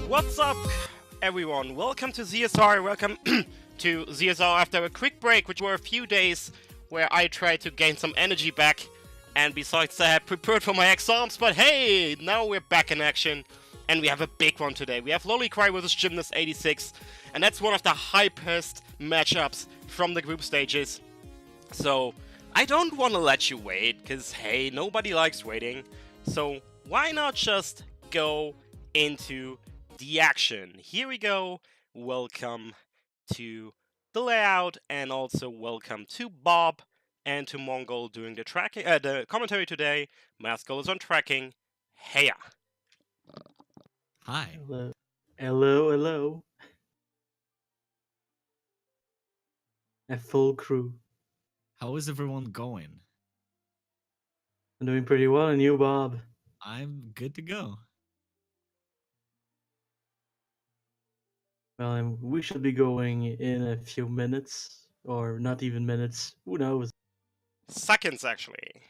What's up, everyone? Welcome to ZSR. Welcome to ZSR after a quick break, which were a few days where I tried to gain some energy back. And besides, I had prepared for my exams. But hey, now we're back in action. And we have a big one today. We have Lolicry versus Gymnast86. And that's one of the hypest matchups from the group stages. So I don't want to let you wait, because hey, nobody likes waiting. So why not just go into the action? Here we go. Welcome to the layout, and also welcome to Bob and to Mongol doing the tracking, the commentary today. Maskell is on tracking. Heya. Hi. Hello. Hello. A full crew. How is everyone going? I'm doing pretty well, and you, Bob? I'm good to go. Well, we should be going in a few minutes, or not even minutes. Who knows? Seconds, actually.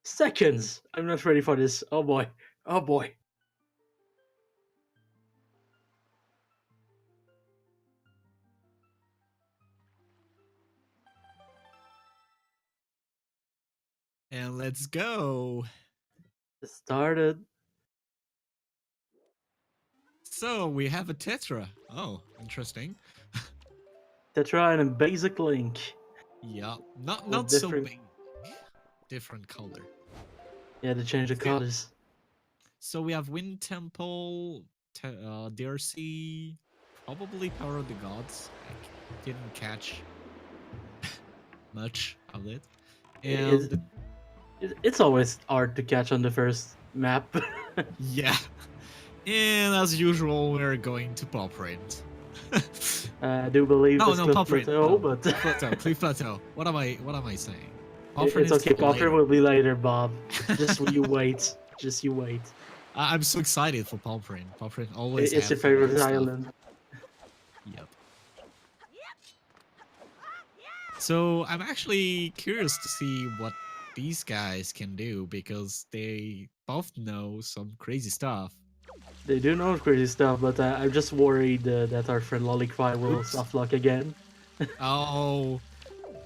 Seconds! I'm not ready for this. Oh boy. Oh boy. And let's go. It started. So we have a Tetra. Oh, interesting. Tetra and a basic link. Yeah, not With so different- big. Different color. Yeah, they changed the colors. So we have Wind Temple, DRC, probably Power of the Gods. I didn't catch much of it. And It's always hard to catch on the first map. yeah. And as usual, we're going to Pop Print. I do believe No, it's Cliff Pop Print. Plateau, No, but Plateau, Cliff Plateau. What am I saying? it's okay. Popper will be later, Bob. Just you wait. Just you wait. I'm so excited for Pop Print. Pop Print always. It's your have favorite stuff. island. Yep. So I'm actually curious to see what these guys can do, because they both know some crazy stuff. They do know crazy stuff, but I'm just worried that our friend Lolicry will Oops. softlock again. Oh,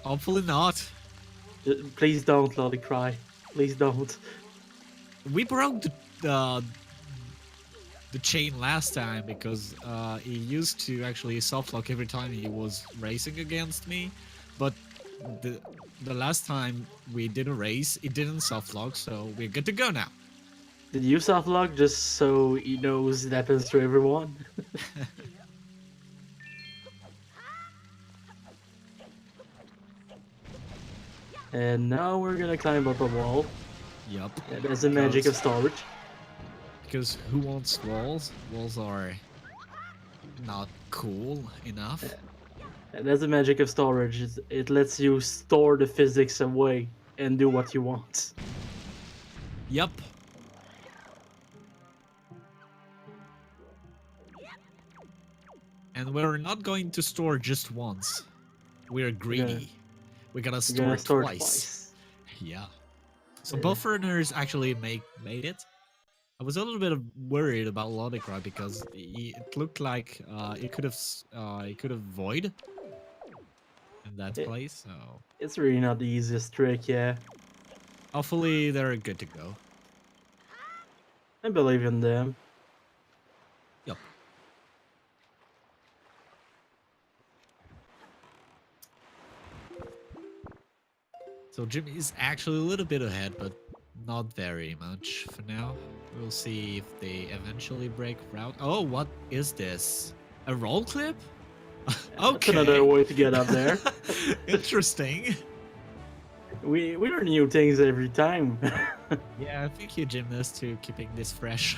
hopefully not. Please don't, Lolicry. Please don't. We broke the chain last time, because he used to actually softlock every time he was racing against me, but the last time we did a race, it didn't softlock, so we're good to go now. Did you softlock just so he knows it happens to everyone? And now we're gonna climb up a wall. Yup. Yeah, that's the magic of storage. Because who wants walls? Walls are not cool enough. And that's the magic of storage. It lets you store the physics away and do what you want. Yup. And we're not going to store just once. We're greedy. We're gonna store, twice. Yeah. So both runners actually made it. I was a little bit worried about Lolicry, because it looked like it could have void in that place. So It's really not the easiest trick, yeah. hopefully they're good to go. I believe in them. Yup. So Jimmy is actually a little bit ahead, but not very much for now. We'll see if they eventually break route. Oh, what is this? A roll clip? That's Okay. another way to get up there. Interesting. We learn new things every time. Yeah, thank you, Gymnast, to keeping this fresh.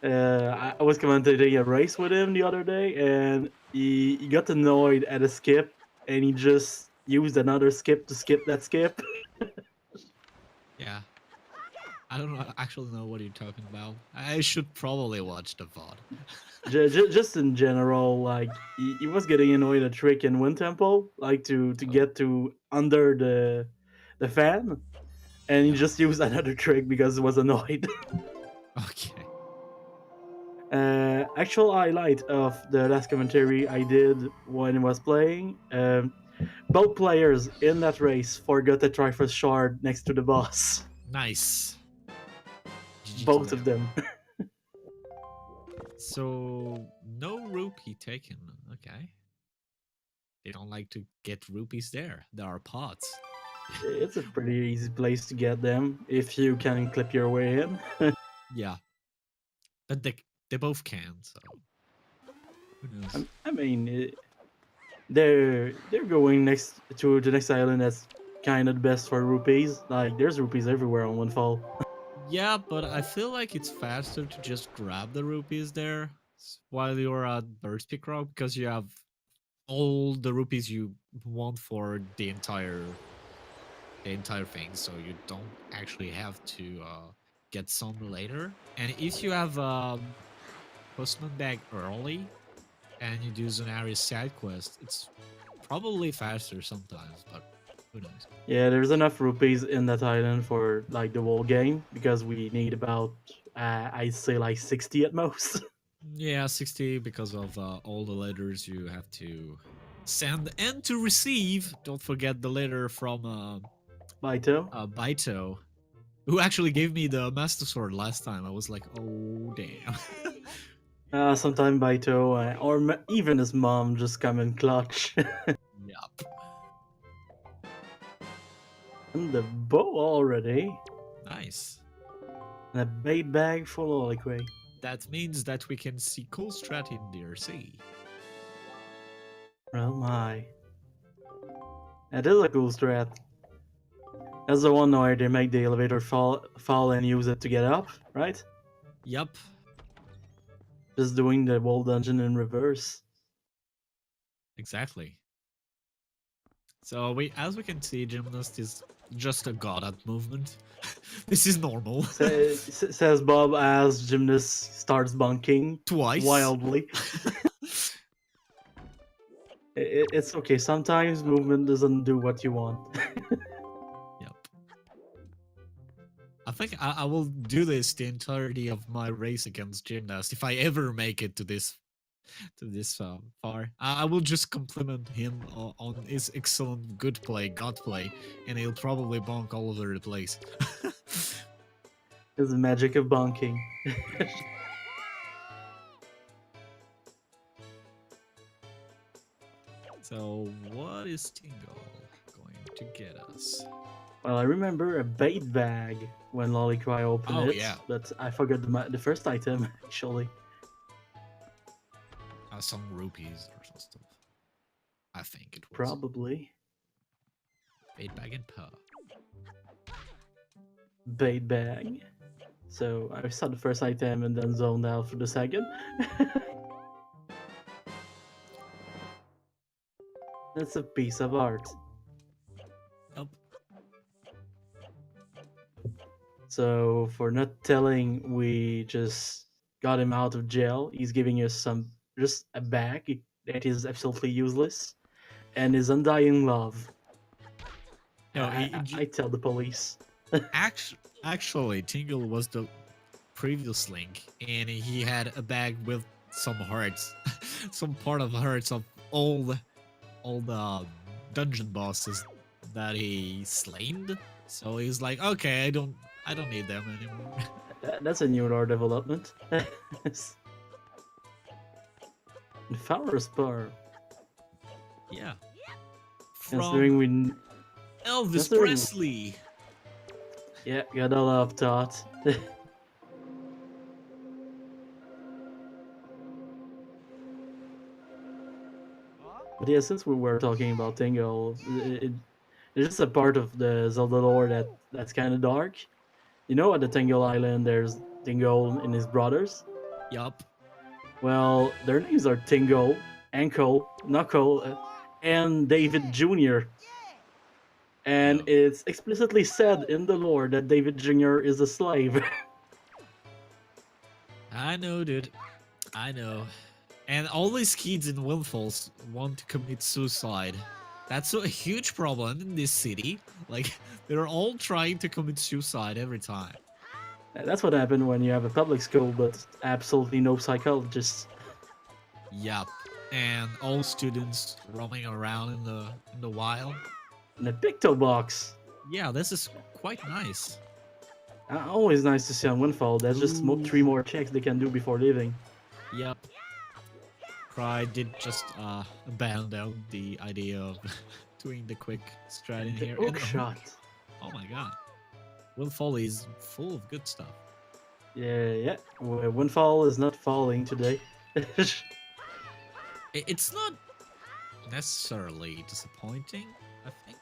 I was commentating a race with him the other day, and he got annoyed at a skip, and he just used another skip to skip that skip. Yeah. I don't actually know what you're talking about. I should probably watch the VOD. Just in general, like he was getting annoyed at trick in Wind Temple, like to get to under the fan, and he Yeah. just used another trick because he was annoyed. Okay. Actual highlight of the last commentary I did when I was playing. Both players in that race forgot the Triforce shard next to the boss. Nice. GG to Both of them. So no rupee taken. Okay. They don't like to get rupees there. There are pots. It's a pretty easy place to get them if you can clip your way in. Yeah. But they both can, so who knows? I mean, they're going next to the next island that's kind of the best for rupees. Like there's rupees everywhere on one fall. Yeah, but I feel like it's faster to just grab the rupees there while you're at Birds Peak Rock because you have all the rupees you want for the entire thing, so you don't actually have to get some later. And if you have Postman Bag early and you do Zonari's side quest, it's probably faster sometimes, but who knows? Yeah, there's enough rupees in that island for like the whole game because we need about I'd say like 60 at most. Yeah, 60 because of all the letters you have to send and to receive. Don't forget the letter from Baito. Baito, who actually gave me the Master Sword last time. I was like, oh, damn. Sometime Baito or even his mom just come in clutch. Yup. And the bow already. Nice. And a bait bag for Lolicry. That means that we can see cool strat in DRC. Oh my. That is a cool strat. That's the one where they make the elevator fall and use it to get up, right? Yup. Just doing the whole dungeon in reverse. Exactly. So as we can see, Gymnast is just a god at movement. This is normal. Says Bob as Gymnast starts bunking Twice. wildly. It's okay. Sometimes movement doesn't do what you want. Yep. I think I will do this the entirety of my race against Gymnast if I ever make it to this far. I will just compliment him on his excellent good play, god play, and he'll probably bonk all over the place. It's the magic of bunking. So what is Tingle going to get us? Well, I remember a bait bag when Lolicry opened it, yeah. but I forgot the first item actually. Some rupees or some stuff. I think it was. Probably. Bait bag and per. Bait bag. So I saw the first item and then zoned out for the second. That's a piece of art. Yep. So for not telling, we just got him out of jail. He's giving us just a bag that is absolutely useless, and his undying love. No, I tell the police. Actually, Tingle was the previous link, and he had a bag with some hearts, some part of hearts of all the dungeon bosses that he slain. So he's like, okay, I don't need them anymore. That's a new lore development. The Flower Spur. Yeah. Considering we Elvis Presley. Yeah, gotta love Todd. But yeah, since we were talking about Tingle, it's just a part of the Zelda lore that's kind of dark. You know, at the Tingle Island, there's Tingle and his brothers. Yup. Well, their names are Tingle, Ankle, Knuckle, and David Jr. And it's explicitly said in the lore that David Jr. is a slave. I know, dude. I know. And all these kids in Windfalls want to commit suicide. That's a huge problem in this city. Like, they're all trying to commit suicide every time. That's what happened when you have a public school, but absolutely no psychologists. Yup. And all students roaming around in the wild. In a picto box. Yeah, this is quite nice. Always nice to see on Windfall. There's just Ooh. 3 more checks they can do before leaving. Yup. Cry did just abandon the idea of doing the quick strat in The here. hook shot. Oh my god. Windfall is full of good stuff. Yeah. Windfall is not falling today. It's not necessarily disappointing, I think.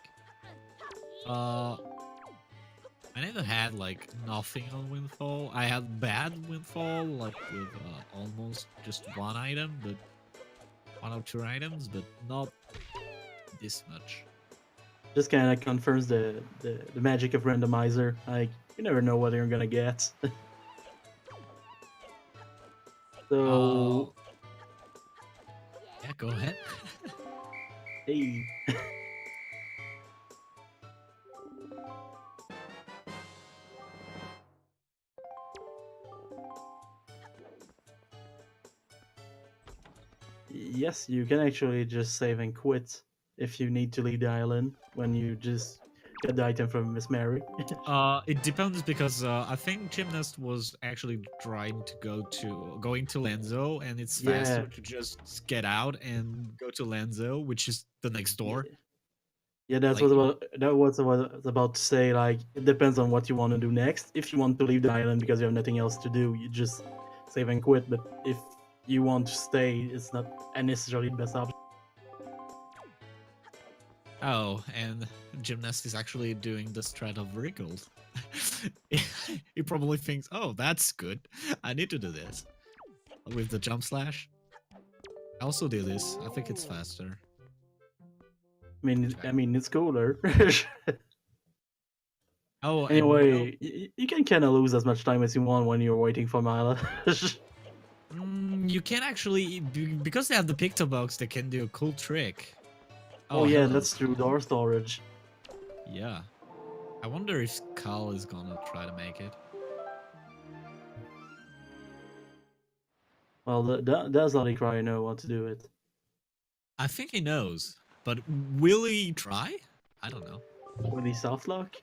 I never had like nothing on Windfall. I had bad Windfall, like with almost just one item, but 1 or 2 items, but not this much. Just kind of confirms the magic of Randomizer. Like, you never know what you're gonna get. So, yeah, go ahead. hey. Yes, you can actually just save and quit if you need to leave the island when you just get the item from Miss Mary. It depends because I think Gymnast was actually trying to go into Lenzo, and it's faster to just get out and go to Lenzo, which is the next door. Yeah, that's Like, what I was about to say. Like, it depends on what you want to do next. If you want to leave the island because you have nothing else to do, you just save and quit. But if you want to stay, it's not necessarily the best option. Oh, and Gymnast is actually doing the strat of wriggled. He probably thinks, oh, that's good. I need to do this. With the jump slash. I also do this. I think it's faster. I mean, it's cooler. Oh, anyway, you can kind of lose as much time as you want when you're waiting for Mila. You can actually, because they have the picto box, they can do a cool trick. Oh yeah, hello. that's true. Door storage. Yeah. I wonder if Carl is gonna try to make it. Well, does Lolicry know what to do with? I think he knows, but will he try? I don't know. Will he soft lock?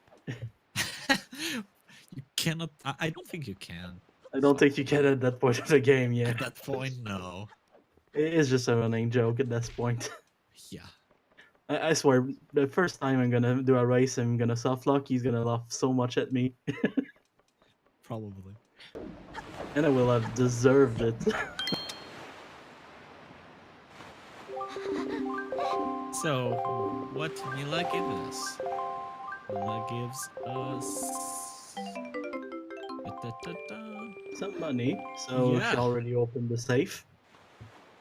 You cannot. I don't think you can. I don't think you can at that point of the game yet. At that point, no. It is just a running joke at this point. Yeah. I swear, the first time I'm gonna do a race, I'm gonna soft lock. He's gonna laugh so much at me, Probably. and I will have deserved it. So, what Mila gives us? Mila gives us some money. So Yeah. she already opened the safe.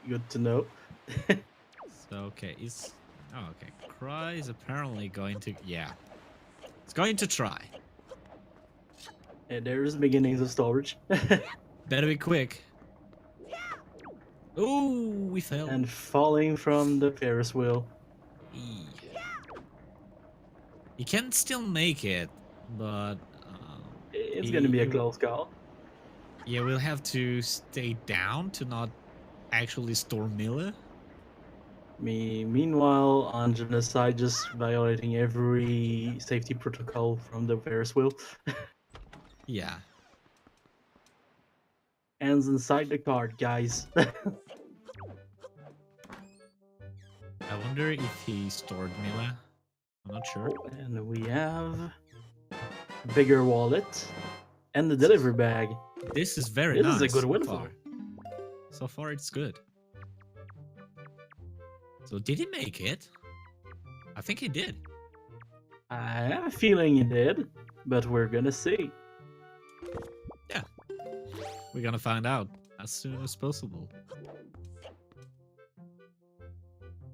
Good to know. So okay, okay. Cry is apparently going to it's going to try. And there's beginnings of storage. Better be quick. Ooh, we fell. And falling from the Ferris wheel. He can still make it, but it's gonna be a close call. Yeah, we'll have to stay down to not actually store Miller. Meanwhile, on Gymnast's side, just violating every safety protocol from the Ferris wheel. Yeah. Hands inside the cart, guys. I wonder if he stored Mila. I'm not sure. And we have a bigger wallet and the delivery bag. This is very nice. This is a good win so far. So far, it's good. So did he make it? I think he did. I have a feeling he did, but we're gonna see. Yeah. We're gonna find out as soon as possible.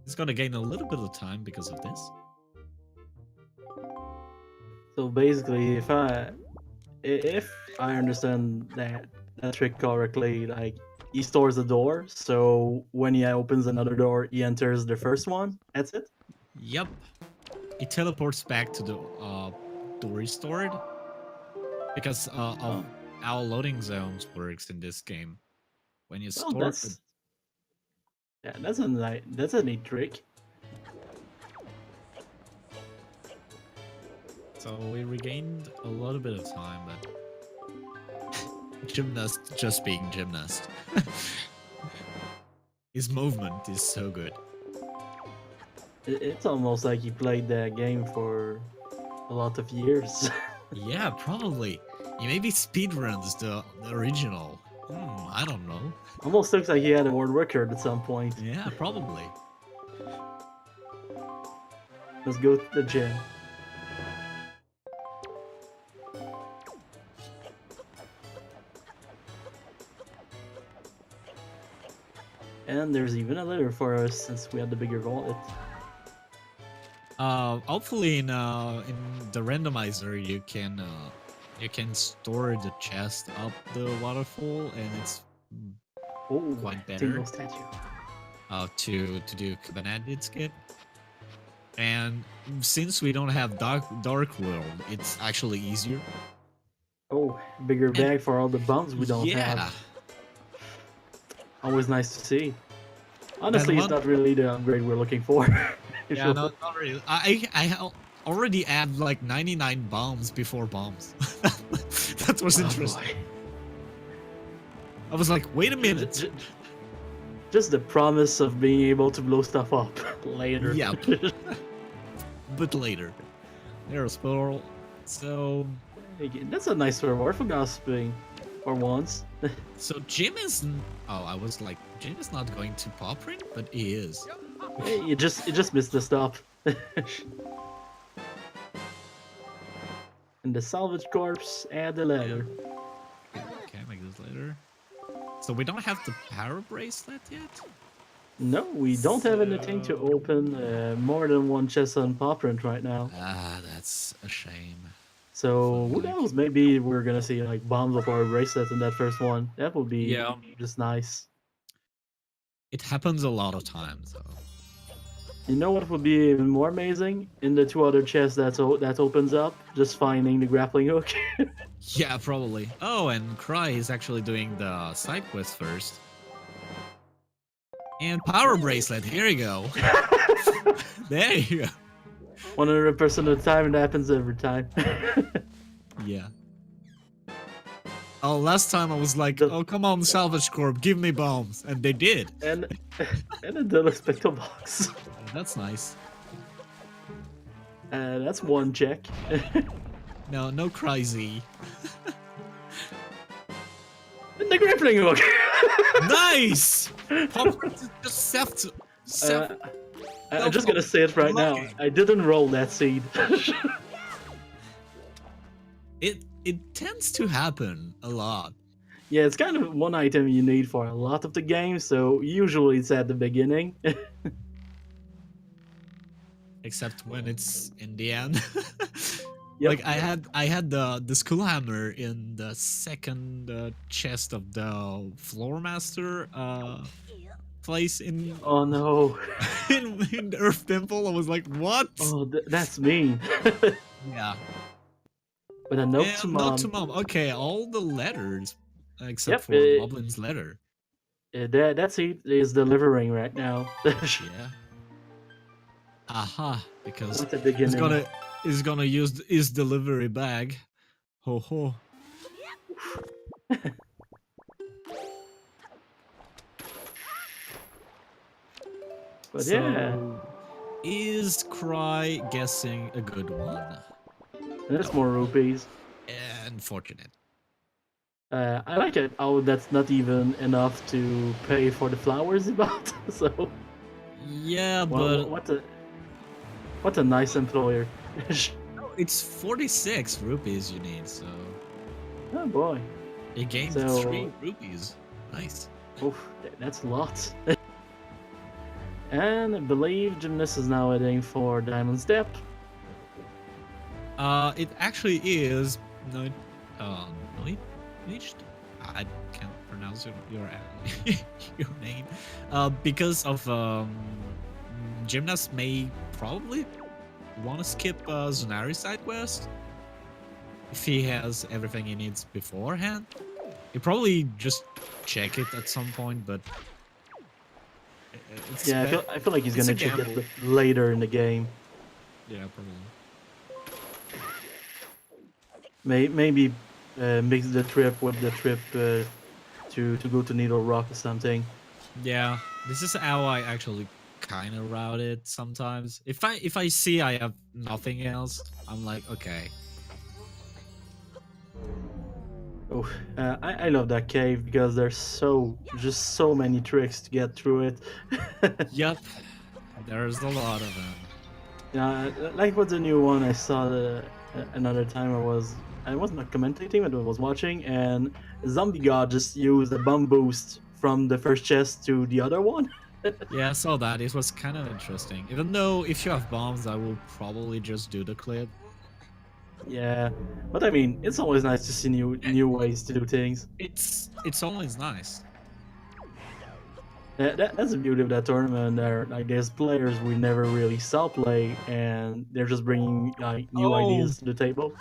He's gonna gain a little bit of time because of this. So basically, if I understand that trick correctly, like he stores a door, so when he opens another door, he enters the first one. That's it. Yep. It teleports back to the door he stored because of how loading zones works in this game. When you Well, store that's a neat trick. So we regained a little bit of time, but Gymnast just being Gymnast. His movement is so good. It's almost like he played that game for a lot of years. Yeah, probably. He maybe speedruns the original. I don't know. Almost looks like he had a world record at some point. Yeah, probably. Let's go to the gym. And there's even a letter for us since we had the bigger wallet. Hopefully in the randomizer you can store the chest up the waterfall, and it's quite better. Tingle statue. To do Bandit skip. And since we don't have dark world, it's actually easier. Oh, bigger bag for all the bombs we don't have. Always nice to see. Honestly, it's not really the upgrade we're looking for. Yeah, no, not really. I already had like 99 bombs before bombs. That was interesting. Boy. I was like, wait a minute. Just the promise of being able to blow stuff up later. Yeah. But later. There's Pearl. So... That's a nice reward for gossiping. For once. So Jim is... Oh, I was like, Jim is not going to pop ring, but he is. Hey, you just missed the stop. And the salvage corpse and the ladder. Okay, make this later. So we don't have the power bracelet yet? No, we don't have anything to open more than one chest on Poprint right now. Ah, that's a shame. So who knows? Maybe we're gonna see like bombs of our bracelets in that first one. That would be just nice. It happens a lot of times, though. You know what would be even more amazing? In the two other chests that opens up, just finding the grappling hook. Yeah, probably. Oh, and Cry is actually doing the side quest first. And power bracelet, here you go. There you go. 100% of the time, it happens every time. Yeah. Oh, last time I was like, oh, come on, Salvage Corp, give me bombs. And they did. And a double spectral box. That's nice. That's one check. No crazy. And the grappling hook. Nice! Just I'm just gonna say it right now. I didn't roll that seed. It tends to happen a lot. Yeah, it's kind of one item you need for a lot of the game, so usually it's at the beginning. Except when it's in the end. Yep. Like I had the skull hammer in the second chest of the floor master place in Oh no. in the Earth Temple. I was like, what? Oh, that's mean. Yeah. But a note Yeah, to mom. note to mom. Okay, all the letters except for Goblin's letter. That's it is delivering right now. Yeah. Aha, because At the beginning. he's gonna use his delivery bag. Ho ho. But So, yeah, is Cry guessing a good one? there's more rupees. Unfortunate. I like it. Oh, that's not even enough to pay for the flowers about. So Yeah, well, but what a nice employer. it's 46 rupees you need, so Oh boy. you gained So- 3 rupees. Nice. Oof, that's a lot. And I believe Gymnast is now heading for Diamond Step. It actually is no, Bleached? I can't pronounce your your name. Because of Gymnast may probably want to skip Zunari side quest. if he has everything he needs beforehand. He probably just check it at some point, but it's Yeah, I feel like he's it's a gonna check gamble. it later in the game. Yeah, probably. Maybe mix the trip with the trip to go to Needle Rock or something. Yeah, this is how I actually kind of route it sometimes. If I see I have nothing else, I'm like, okay. Oh, I love that cave because there's just so many tricks to get through it. Yep, there's a lot of them. Yeah, like with the new one, I saw another time I was not commentating, but I was watching, and Zombie God just used a bomb boost from the first chest to the other one. Yeah, I saw that. It was kind of interesting. Even though if you have bombs, I will probably just do the clip. Yeah, but I mean, it's always nice to see new ways to do things. It's always nice. That's the beauty of that tournament. There, like, there's players we never really saw play, and they're just bringing like new Oh, ideas to the table.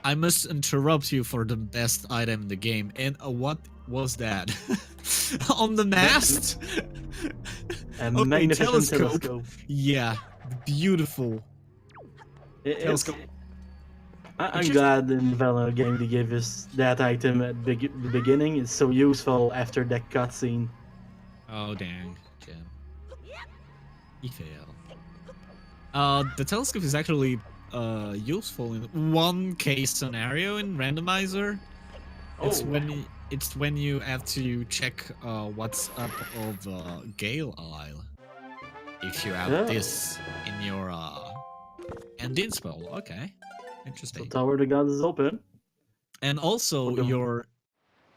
I must interrupt you for the best item in the game. And what was that? On the mast? A Okay, magnificent telescope. telescope. Yeah, beautiful It's telescope. I'm It's just glad in the Valorant game they gave us that item at the beginning. It's so useful after that cutscene. oh dang, Jim. He failed. The telescope is actually useful in one case scenario in Randomizer. It's Oh, when you have to check what's up of Gale Isle. If you have yeah. this in your ending spell, okay, So interesting. Tower of the Gods is open. And also Okay.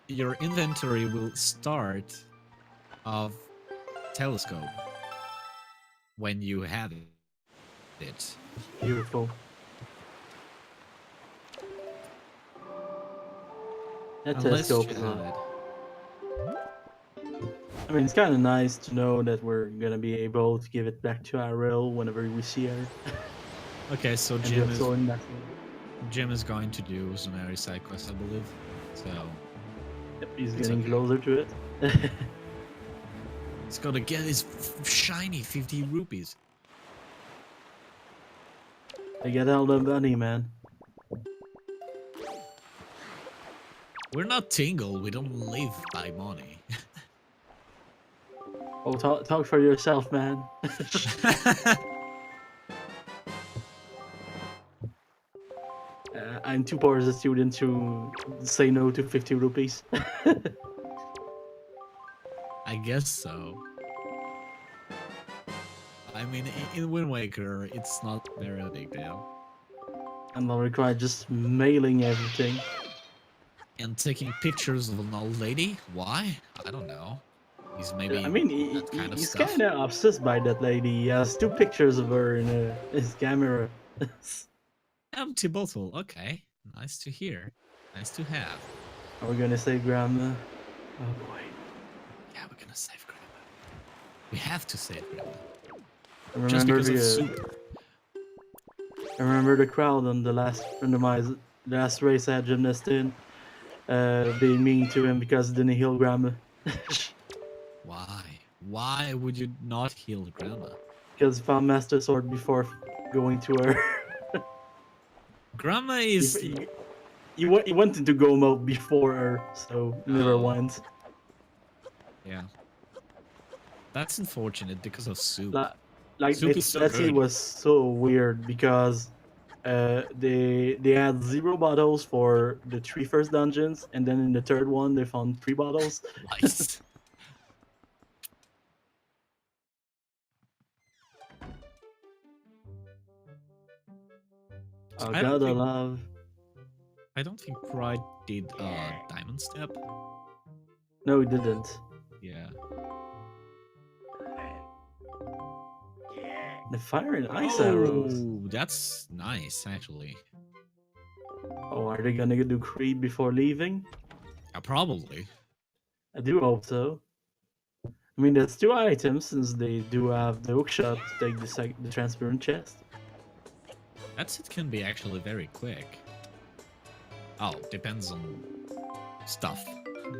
your inventory will start of telescope when you have it. Beautiful. That Unless telescope you is have it. I mean, it's kind of nice to know that we're gonna be able to give it back to Ariel whenever we see her. Okay, so And Jim just is so in that going to do Zonari side quest, I believe. So Yep, he's It's getting okay. closer to it. he's gotta get his shiny 50 rupees. I get all the money, man. We're not Tingle, we don't live by money. Oh, talk for yourself, man. I'm too poor as a student to say no to 50 rupees. I guess so. I mean, in Wind Waker, it's not very a big deal. I'm not required just mailing everything. And taking pictures of an old lady? Why? I don't know. He's maybe I mean, that kind of he's stuff. kind of obsessed by that lady. He has 2 pictures of her in his camera. Empty bottle, okay. Nice to hear. Nice to have. Are we gonna say Grandma? Oh boy. Yeah, we're gonna save Grandma. We have to save Grandma. I Just remember because of soup. I remember the crowd on the last last race at Gymnast86 being mean to him because he didn't heal Grandma. Why? Why would you not heal Grandma? Because he found Master Sword before going to her. Grandma he, is... he went into go mode before her, so he never Oh. went. Yeah. That's unfortunate because of soup. Like Soup is so that scene good. was so weird because they had 0 bottles for the 3 first dungeons, and then in the third one they found 3 bottles. Nice. Oh, I don't gotta think love. Pride did Diamond Step. No, he didn't. Yeah. The fire and ice arrows. Oh, that's nice actually. Oh, are they gonna do creep before leaving? Probably. I do hope so. I mean, that's 2 items since they do have the hookshot to take the transparent chest. That set can be actually very quick. Oh, depends on stuff.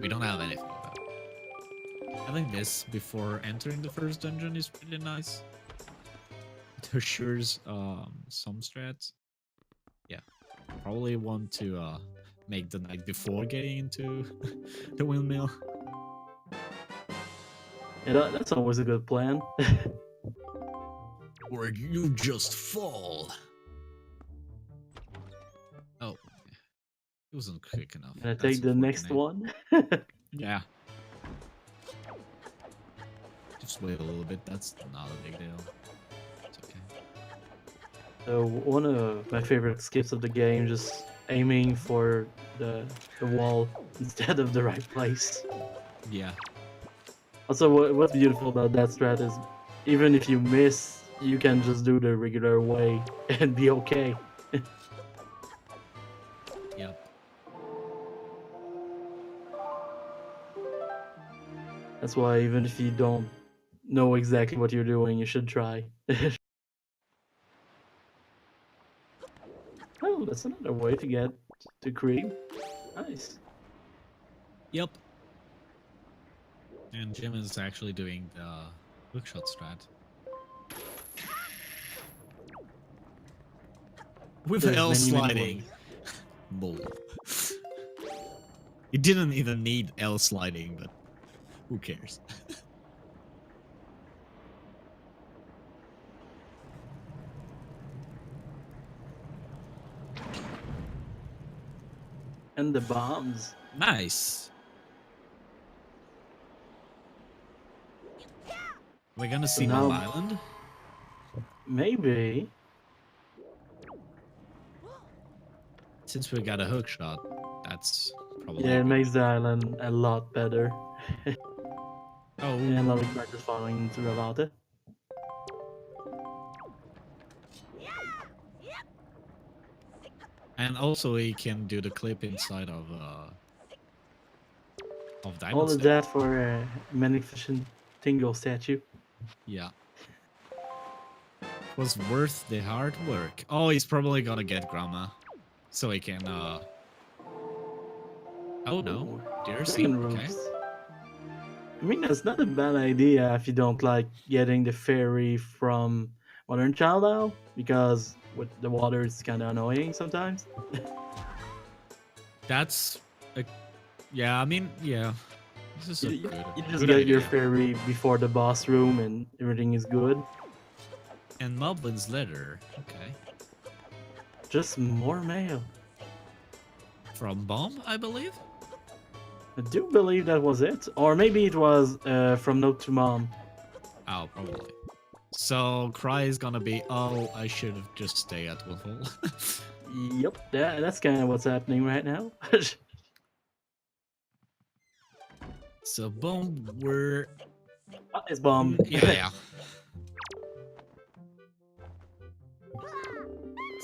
We don't have anything though. Having this before entering the first dungeon is really nice. It assures some strats. Yeah, probably want to make the night before getting into the windmill. Yeah, that's always a good plan. Or you just fall. Oh, it wasn't quick enough. Can I take the next one? Yeah. Just wait a little bit. That's not a big deal. It's okay. So one of my favorite skips of the game, just aiming for the wall instead of the right place. Yeah. Also, what's beautiful about that strat is, even if you miss, you can just do the regular way and be okay. Yep. That's why even if you don't know exactly what you're doing, you should try. Oh, that's another way to get to cream. Nice. Yep. And Jim is actually doing the hookshot strat. With There's L many sliding. ways. Bull. It didn't even need L sliding, but who cares? And the bombs. Nice. We're gonna see now- Mob Island. Maybe. Since we got a hook shot, that's probably. Yeah, it makes the island a lot better. Oh, And Lolicry is following into the water. and also he can do the clip inside of Diamond All of Step. that for a magnificent Tingle statue. Yeah. Was worth the hard work. Oh, he's probably gonna get Grandma. So he can, Oh no, dear Dragon okay. roofs. I mean, that's not a bad idea if you don't like getting the ferry from Modern Child now, because with the water it's kind of annoying sometimes. That's yeah, I mean, yeah. This is a You good, just good get your idea. ferry before the boss room and everything is good. And Moblin's letter, okay. Just more mail. From Bomb, I believe? I do believe that was it. Or maybe it was from Note to Mom. Oh, probably. So Cry is gonna be, oh, I should have just stayed at Wolfhole. Yep, that's kind of what's happening right now. So Bomb, we're It's bomb. yeah.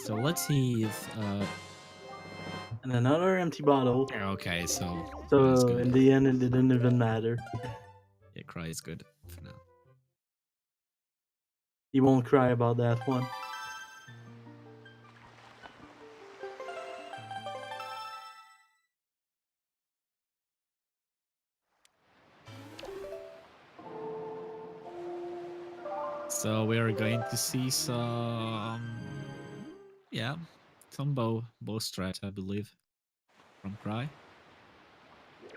So let's see if And another empty bottle. okay, so that's So good. in the end, it didn't even matter. Yeah, Cry is good for now. You won't cry about that one. So we are going to see some, yeah, some bow strat, I believe, from Cry.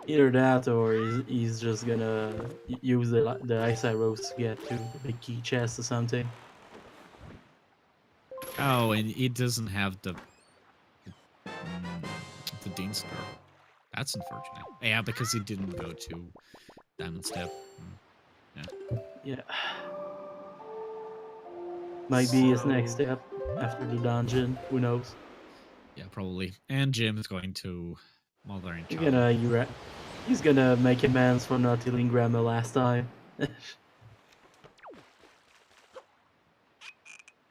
Either that, or he's just gonna use the ice arrows to get to the big key chest or something. Oh, and it doesn't have the Dean Star. That's unfortunate. Yeah, because he didn't go to Diamond Step. Yeah. Might be his next step after the dungeon. Who knows? Yeah, probably. And Jim is going to Mother and He's Child. he's gonna make amends for not healing Grandma last time.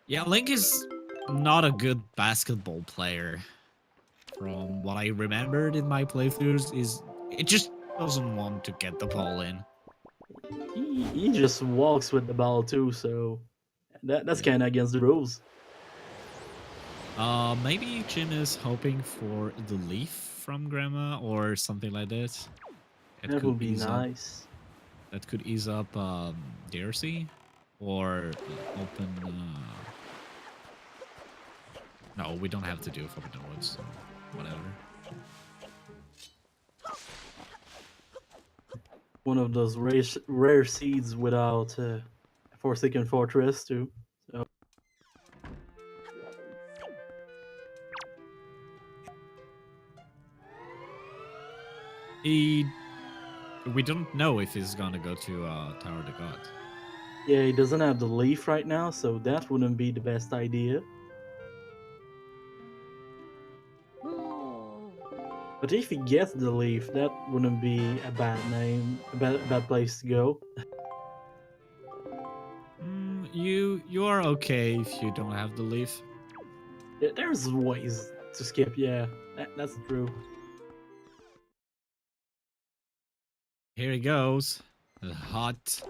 Yeah, Link is not a good basketball player. From what I remembered in my playthroughs, is it just doesn't want to get the ball in. He just walks with the ball too, so that's kind of against the rules. Maybe Jim is hoping for the leaf from Grandma or something like that. That would be nice. That could ease up Darcy, or open. No, we don't have to do Forbidden Woods. So whatever. One of those rare seeds without Forsaken Fortress too. So. We don't know if he's gonna go to Tower of the God. Yeah, he doesn't have the leaf right now, so that wouldn't be the best idea. But if he gets the leaf, that wouldn't be a bad name, a bad place to go. You are okay if you don't have the leaf. Yeah, there's ways to skip. Yeah, that's true. Here he goes. The hot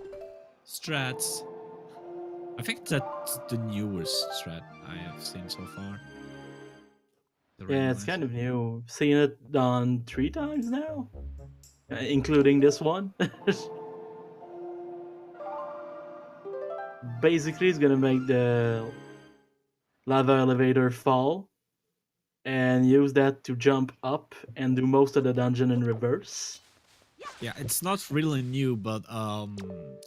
strats. I think that's the newest strat I have seen so far. Yeah, it's kind of new. Seen it done 3 times now, including this one. Basically, it's gonna make the lava elevator fall and use that to jump up and do most of the dungeon in reverse. Yeah, it's not really new, but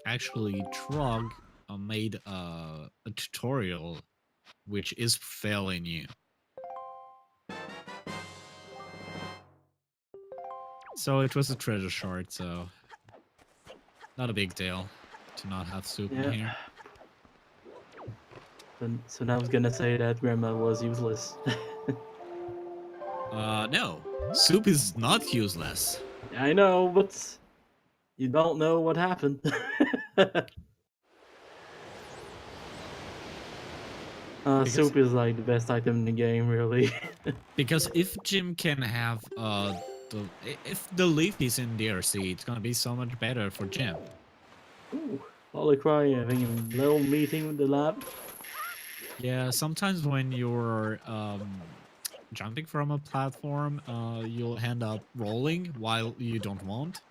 actually Trog made a tutorial which is fairly new. So it was a treasure shard, so not a big deal to not have soup in here. So now I was gonna say that Grandma was useless. No. Soup is not useless. I know, but you don't know what happened. Soup is like the best item in the game, really. Because if Jim can have if the leaf is in DRC, it's gonna be so much better for Jim. Ooh, Lolicry having a little meeting with the lab. Yeah, sometimes when you're jumping from a platform, you'll end up rolling while you don't want.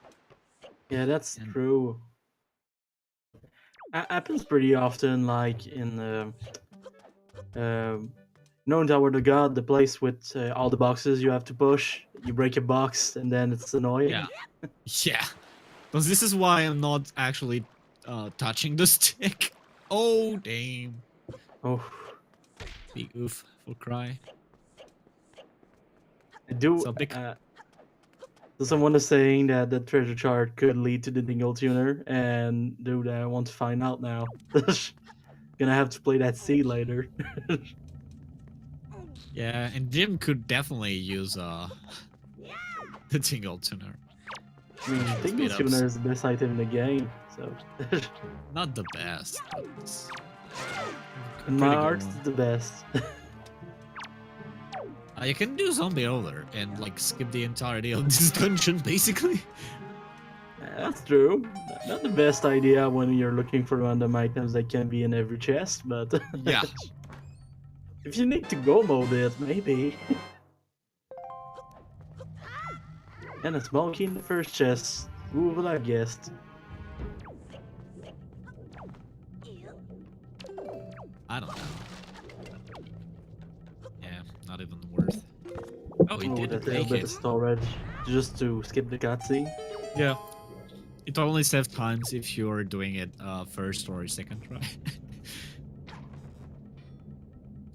Yeah, that's true. Happens pretty often, like in known Tower of the God, the place with all the boxes you have to push. You break a box, and then it's annoying. Yeah, yeah. But this is why I'm not actually touching the stick. Oh, damn. Oh. Big oof for Cry. I do. So someone is saying that the treasure chart could lead to the Dingle Tuner, and dude, I want to find out now. Gonna have to play that seed later. Yeah, and Jim could definitely use the Tingle Tuner. I mean, Tingle Tuner is the best item in the game, so. Not the best, but it's in my heart, it's the best. You can do Zombie Older and like skip the entirety of this dungeon, basically. That's true. Not the best idea when you're looking for random items that can be in every chest, but yeah. If you need to go mode it, maybe. And a small key in the first chest. Who would have guessed? I don't know. Yeah, not even worth. Oh, he did a bit of storage just to skip the cutscene. Yeah. It only saves times if you're doing it first or second try.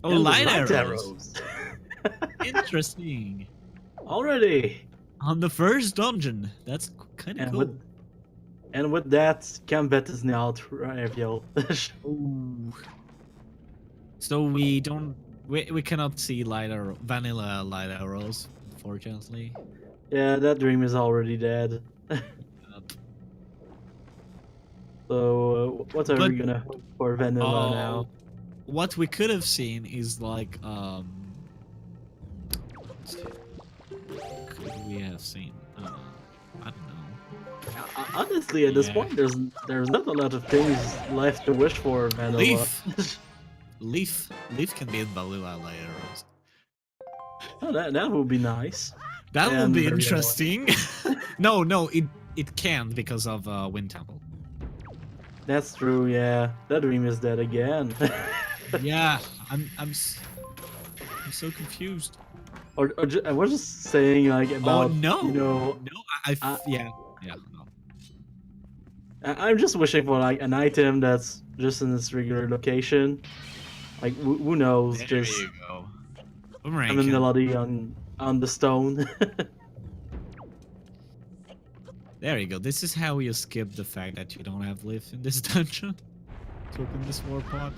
Oh, light arrows. Interesting. Already. On the first dungeon. That's kind of cool. And with that, combat is now trivial. So we don't... We cannot see vanilla light arrows, unfortunately. Yeah, that dream is already dead. So, what are we gonna hope for vanilla now? What we could have seen is like, could we have seen? I don't know. Honestly, at this point, there's not a lot of things left to wish for vanilla. Leaf can be in vanilla light arrows. Oh, that would be nice. That will And be very interesting. no, it can't because of Wind Temple. That's true. Yeah, that dream is dead again. Yeah, I'm so confused. I was just saying like Oh about no, you know no, yeah, no. I'm just wishing for like an item that's just in its regular location. Like who knows? There Just you go. a Boomerang. melody on the stone. There you go. This is how you skip the fact that you don't have live in this dungeon. To open this war pod.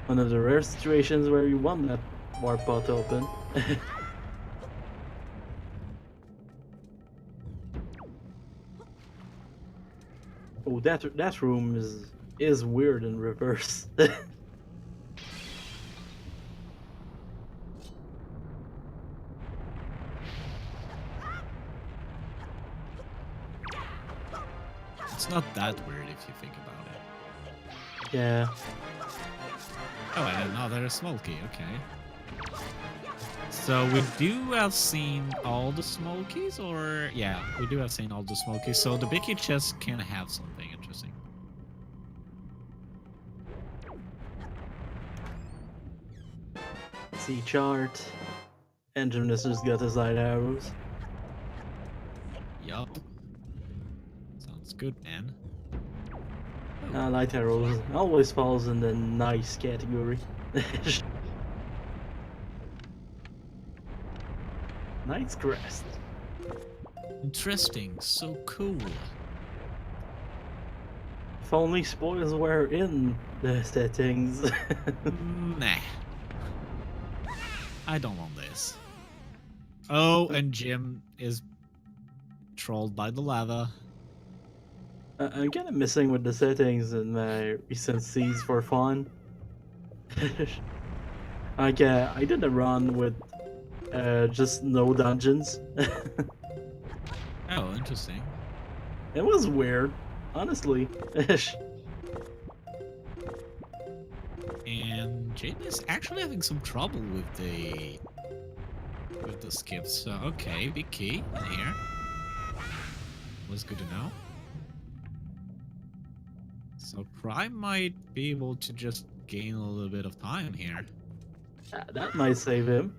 One of the rare situations where you want that warp pot open. Oh, that room is weird in reverse. It's not that weird if you think about it. Yeah. Oh, and another smoky, okay. So we do have seen all the smokies, or... Yeah, we do have seen all the smokies, so the Bicky chest can have something interesting. See chart. And Gymnast86 got his light arrows. Yup. Sounds good, man. Light arrows always falls in the nice category. Knight's Crest. Interesting, so cool. If only spoilers were in the settings. Nah. I don't want this. Oh, and Jim is trolled by the lava. I'm kind of missing with the settings in my recent seeds for fun. Like, I did a run with just no dungeons. Oh, interesting. It was weird, honestly. And Jim is actually having some trouble with the skips. So okay, big key in here. Was good to know. So Prime might be able to just gain a little bit of time here. That might save him.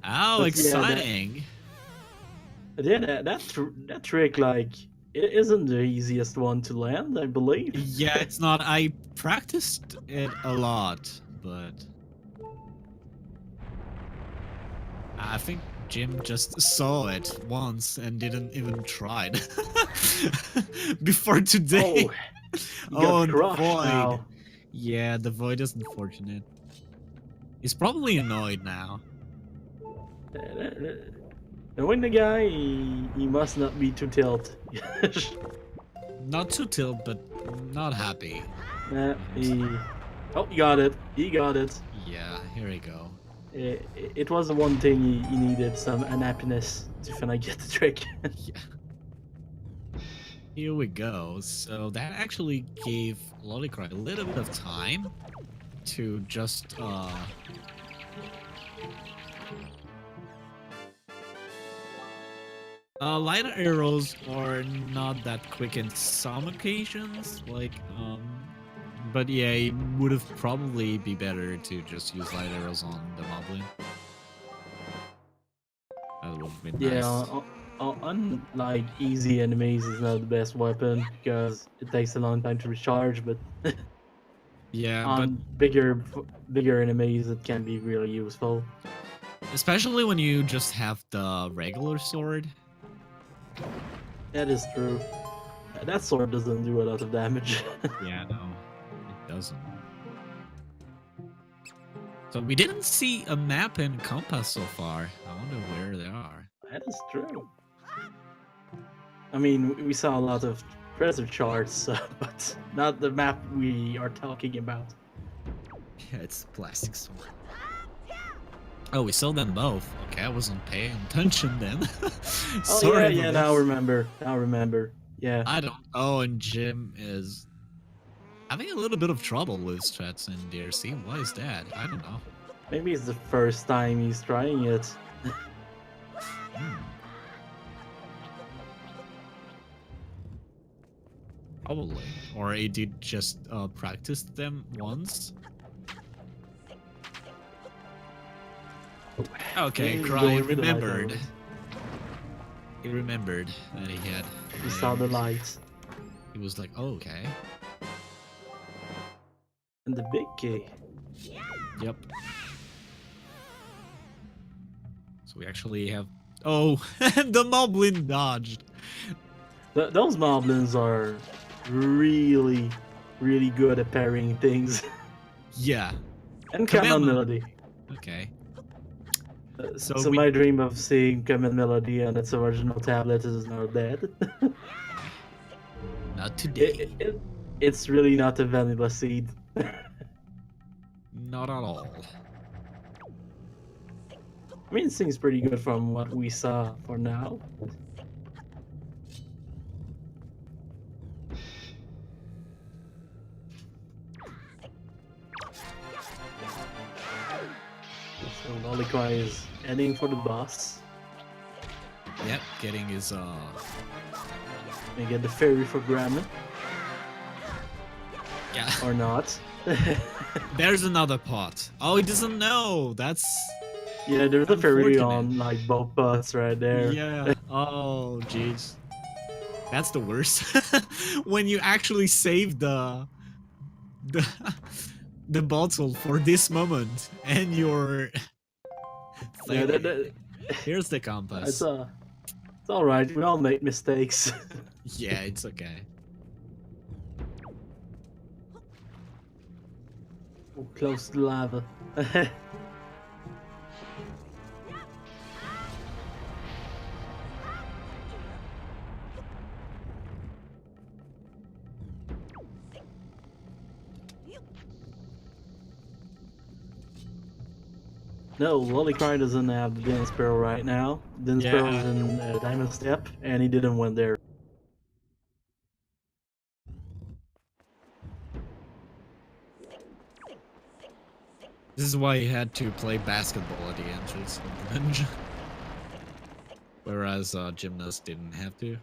Oh, But exciting! Yeah, that trick, like, it isn't the easiest one to land, I believe. Yeah, it's not. I practiced it a lot, but I think Jim just saw it once and didn't even try it before today. Oh, The crushed void. now. Yeah, the void is unfortunate. He's probably annoyed now. Knowing the guy, he must not be too tilt. Not too tilt, but not happy. Oh, he got it. He got it. Yeah, here we go. It was the one thing he needed, some unhappiness to finally get the trick. Yeah. Here we go. So that actually gave Lolicry a little bit of time to just lighter arrows are not that quick in some occasions, like but yeah, it would have probably be better to just use light arrows on the moblin. That would have been nice. Yeah, on like easy enemies is not the best weapon because it takes a long time to recharge, but Yeah, on bigger enemies it can be really useful. especially when you just have the regular sword. That is true. That sword doesn't do a lot of damage. Yeah, no, it doesn't. So we didn't see a map and compass so far. I wonder where they are. That is true. I mean, we saw a lot of treasure charts, but not the map we are talking about. Yeah, it's a plastic sword. Oh, we saw them both. Okay, I wasn't paying attention then. Sorry. Yeah, now remember. Yeah. I don't. Oh, and Jim is having a little bit of trouble with strats in DRC. Why is that? I don't know. Maybe it's the first time he's trying it. Probably. Or he did just practice them once. Okay, Cry remembered. He remembered that he had. He saw the lights. He was like, oh, okay. And the big key. Yep. So we actually have... Oh, the Moblin dodged. Those Moblins are really, really good at parrying things. Yeah. And Command Melody. Okay. So my dream of seeing Command Melody on its original tablet is now dead. Not today. It's really not a vanilla seed. Not at all. I mean, it seems pretty good from what we saw for now. So Lolicry is heading for the boss. Yep, getting his And get the fairy for Grandma. Yeah. Or not. There's another pot. Oh, he doesn't know. That's... Yeah, there's a fairy on like both pots right there. Yeah. Oh, jeez. That's the worst. When you actually save the bottle for this moment, and you're... Yeah, Here's the compass. It's alright, we all make mistakes. Yeah, it's okay. Oh, close to the lava. No, Lolicry doesn't have the Dance Sparrow right now. Dance Sparrow's in Diamond Step, and he didn't win there. This is why he had to play basketball at the entrance of the dungeon. Whereas Gymnast didn't have to.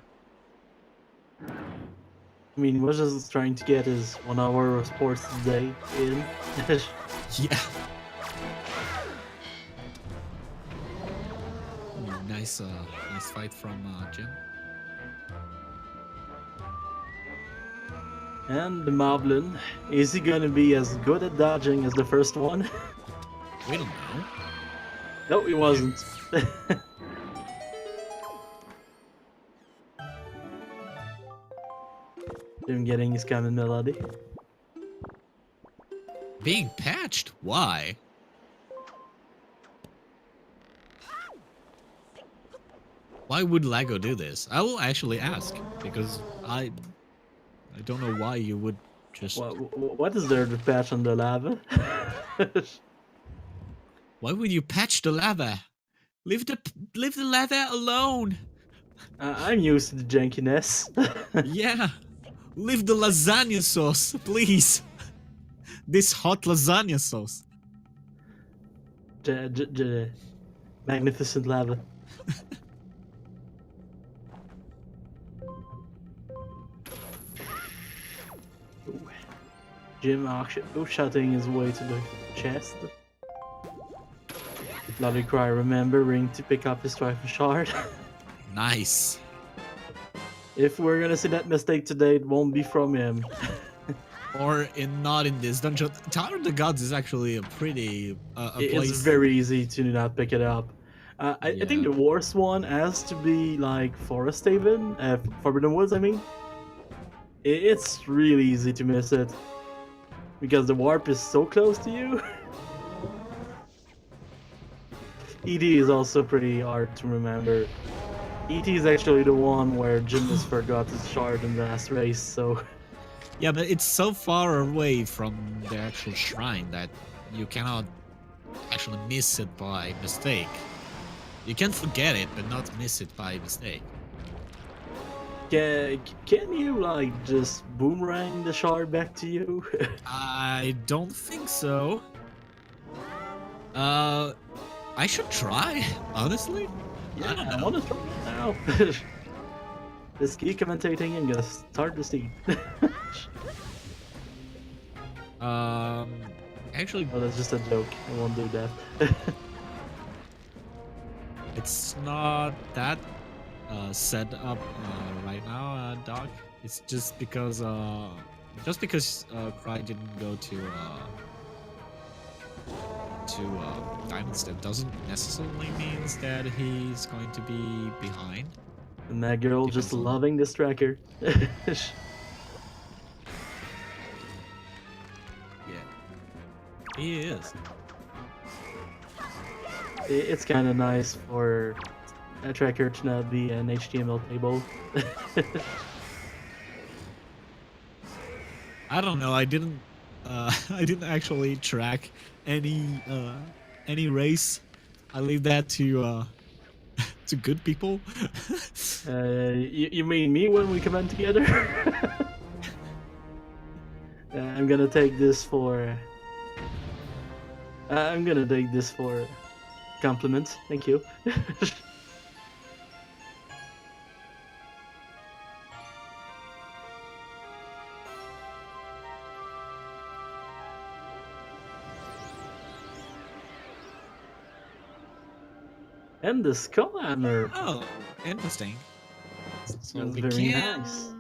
I mean, was just trying to get his 1 hour of sports today in. Yeah. Nice fight from Jim. And the Moblin, is he gonna be as good at dodging as the first one? We don't know. No, he wasn't. Him getting his Common Melody. Being patched? Why? Why would Lago do this? I will actually ask, because I don't know why you would just... What is there to patch on the lava? Why would you patch the lava? Leave the lava alone! I'm used to the jankiness. Yeah! Leave the lasagna sauce, please! This hot lasagna sauce. Magnificent lava. Jim shouting his way to the chest. Lolicry remembering to pick up his Strife Shard. Nice. If we're gonna see that mistake today, it won't be from him. Or not in this dungeon. Tower of the Gods is actually a pretty place. It's very easy to not pick it up. I think the worst one has to be like Forest Haven, Forbidden Woods. I mean, it's really easy to miss it because the warp is so close to you. ED is also pretty hard to remember. ET is actually the one where Gymnast forgot his shard in the last race, so... Yeah, but it's so far away from the actual shrine that you cannot actually miss it by mistake. You can forget it, but not miss it by mistake. Can you, like, just boomerang the shard back to you? I don't think so. I should try, honestly. Yeah, I don't I know. want to try it now. This key commentating, I'm gonna start the scene. Actually, Oh, that's just a joke. I won't do that. it's not that set up right now, Doc. It's just because Cry didn't go to Diamond Step doesn't necessarily means that he's going to be behind. And that girl just Depends on- loving this tracker. Yeah, he is. It's kind of nice for a tracker to not be an HTML table. I don't know. I didn't. I didn't actually track any race. I leave that to good people. You mean me when we comment together? I'm gonna take this for. I'm gonna take this for compliments. Thank you. And the skull hammer. Oh, interesting. So That's we very can. nice.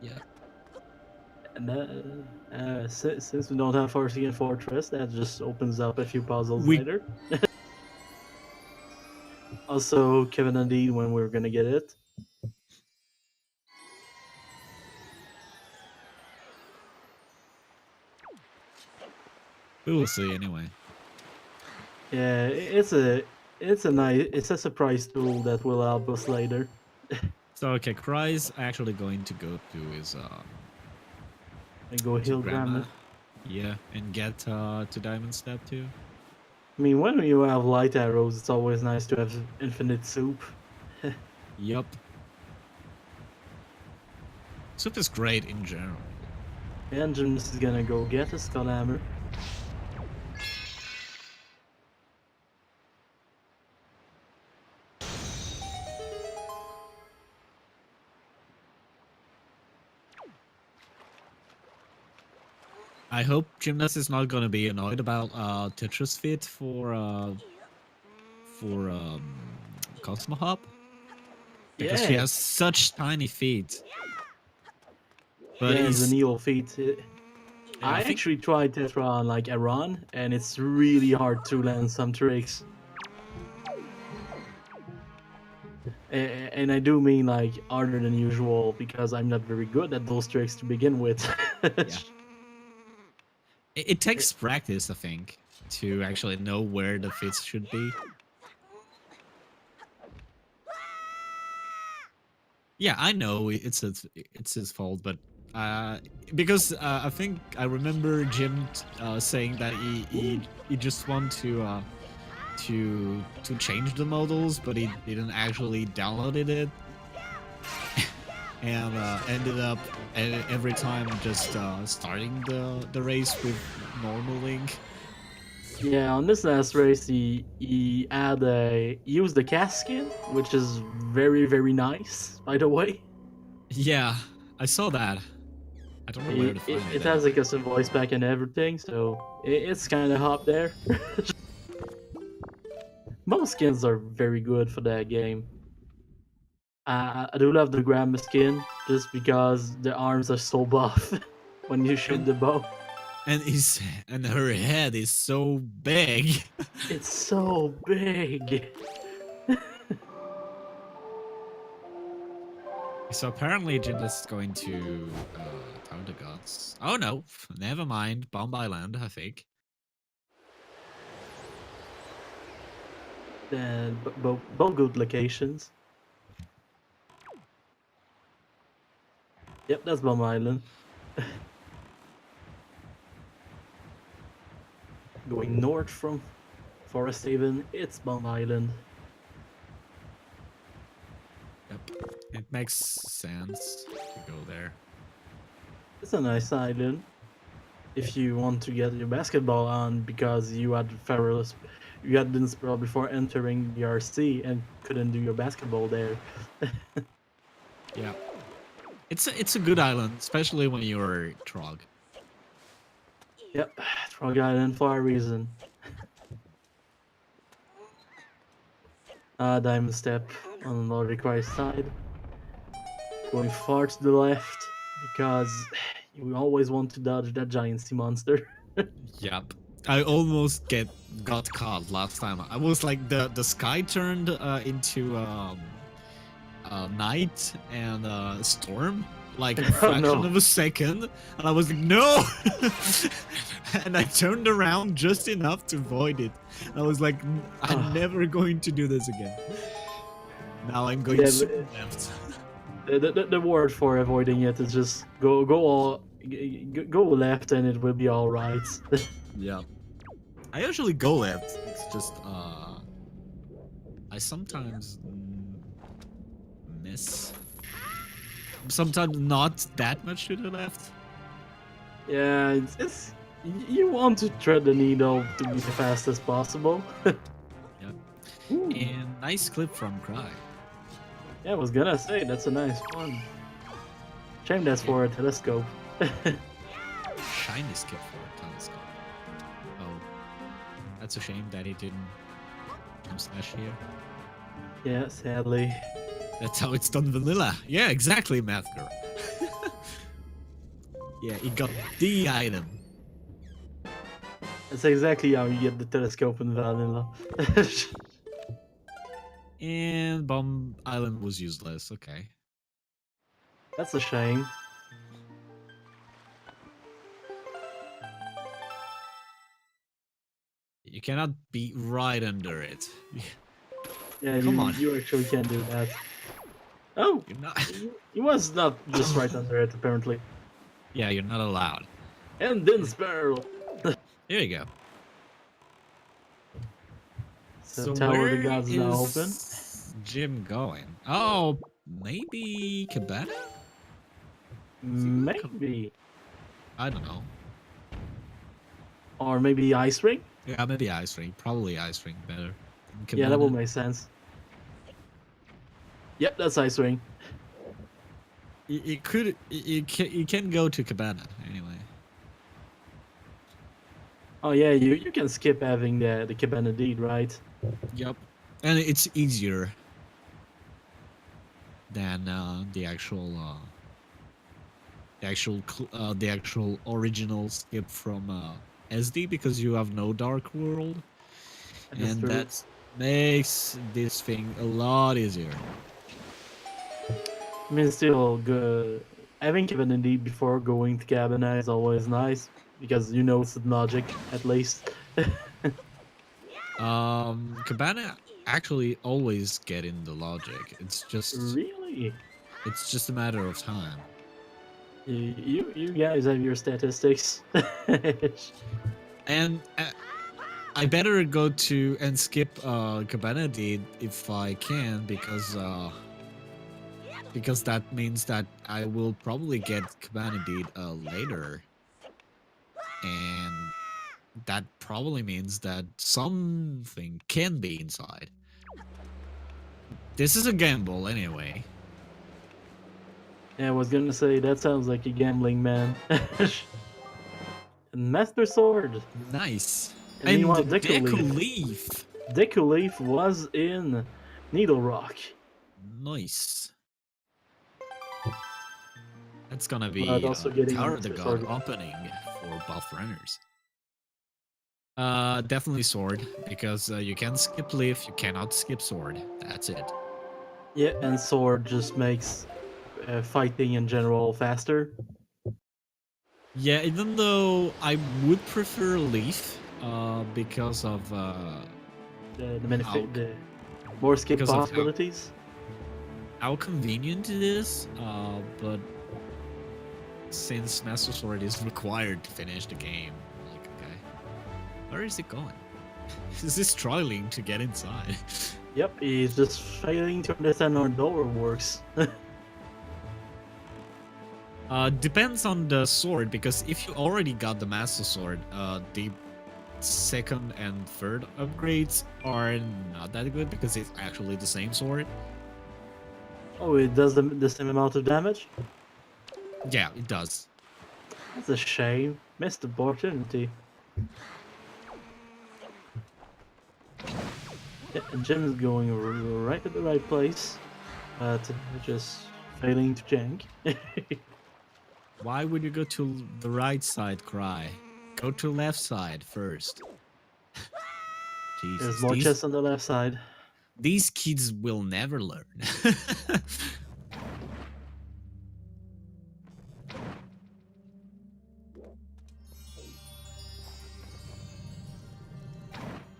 Yeah. And since we don't have Forsaken Fortress, that just opens up a few puzzles We- later. Also, Kevin and Dean when we're gonna get it. We will see anyway. Yeah, it's a surprise tool that will help us later. So okay, Cry's actually going to go to his I go to Hill grandma. Grandma. Yeah, and get to Diamond Step too. I mean, when you have light arrows, it's always nice to have infinite soup. Yup. Soup is great in general. And Gymnast is gonna go get a skull hammer. I hope Gymnast is not gonna be annoyed about Tetris Fit for Cosmo Hop. Because she Yeah. has such tiny feet. But Yeah, and he's the Neo feet. I think- actually tried Tetra on like Iran, and it's really hard to land some tricks. And I do mean like harder than usual because I'm not very good at those tricks to begin with. Yeah. It takes practice, I think, to actually know where the fits should be. Yeah, I know it's his fault, but because I think I remember Jim saying that he just want to change the models, but he didn't actually downloaded it, and ended up every time just starting the race with normal Link. Yeah, on this last race, he used the cast skin, which is very nice, by the way. Yeah, I saw that. I don't know where to find It has a custom voice pack and everything, so it's kind of hot there. Most skins are very good for that game. I do love the grandma skin just because the arms are so buff when you shoot the bow. And her head is so big. It's so big. So apparently Gymnast is going to Tower of the Gods. Oh no, never mind. Bomb Island, I think. And both good locations. Yep, that's Bomb Island. Going north from Forest Haven, it's Bomb Island. Yep, it makes sense to go there. It's a nice island. if you want to get your basketball on because you had been spell before entering the RC and couldn't do your basketball there. Yeah. It's a good island, especially when you're Trog. Yep, Trog Island for a reason. Diamond step on the Lolicry side. Going far to the left because you always want to dodge that giant sea monster. Yep. I almost got caught last time. I was like the sky turned into night and storm like a fraction of a second, and I was like, no. And I turned around just enough to avoid it. I was like, I'm never going to do this again. Now I'm going super left. The word for avoiding it is just go left and it will be all right. Yeah. I usually go left. It's just I sometimes miss. Sometimes not that much to the left. Yeah, it's you want to thread the needle to be the fastest possible. Yeah. And nice clip from Cry. Yeah, I was gonna say that's a nice one. Shame that's for a telescope. Shiny skip for a telescope. Oh, that's a shame that he didn't jump smash here. Yeah, sadly. That's how it's done vanilla. Yeah, exactly, math girl. Yeah, he got the item. That's exactly how you get the telescope in vanilla. And Bomb Island was useless. Okay. That's a shame. You cannot be right under it. Yeah, Come on. You actually can't do that. Oh, You're not. he was not just right under it, apparently. Yeah, you're not allowed. And then Sparrow. There you go. So Tower of the Gods is now open. Gym going? Oh, maybe Cabana? Maybe. I don't know. Or maybe Ice Ring? Yeah, maybe Ice Ring. Probably Ice Ring better. Yeah, that would make sense. Yep, that's Ice Ring. It could. You can go to Cabana anyway. Oh yeah, you can skip having the Cabana deed, right? Yep. And it's easier than the actual original skip from SD, because you have no Dark World, and that makes this thing a lot easier. I mean, still good. Having Cabana deed before going to Cabana is always nice because you know it's logic at least. Cabana actually always get in the logic. It's just really. It's just a matter of time. You guys have your statistics. And I better go to and skip Cabana deed if I can, because that means that I will probably get Cabana deed later, and that probably means that something can be inside. This is a gamble anyway. Yeah, I was gonna say that sounds like a gambling man. Master Sword. Nice. And meanwhile, Deku Leaf. Deku Leaf was in Needle Rock. Nice. That's gonna be also getting Tower of the God opening for buff runners. Definitely Sword, because you can skip Leaf, you cannot skip Sword. That's it. Yeah, and Sword just makes fighting in general faster. Yeah, even though I would prefer Leaf, because of the more skip possibilities. How convenient it is, but since Master Sword is required to finish the game, like, okay, where is it going? Is this struggling to get inside? Yep, he's just failing to understand how door works. Depends on the sword, because if you already got the Master Sword, the second and third upgrades are not that good because it's actually the same sword. Oh, it does the same amount of damage? Yeah, it does. That's a shame. Missed opportunity. Yeah, Jim is going right at the right place, but just failing to jank. Why would you go to the right side, Cry? Go to left side first. Jesus, There's more chests on the left side. These kids will never learn.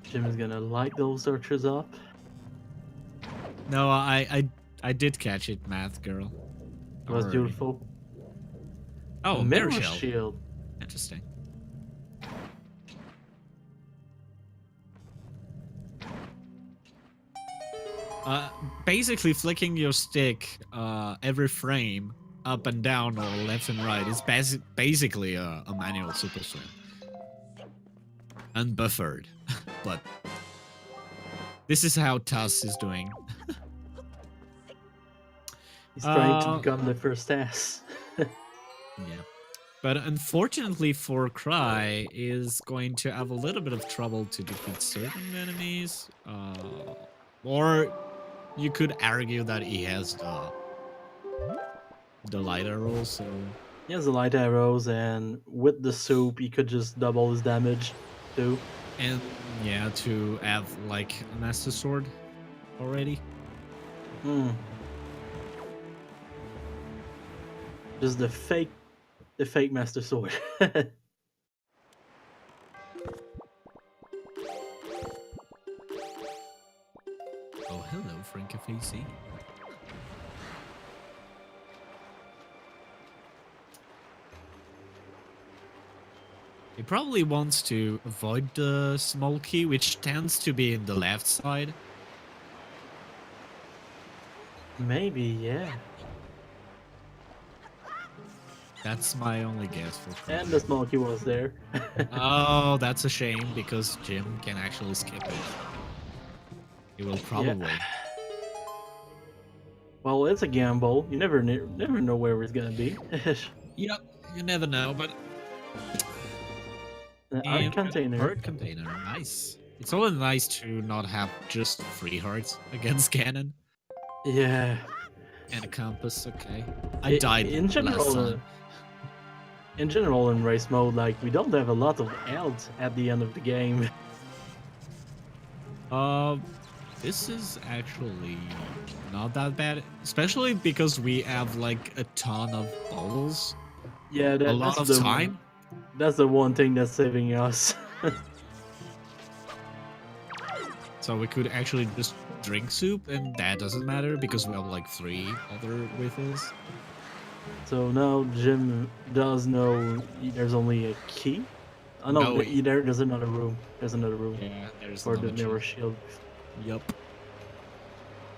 Jim is gonna light those archers up. No, I did catch it, math girl. It was beautiful. Oh, a mirror shield. shield. Interesting. Basically flicking your stick every frame up and down or left and right is basically a manual super swing. Unbuffered. But this is how Tuss is doing. He's trying to become the first ass. Yeah. But unfortunately for Cry, is going to have a little bit of trouble to defeat certain enemies. Or you could argue that he has the light arrows, so... He has the light arrows, and with the soup, he could just double his damage, too. And, yeah, to have, like, a Master Sword already. Just the fake Master Sword. Oh, hello, Frank-a-facey. He probably wants to avoid the small key, which tends to be in the left side. Maybe, yeah. That's my only guess for Cry. And the small key was there. Oh, that's a shame, because Jim can actually skip it. He will probably. Yeah. Well, it's a gamble. You never know where it's gonna be. Yep, you never know, but... Art container. Art container, nice. It's always nice to not have just 3 hearts against cannon. Yeah. And a compass, okay. I died in general. last time. In general, in race mode, like, we don't have a lot of health at the end of the game. This is actually not that bad, especially because we have like a ton of bubbles. Yeah, a lot of time. That's the one thing that's saving us. So we could actually just drink soup, and that doesn't matter because we have like 3 other refills. So now Jim does know there's only a key. Oh no, there's another room. There's another room. Yeah, there's for the mirror shield. Yup.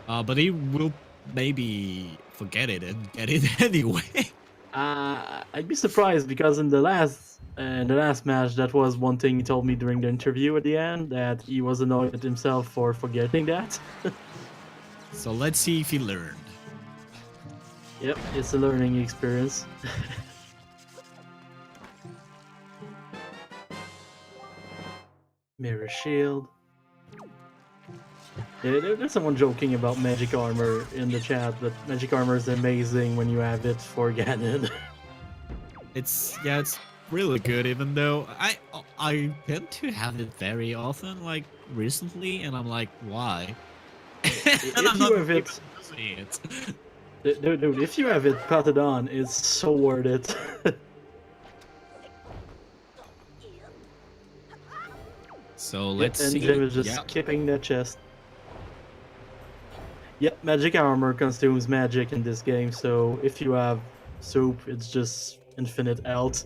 But he will maybe forget it and get it anyway. I'd be surprised because in the last match, that was one thing he told me during the interview at the end, that he was annoyed at himself for forgetting that. So let's see if he learned. Yep, it's a learning experience. Mirror shield. Yeah, there's someone joking about magic armor in the chat, but magic armor is amazing when you have it for Ganon. It's really good, even though I tend to have it very often, like recently, and I'm like, why? If you have it, dude, if you have it patted on, it's so worth it. So let's see. And Jim is just skipping that chest. Yep, magic armor consumes magic in this game, so if you have soup, it's just infinite health.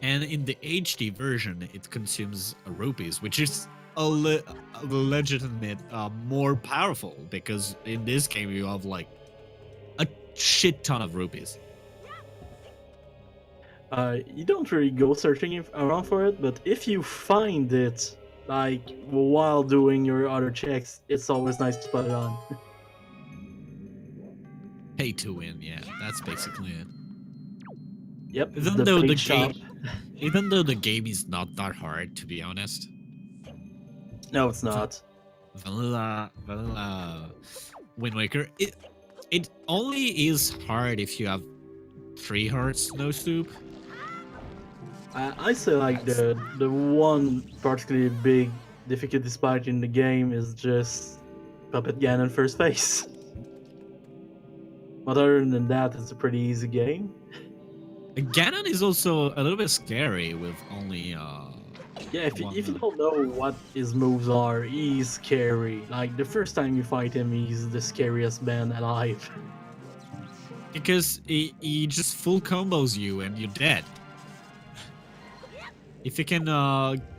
And in the HD version, it consumes rupees, which is a legitimate more powerful, because in this game you have like a shit ton of rupees. You don't really go searching around for it, but if you find it, like while doing your other checks, it's always nice to put it on. Pay to win, yeah, that's basically it. Yep. Even though the game is not that hard, to be honest. No, it's not. Vanilla Wind Waker. It only is hard if you have 3 hearts, no soup. I say like the one particularly big difficulty spike in the game is just Puppet Ganon first phase. But other than that, it's a pretty easy game. Ganon is also a little bit scary with only Yeah, if you don't know what his moves are, he's scary. Like the first time you fight him, he's the scariest man alive. because he just full combos you and you're dead. If you can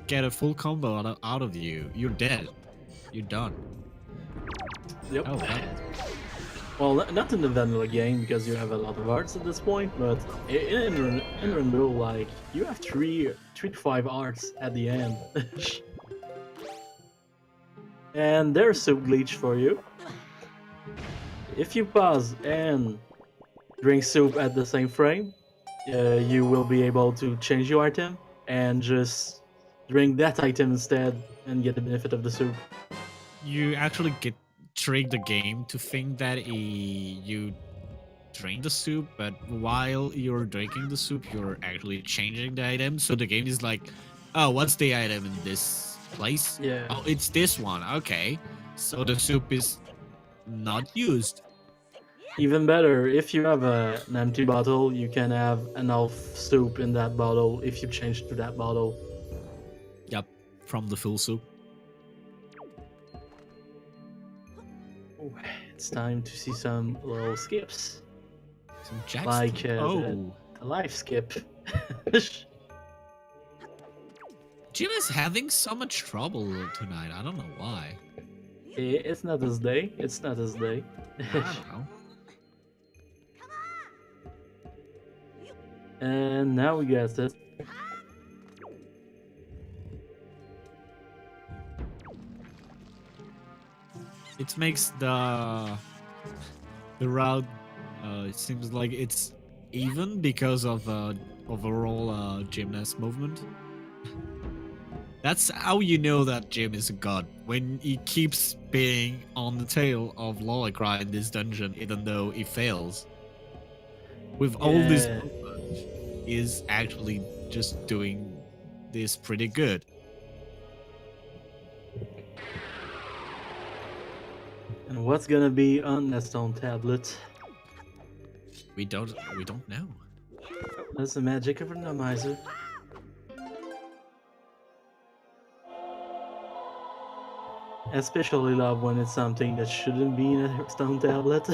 get a full combo out of you, you're dead. You're done. Yep. Oh, wow. Well, not in the vanilla game because you have a lot of hearts at this point, but in Rainbow, like you have 3 to 5 hearts at the end. And there's Soup Glitch for you. If you pause and drink soup at the same frame, you will be able to change your item and just drink that item instead and get the benefit of the soup. You actually trick the game to think that you drink the soup, but while you're drinking the soup, you're actually changing the item. So the game is like, oh, what's the item in this place? Yeah. Oh, it's this one. Okay. So the soup is not used. Even better, if you have an empty bottle, you can have enough soup in that bottle if you change to that bottle. Yep, from the full soup. Oh, it's time to see some little skips. Some jacks. Like oh, the life skip. Jim is having so much trouble tonight. I don't know why. It's not his day. It's not his day. I don't know. And now we got it. It makes the route. It seems like it's even because of overall gymnast movement. That's how you know that Jim is a god, when he keeps being on the tail of Lolicry in this dungeon, even though he fails. With all this movement, is actually just doing this pretty good. And what's gonna be on that stone tablet? We don't know. That's the magic of a randomizer. I especially love when it's something that shouldn't be in a stone tablet.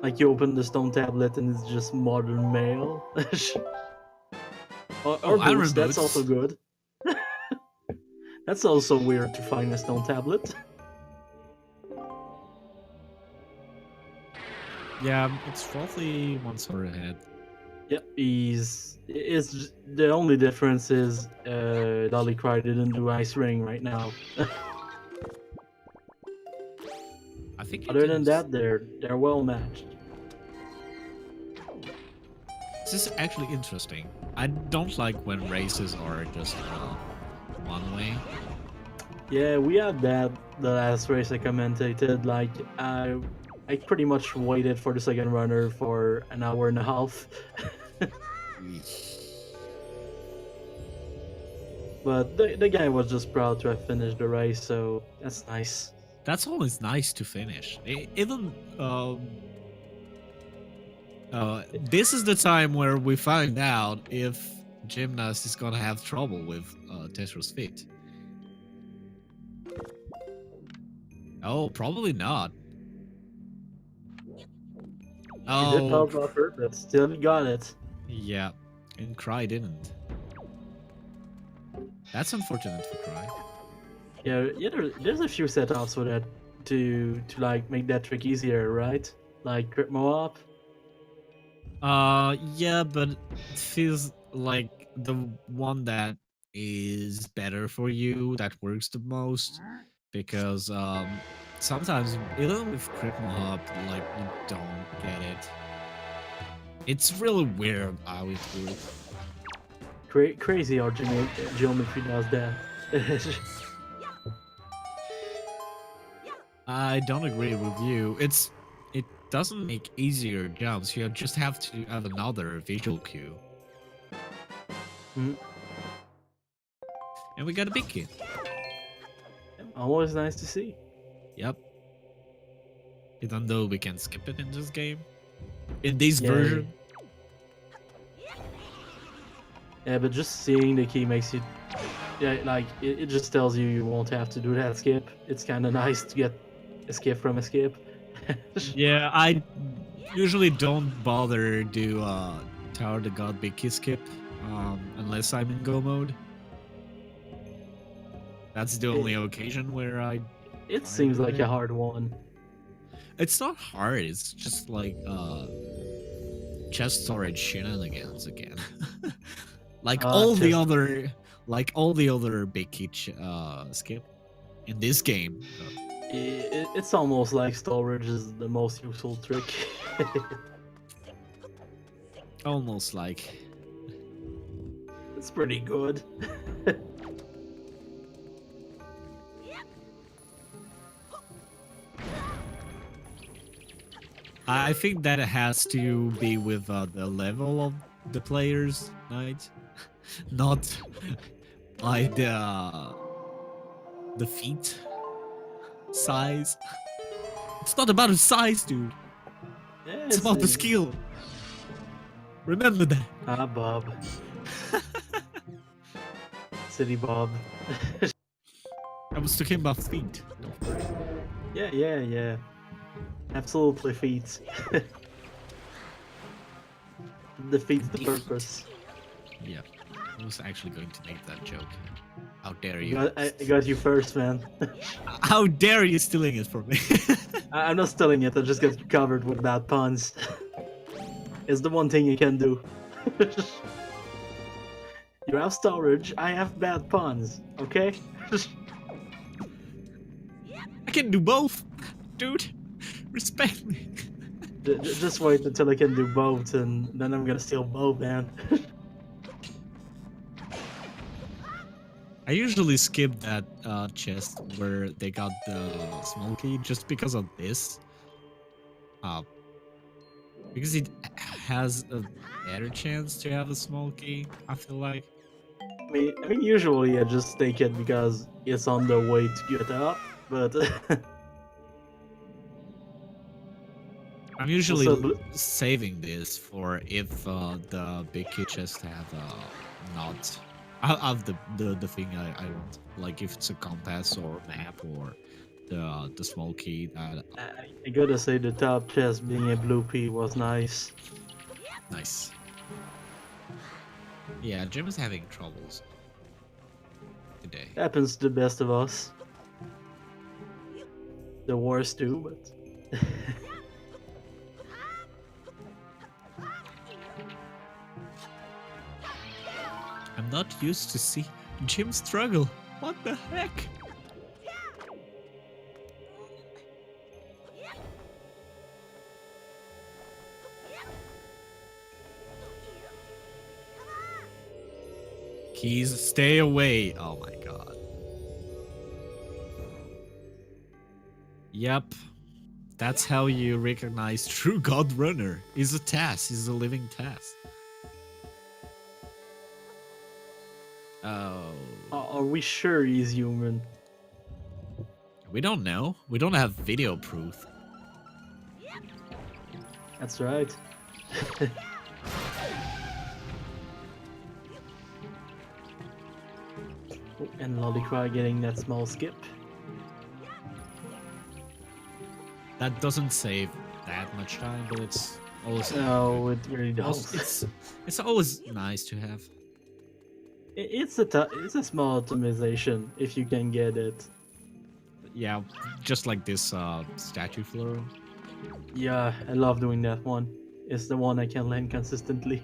Like you open the stone tablet and it's just modern mail. or boots, that's also good. That's also weird to find a stone tablet. Yeah, it's roughly one sort ahead. Yep, it's the only difference is Lolicry didn't do Ice Ring right now. I think. Other than that, they're well matched. This is actually interesting. I don't like when races are just one way. Yeah, we had that the last race I commentated. Like I pretty much waited for the second runner for an hour and a half. But the guy was just proud to have finished the race, so that's nice. That's always nice to finish. Even this is the time where we find out if Gymnast is gonna have trouble with Tetra's feet. Oh, probably not. He did power buffer, but still got it. Yeah, and Cry didn't. That's unfortunate for Cry. Yeah. There's a few setups where that to like make that trick easier, right? Like grip up. Yeah, but it feels like the one that is better for you, that works the most, because sometimes even with crit hop, like you don't get it. It's really weird how it works. Crazy how geometry does that. I don't agree with you. It doesn't make easier jumps. You just have to have another visual cue. Hmm. And we got a big kid. Always nice to see. Yep. Even though we can skip it in this game. In this Yeah, version. Yeah, but just seeing the key makes you... Yeah, like, it just tells you you won't have to do that skip. It's kind of nice to get escape from escape. Yeah, I usually don't bother do Tower the God Big Key skip unless I'm in go mode. That's the only occasion where I... It seems like a hard one. It's not hard, it's just like chest storage shenanigans again. like all the other big key skip in this game. It's almost like storage is the most useful trick. Almost like. It's pretty good. I think that it has to be with the level of the players, right? Not by the feet size. It's not about the size, dude. Yeah, It's about the skill. Remember that. Ah, Bob. City Bob. I was talking about feet. Yeah. Absolutely feet. Defeats the purpose. Yeah, I was actually going to make that joke. How dare you? I got you first, man. How dare you stealing it from me? I'm not stealing it, I just got covered with bad puns. It's the one thing you can do. You have storage, I have bad puns, okay? I can do both, dude. Respect me. Just wait until I can do both, and then I'm gonna steal both, man. I usually skip that chest where they got the small key just because of this. Because it has a better chance to have a small key, I feel like. I mean, usually I just take it because it's on the way to get up, but... I'm usually Also, saving this for if the big key chests have not... Of the thing I want. Like if it's a compass or map or the small key that... I gotta say the top chest being a blue pea was nice. Nice. Yeah, Jim is having troubles today. Happens to the best of us. The worst too, but... I'm not used to see Jim struggle. What the heck? Keys, stay away. Oh my god. Yep. That's how you recognize true God Runner. Is a task, is a living task. Oh. Are we sure he's human? We don't know. We don't have video proof. That's right. Oh, and Lolicry getting that small skip. That doesn't save that much time, but it's always... No, it really does. It's always nice to have. It's a small optimization if you can get it. Yeah, just like this statue floor. Yeah, I love doing that one. It's the one I can land consistently.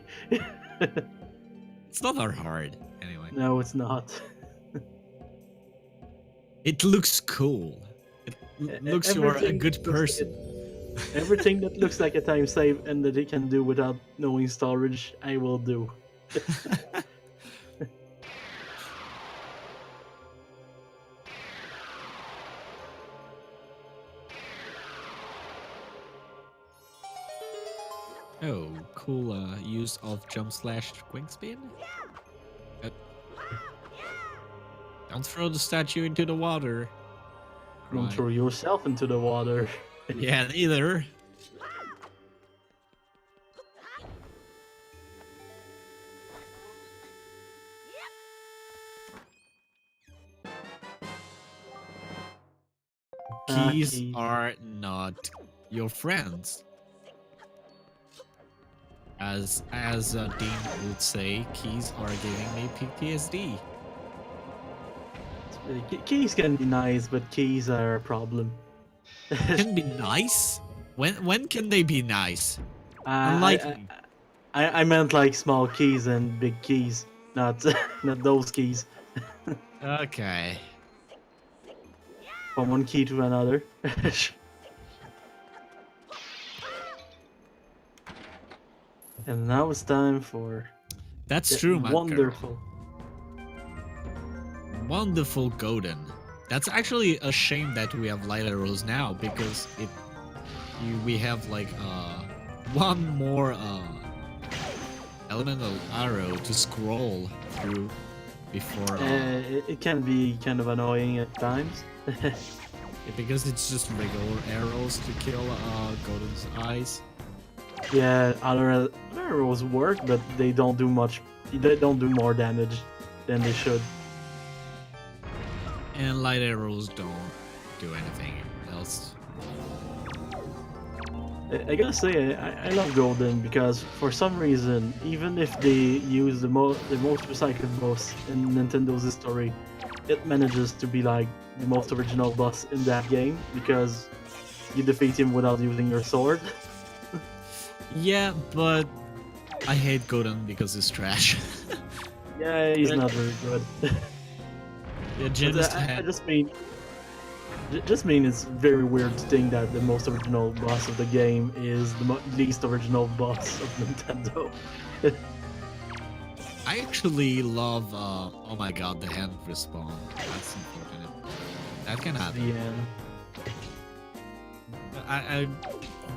It's not that hard, anyway. No, it's not. It looks cool. It looks you're a good person. Everything that looks like a time save and that it can do without knowing storage, I will do. Oh, cool use of jump slash quick spin. Don't throw the statue into the water. Don't Right. throw yourself into the water. Yeah, neither. Keys Keys. are not your friends. As Dean would say, keys are giving me PTSD. Keys can be nice, but keys are a problem. Can be nice. When can they be nice? I, Unlikely. I meant like small keys and big keys, not not those keys. Okay. From one key to another. And now it's time for That's the true, man. wonderful. Wonderful golden. That's actually a shame that we have light arrows now because we have like one more elemental arrow to scroll through before It can be kind of annoying at times. because it's just regular arrows to kill golden's eyes. Yeah, other arrows work, but they don't do much. They don't do more damage than they should. And light arrows don't do anything else. I gotta say, I love Golden because for some reason, even if they use the most recycled boss in Nintendo's history, it manages to be like the most original boss in that game because you defeat him without using your sword. Yeah, but I hate golden because it's trash. Yeah, he's not very good. Yeah, But, I just mean it's very weird to think that the most original boss of the game is the least original boss of Nintendo. I actually love, oh my god, the hand respawn. That's unfortunate. That can happen. Yeah. I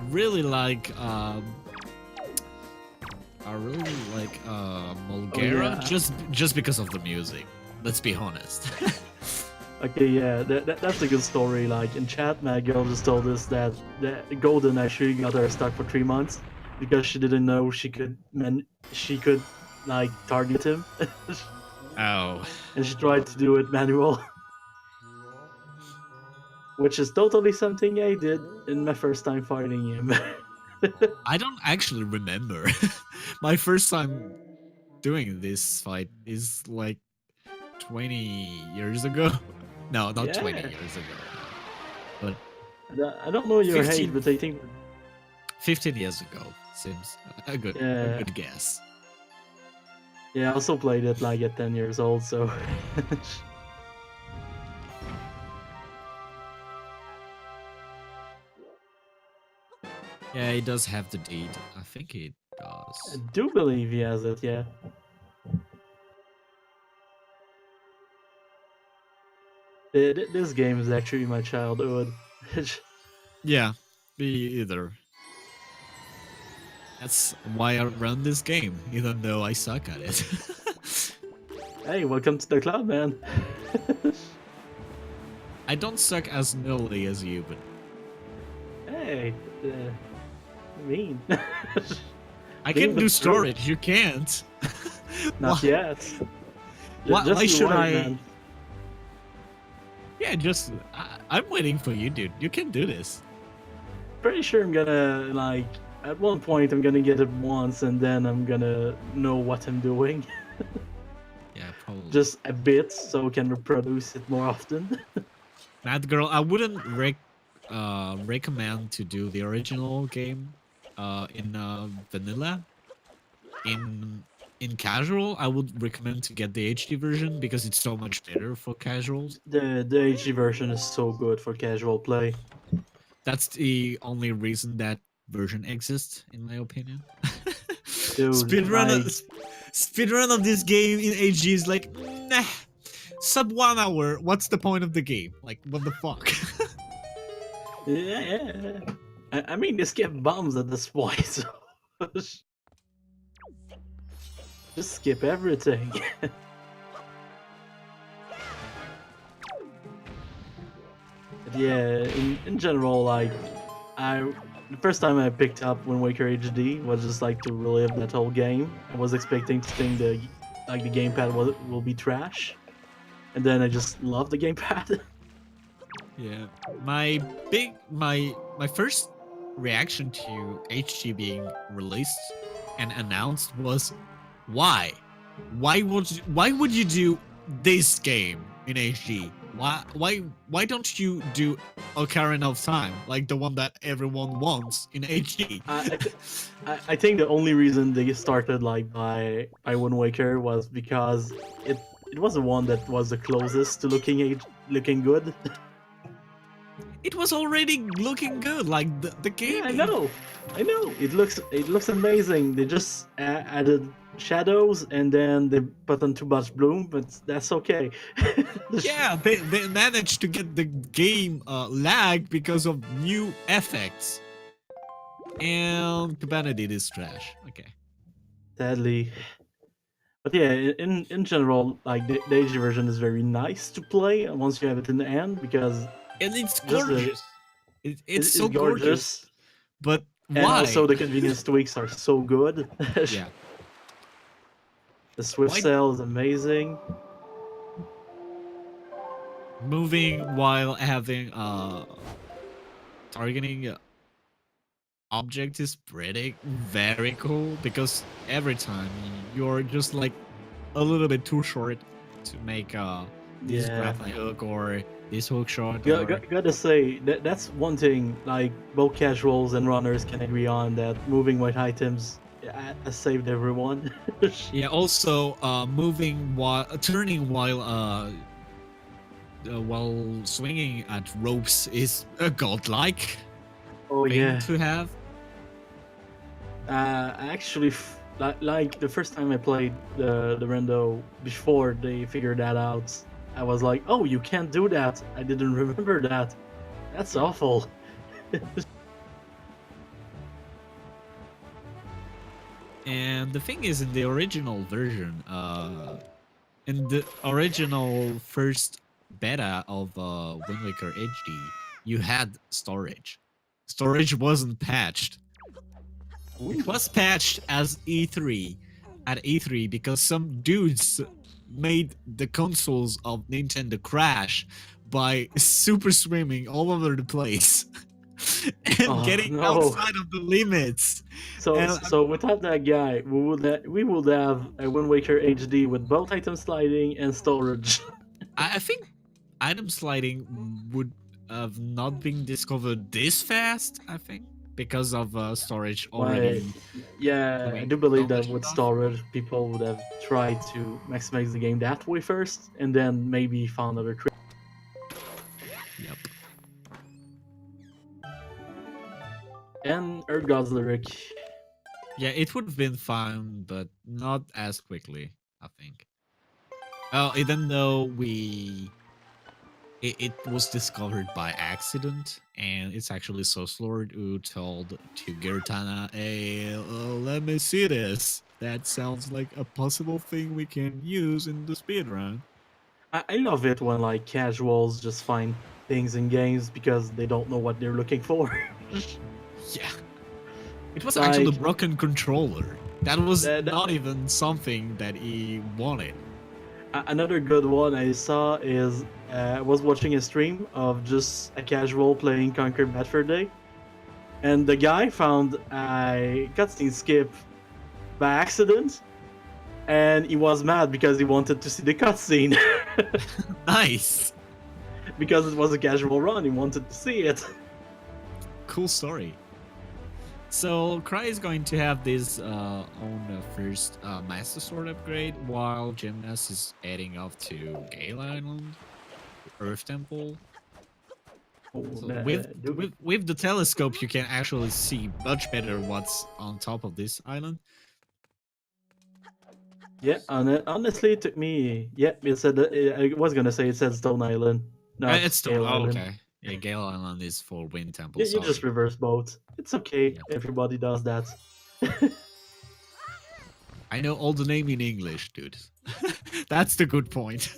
really like, Mulgara, yeah. just because of the music. Let's be honest. Okay, yeah, that's a good story. Like in chat, Maggie just told us that Golden actually got her stuck for 3 months because she didn't know she could like target him, Oh. and she tried to do it manual, which is totally something I did in my first time fighting him. I don't actually remember. My first time doing this fight is like 20 years ago. No, not Yeah. 20 years ago. But I don't know your 15 age, but I think 15 years ago seems a good guess. yeah, I also played it like at 10 years old, so. Yeah, he does have the deed. I think he I does. do believe he has it, yeah. This game is actually my childhood. Yeah, me either. That's why I run this game, even though I suck at it. Hey, welcome to the club, man. I don't suck as nearly as you, but Hey, mean. I Being can the do pro- storage. You can't. Not Why- yet. Why Just should wait, I? man. Yeah, just I'm waiting for you, dude. You can do this. Pretty sure I'm gonna like at one point I'm gonna get it once and then I'm gonna know what I'm doing. Yeah, probably. Just a bit so I can reproduce it more often. Mad Girl, I wouldn't recommend to do the original game in vanilla. In casual, I would recommend to get the HD version because it's so much better for casuals. The HD version is so good for casual play. That's the only reason that version exists, in my opinion. Dude, Speedrun of this game in HD is like, nah. Sub 1 hour, what's the point of the game? Like, what the fuck? Yeah. I mean, they skip bombs at this point, so just skip everything. But yeah, in general, like, the first time I picked up Wind Waker HD was just like to relive that whole game. I was expecting to think the gamepad will be trash, and then I just loved the gamepad. Yeah, my first reaction to HD being released and announced was, why would you do this game in HD? Why don't you do Ocarina of Time, like the one that everyone wants in HD? I think the only reason they started like by Wind Waker was because it was the one that was the closest to looking good. It was already looking good, like the game. Yeah, I know. It looks amazing. They just added shadows and then they put on too much bloom, but that's okay. Yeah, they managed to get the game lag because of new effects. And Cabana did is trash. Okay. Sadly. But yeah, in general, like the HD version is very nice to play once you have it in the hand because And it's gorgeous. It's so gorgeous. But why? And also the convenience tweaks are so good. Yeah. The Swift Cell is amazing. Moving while having targeting object is pretty very cool because every time you're just like a little bit too short to make this grappling hook or this hook shot. Gotta say that's one thing like both casuals and runners can agree on, that moving with items has saved everyone. Yeah, also moving while turning while swinging at ropes is a godlike thing to have. Actually, like the first time I played the Rendo before they figured that out, I was like, oh, you can't do that. I didn't remember that. That's awful. And the thing is, in the original version, in the original first beta of Wind Waker HD, you had storage. Storage wasn't patched. It was patched as E3 at E3 because some dudes made the consoles of Nintendo crash by super swimming all over the place and getting outside of the limits. So without that guy, we would have a Wind Waker HD with both item sliding and storage. I think item sliding would have not been discovered this fast, I think, because of storage already. Yeah, I do believe that with storage, people would have tried to maximize the game that way first, and then maybe found other tricks. Yep. And Earth God's lyric. Yeah, it would have been fun, but not as quickly, I think. Well, even though it was discovered by accident, and it's actually Soslord who told to Gertana, hey, let me see this. That sounds like a possible thing we can use in the speedrun. I love it when like casuals just find things in games because they don't know what they're looking for. Yeah. It was actually a broken controller. That was not even something that he wanted. Another good one I saw is I was watching a stream of just a casual playing Conquer Bad Fur Day, and the guy found a cutscene skip by accident, and he was mad because he wanted to see the cutscene. Nice. because it was a casual run. He wanted to see it. Cool story. So Cry is going to have this own first Master Sword upgrade, while Gymnast is heading off to Gale Island, Earth Temple. So with the telescope, you can actually see much better what's on top of this island. Yeah, honestly, it took me. Yeah, it said. I was gonna say it said Stone Island. No, It's still Gale Island. okay. Yeah, Gale Island is for Wind Temple. Yeah, you just reverse both. It's okay. Yep. Everybody does that. I know all the name in English, dude. That's the good point.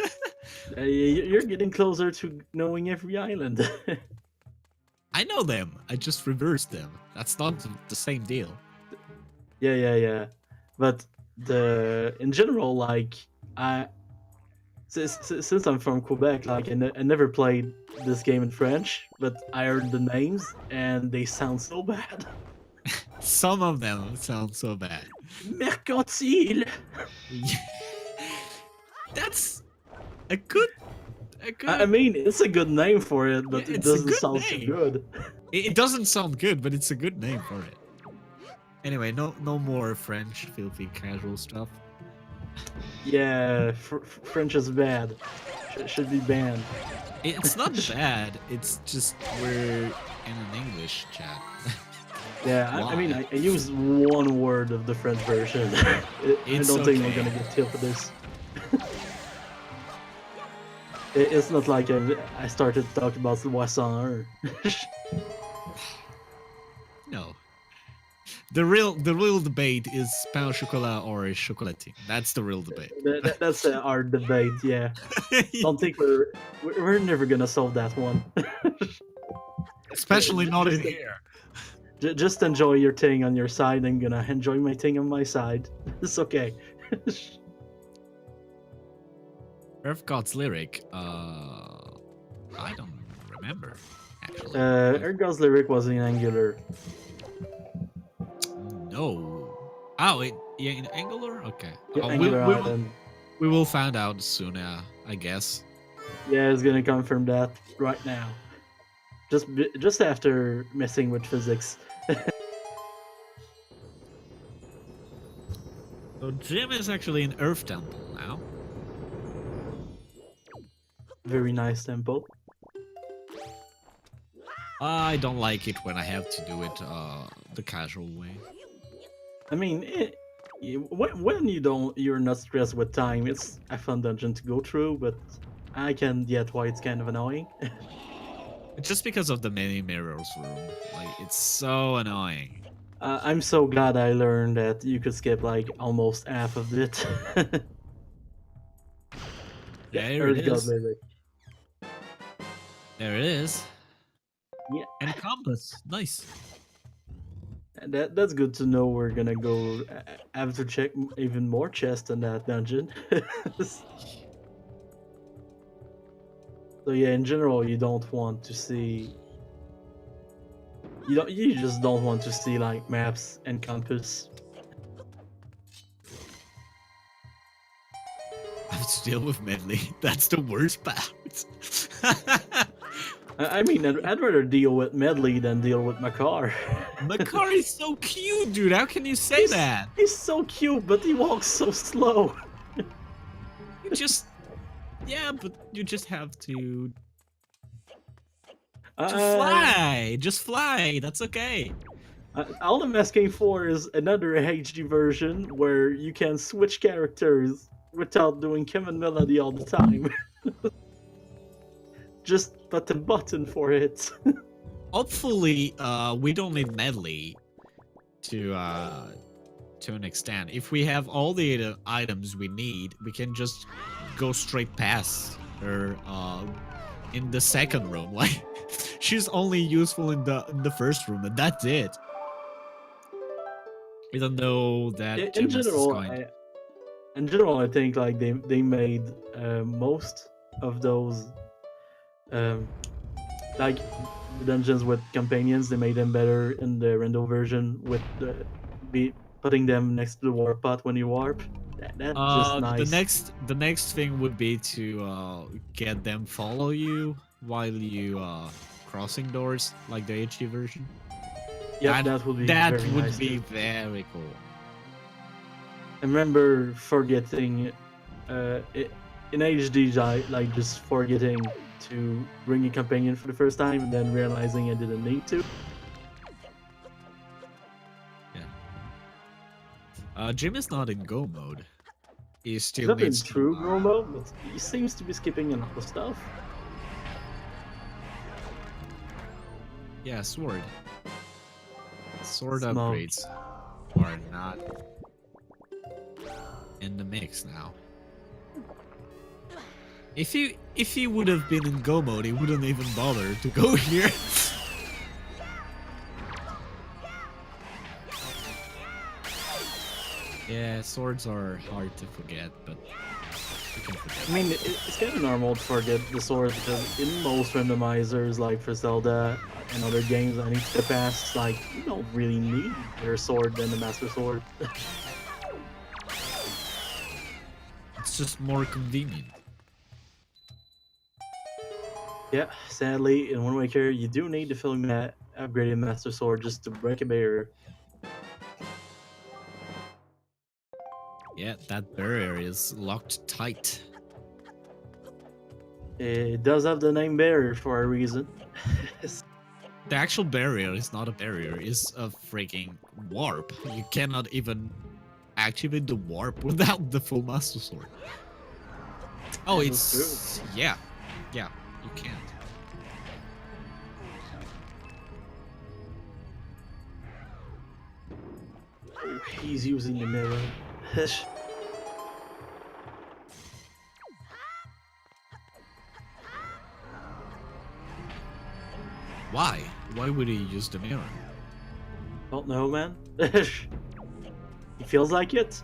You're getting closer to knowing every island. I know them. I just reversed them. That's not the same deal. Yeah. But in general, like since I'm from Quebec, like I never played this game in French, but I heard the names and they sound so bad. Some of them sound so bad. Mercantile. That's a good. I mean, it's a good name for it, but it doesn't sound so good. It doesn't sound good, but it's a good name for it. Anyway, no more French filthy casual stuff. Yeah, French is bad. Should be banned. It's not bad. It's just we're in an English chat. Yeah, I mean, I used one word of the French version. I don't think we're gonna get killed for this. It's not like I started to talk about the Poisson. No. The real debate is pain au chocolat or chocolatine. That's the real debate. That's our debate, yeah. Don't think we're never gonna solve that one. Especially not in here. Just enjoy your thing on your side. I'm gonna enjoy my thing on my side. It's okay. Earth God's lyric. I don't remember actually. Earth God's lyric was in Angular. No. Oh, in Angular? Okay. Yeah, Angular we will find out soon, I guess. Yeah, it's gonna confirm that right now. Just after messing with physics. So Jim is actually in Earth Temple now. Very nice temple. I don't like it when I have to do it the casual way. I mean, when you're not stressed with time, it's a fun dungeon to go through, but I can get why it's kind of annoying. Just because of the many mirrors room. Like, it's so annoying. I'm so glad I learned that you could skip like almost half of it. There it is. There it is. Yeah. And a compass. Nice. That's good to know. We're gonna go have to check even more chests in that dungeon. So yeah, in general, you don't want to see. You just don't want to see like maps and compass. I have to deal with Medley. That's the worst part. I mean, I'd rather deal with Medley than deal with Makar. Makar is so cute, dude. How can you say that? He's so cute, but he walks so slow. You just... Yeah, but you just have to... fly! Just fly! That's okay. All I'm asking for is another HD version where you can switch characters without doing Kevin Melody all the time. Just put a button for it. Hopefully, we don't need Medley to an extent. If we have all the items we need, we can just go straight past her in the second room. Like, she's only useful in the first room, and that's it. Even though that in general, I think like they made most of those like dungeons with companions. They made them better in the rendo version with putting them next to the warp pot when you warp. That's just nice. The next thing would be to get them follow you while you crossing doors, like the HD version. Yeah, that would be that very would nice be too. very cool. I remember forgetting in HD, like just forgetting to bring a companion for the first time and then realizing I didn't need to. Yeah. Jim is not in go mode. He still Not in needs true to. go mode, but he seems to be skipping a lot of stuff. Yeah, sword. Sword Smoke. upgrades are not in the mix now. If he would have been in go mode, he wouldn't even bother to go here. Yeah, swords are hard to forget, but you can forget. I mean, it's kind of normal to forget the sword because in most randomizers, like for Zelda and other games I need to pass, like you don't really need your sword than the Master Sword. It's just more convenient. Yeah, sadly, in Wind Waker, you do need to fill that upgraded Master Sword just to break a barrier. Yeah, that barrier is locked tight. It does have the name barrier for a reason. The actual barrier is not a barrier, it's a freaking warp. You cannot even activate the warp without the full Master Sword. Oh, That it's... is true. Yeah, you can't. Oh, he's using the mirror. Why? Why would he use the mirror? Don't know, man. He feels like it.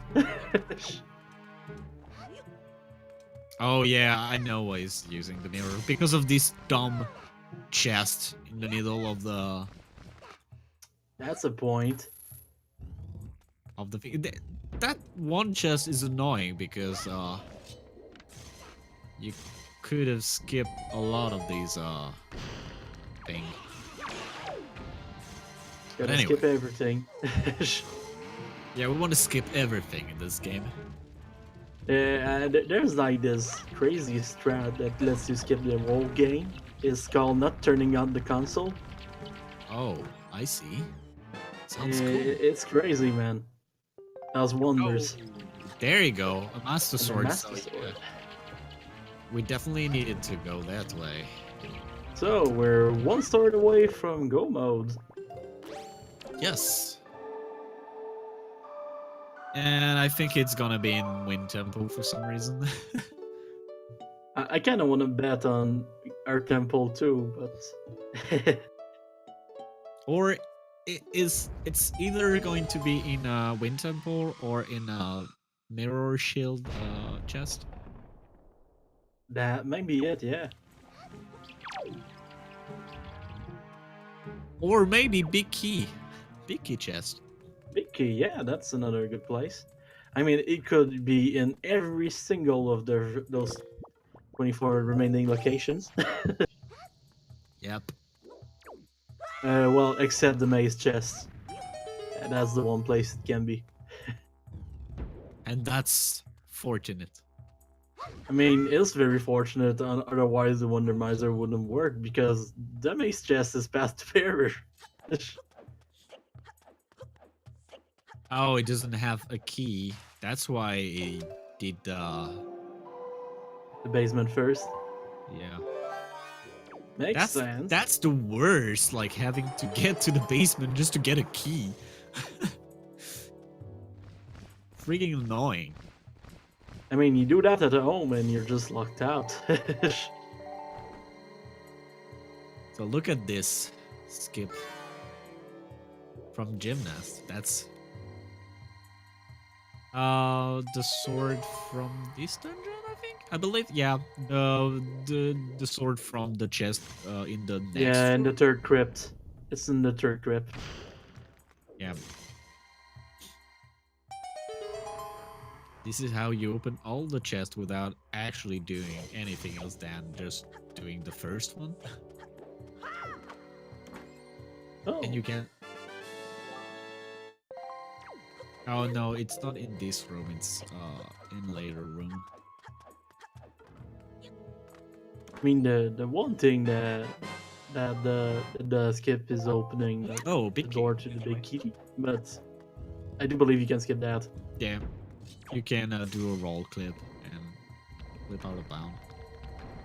Oh yeah, I know why he's using the mirror. Because of this dumb chest in the middle of the... That's a point. Of the thing. That one chest is annoying because you could have skipped a lot of these things. Gotta anyway. skip everything. Yeah, we want to skip everything in this game. There's like this crazy strat that lets you skip the whole game. It's called not turning on the console. Oh, I see. Sounds cool. It's crazy, man. Does wonders. Oh, there you go, a Master And the Sword. Master So, Sword. we definitely needed to go that way. So we're one sword away from go mode. Yes. And I think it's gonna be in Wind Temple for some reason. I kind of want to bet on Earth Temple too, but Or it's either going to be in a Wind Temple or in a Mirror Shield chest. that might be it. Yeah. Or maybe Big Key chest. Big Key, yeah, that's another good place. I mean, it could be in every single of those 24 remaining locations. Yep. Well, except the maze chest. That's the one place it can be. And that's fortunate. I mean, it's very fortunate, otherwise the Randomizer wouldn't work, because the maze chest is past the barrier. Oh, it doesn't have a key. That's why it did The basement first. yeah. Makes sense. That's the worst, like having to get to the basement just to get a key. Freaking annoying. I mean, you do that at home and you're just locked out. So look at this skip from Gymnast. That's the sword from this dungeon, I think. I believe, yeah, the sword from the chest in the next. Yeah, in the third crypt. It's in the third crypt. Yeah. This is how you open all the chests without actually doing anything else than just doing the first one. Oh. And you can... Oh no, it's not in this room, it's in later room. I mean, the one thing that the skip is opening like, Oh, the big door to the big key, but I do believe you can skip that. Yeah, you can do a roll clip and flip out of bound.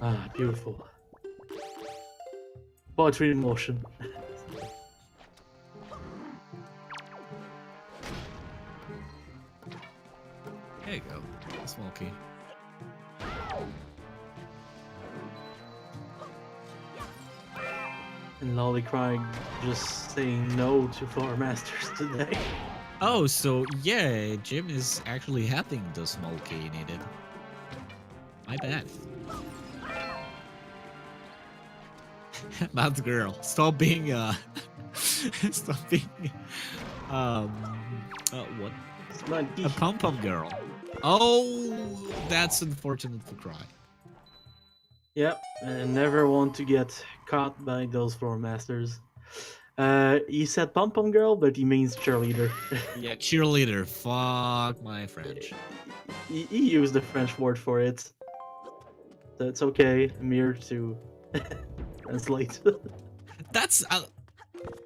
Ah, beautiful. Poetry in motion. There you go, a small key. And Lolicry just saying no to floor masters today. Oh, so yeah, Jim is actually having the small key needed. My bad. Mad girl, stop being stop being what? A pom-pom girl. Oh, that's unfortunate for Cry. Yep, and never want to get caught by those floor masters. He said pom-pom girl, but he means cheerleader. Yeah, cheerleader. Fuck my French. He used the French word for it. So it's okay. I'm here to translate. That's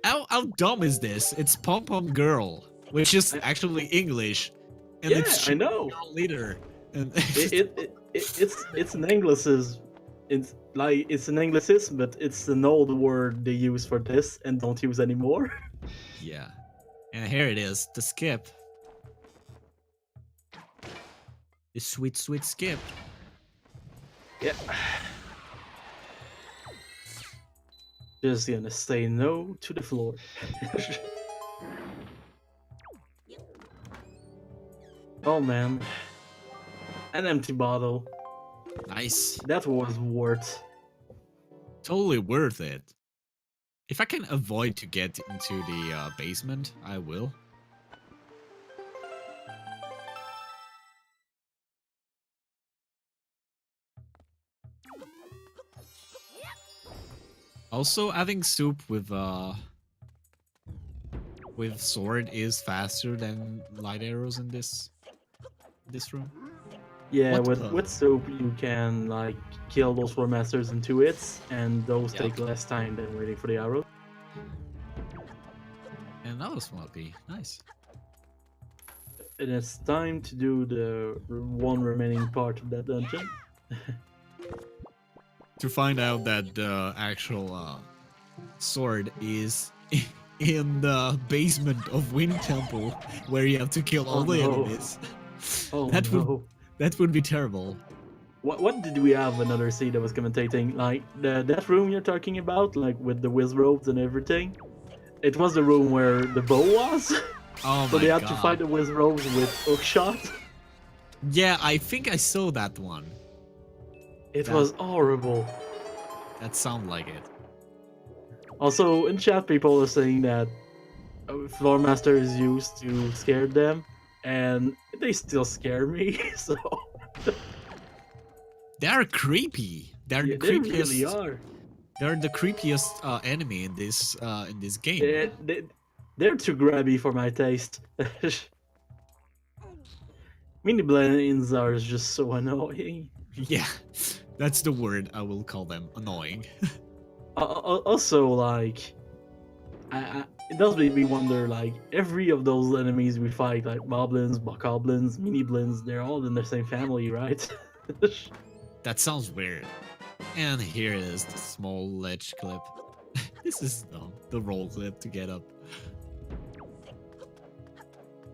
how dumb is this? It's pom pom girl, which is actually English, and Yeah, it's I know. Leader. And It's an anglicism. It's an anglicism, but it's an old word they use for this and don't use anymore. Yeah, and here it is, the skip. The sweet skip. Yeah. Just gonna say no to the floor. Oh man. An empty bottle. Nice. That was worth. Totally worth it. If I can avoid to get into the basement, I will. Also, having soup with sword is faster than light arrows in this room. Yeah, What with soap you can like kill those floor masters in 2 hits, and those Yep. take less time than waiting for the arrow. And that was be nice. And it's time to do the one remaining part of that dungeon. To find out that the actual sword is in the basement of Wind Temple, where you have to kill all the enemies. Oh that no. That would be terrible. What did we have another scene that was commentating? Like that room you're talking about, like with the whiz robes and everything. It was the room where the bow was. Oh so my they had god. to fight the whiz robes with hookshot. Yeah, I think I saw that one. It was horrible. That sounded like it. Also, in chat, people are saying that Floor Master is used to scare them, and they still scare me. So they're creepy. They're the they creepiest. really are. They're the creepiest enemy in this game. They're too grabby for my taste. Mini blends are just so annoying. Yeah, that's the word I will call them. Annoying. Also, like, it does make me wonder, like, every of those enemies we fight, like moblins, bokoblins, mini blins, they're all in the same family, right? That sounds weird. And here is the small ledge clip. This is dumb. The roll clip to get up.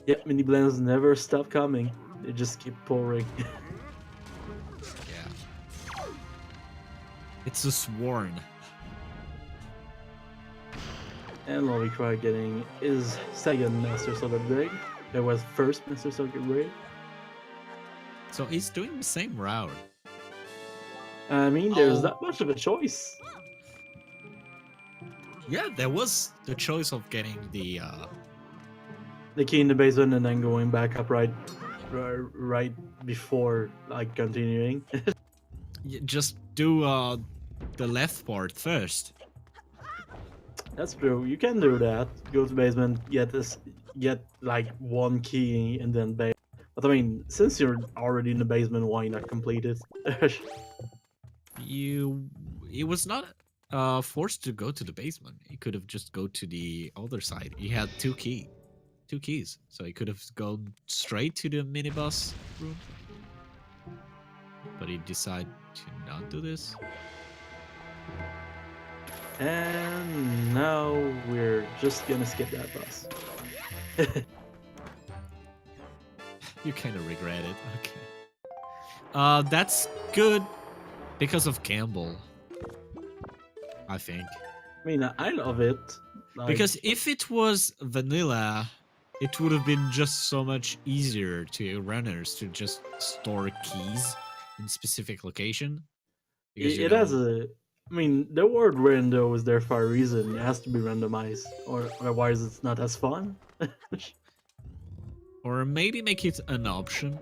Yeah, mini blends never stop coming. They just keep pouring. Yeah. It's a sworn. And Lolicry getting his second Master Sword upgrade. There was first Master Sword upgrade. So he's doing the same route. I mean, there's not much of a choice. Yeah, there was the choice of getting the The key in the basement and then going back up, right? right before like continuing. Just do the left part first. That's true. You can do that. Go to basement, get like one key, and then base. But I mean, since you're already in the basement, why not complete it? It was not forced to go to the basement. He could have just go to the other side. He had two keys, so he could have gone straight to the minibus room. But he decided to not do this. And now we're just gonna skip that bus. You kind of regret it. Okay. That's good because of Campbell, I think. I mean, I love it. Like, Because if it was vanilla, it would have been just so much easier to runners to just store keys in specific location. Because, it has a. I mean, the word rando is there for a reason. It has to be randomized, or otherwise it's not as fun. Or maybe make it an option.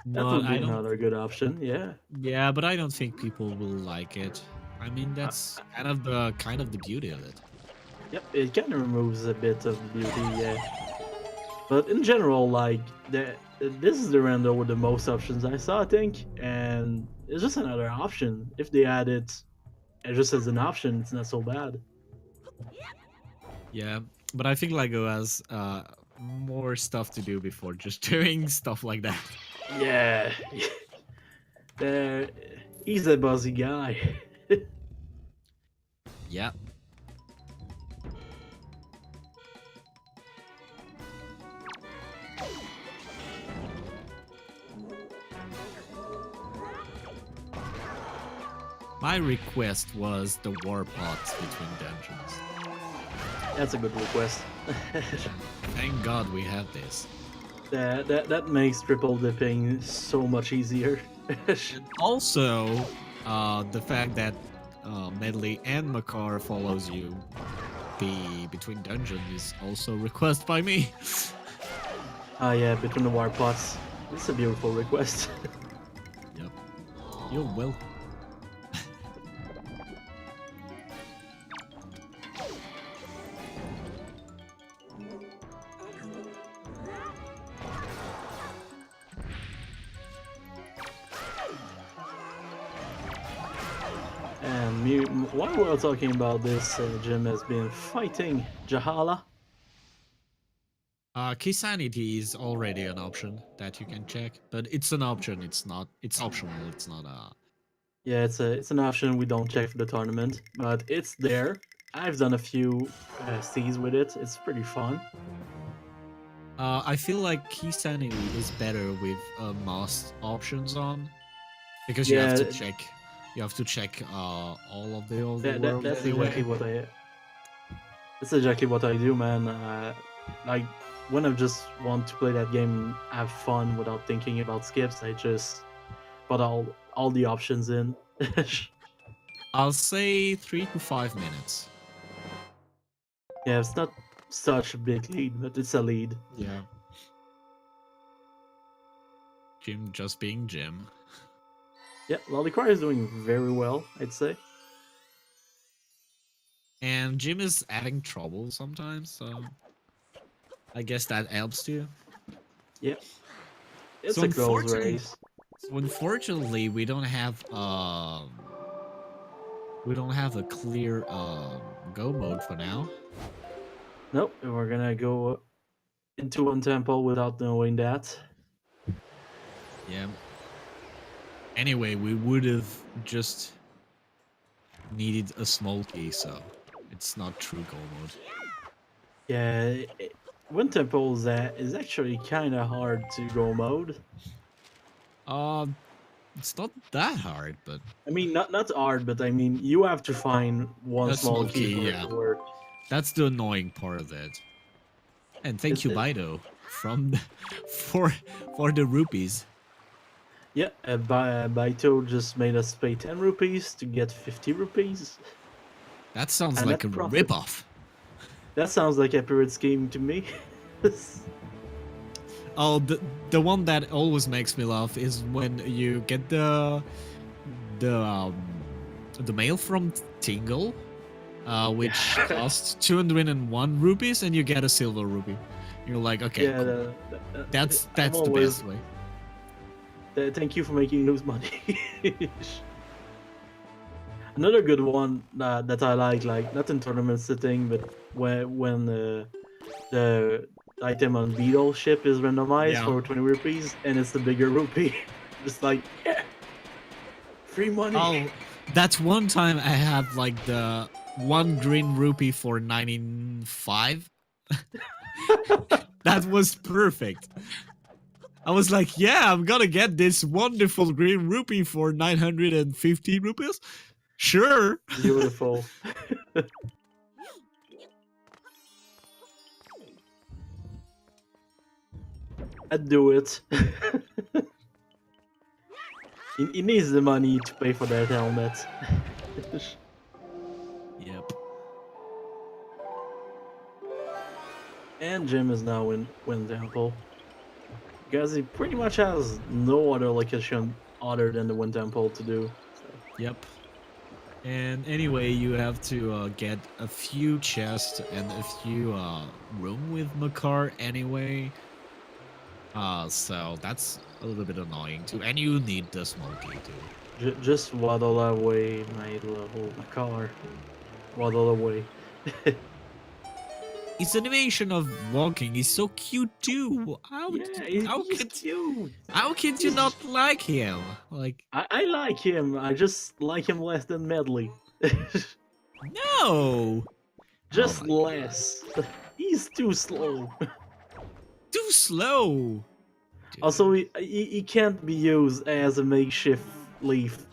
That would be another good option. Yeah. Yeah, but I don't think people will like it. I mean, that's kind of the beauty of it. Yep, it kind of removes a bit of the beauty, yeah. But in general, like, this is the rando with the most options I saw, I think, and it's just another option. If they add it just as an option, it's not so bad. Yeah, but I think Lego has more stuff to do before just doing stuff like that. Yeah. He's a buzzy guy. Yeah. My request was the war pots between dungeons. That's a good request. Thank God we have this. That makes triple dipping so much easier. Also, the fact that Medley and Makar follows you between dungeon is also a request by me. Ah yeah, between the war pots. It's a beautiful request. Yep. You're welcome. And while we're talking about this, Jim has been fighting Jahala. Key sanity is already an option that you can check, but it's an option. It's optional. It's not a. Yeah, it's an option we don't check for the tournament, but it's there. I've done a few Cs with it. It's pretty fun. I feel like key sanity is better with most options on, because you have to check. You have to check all of the old world. That's exactly what I. That's exactly what I do, man. Like when I just want to play that game, have fun without thinking about skips, I just put all the options in. I'll say 3 to 5 minutes. Yeah, it's not such a big lead, but it's a lead. Yeah. Jim just being Jim. Yeah, Lolicry is doing very well, I'd say. And Jim is having trouble sometimes, so I guess that helps too. Yeah. It's a close race. So unfortunately, we don't have a clear go mode for now. Nope, we're gonna go into one tempo without knowing that. Yeah. Anyway, we would have just needed a small key, so it's not true go mode. Yeah, one tempo is actually kind of hard to go mode. It's not that hard, but I mean, not hard, but I mean, you have to find one small key for it to work. That's the annoying part of it. And thank you, Bido, for the rupees. Yeah, Baito just made us pay 10 rupees to get 50 rupees. That sounds like a ripoff. That sounds like a pyramid scheme to me. Oh, the one that always makes me laugh is when you get the mail from Tingle, which costs 201 rupees, and you get a silver rupee. You're like, okay, Yeah, cool. That's the always, best way. Thank you for making lose money. Another good one that I like not in tournament setting, but when the item on Beetle ship is randomized for 20 rupees, and it's the bigger rupee. Just like, yeah, free money. Oh, that's one time I had like the 1 green rupee for 95. That was perfect. I was like, yeah, I'm gonna get this wonderful green rupee for 950 rupees. Sure. Beautiful. I'd do it. He needs the money to pay for that helmet. Yep. And Jim is now in Wind Temple. Because he pretty much has no other location other than the Wind Temple to do. So. Yep. And anyway, you have to get a few chests and a few room with Makar anyway. So that's a little bit annoying too. And you need the small key too. Just waddle away, my little Makar. Waddle away. His animation of walking is so cute too. How can you not like him? Like I like him. I just like him less than Medley. no, just less. He's too slow. Too slow. Dude. Also, he can't be used as a makeshift leaf.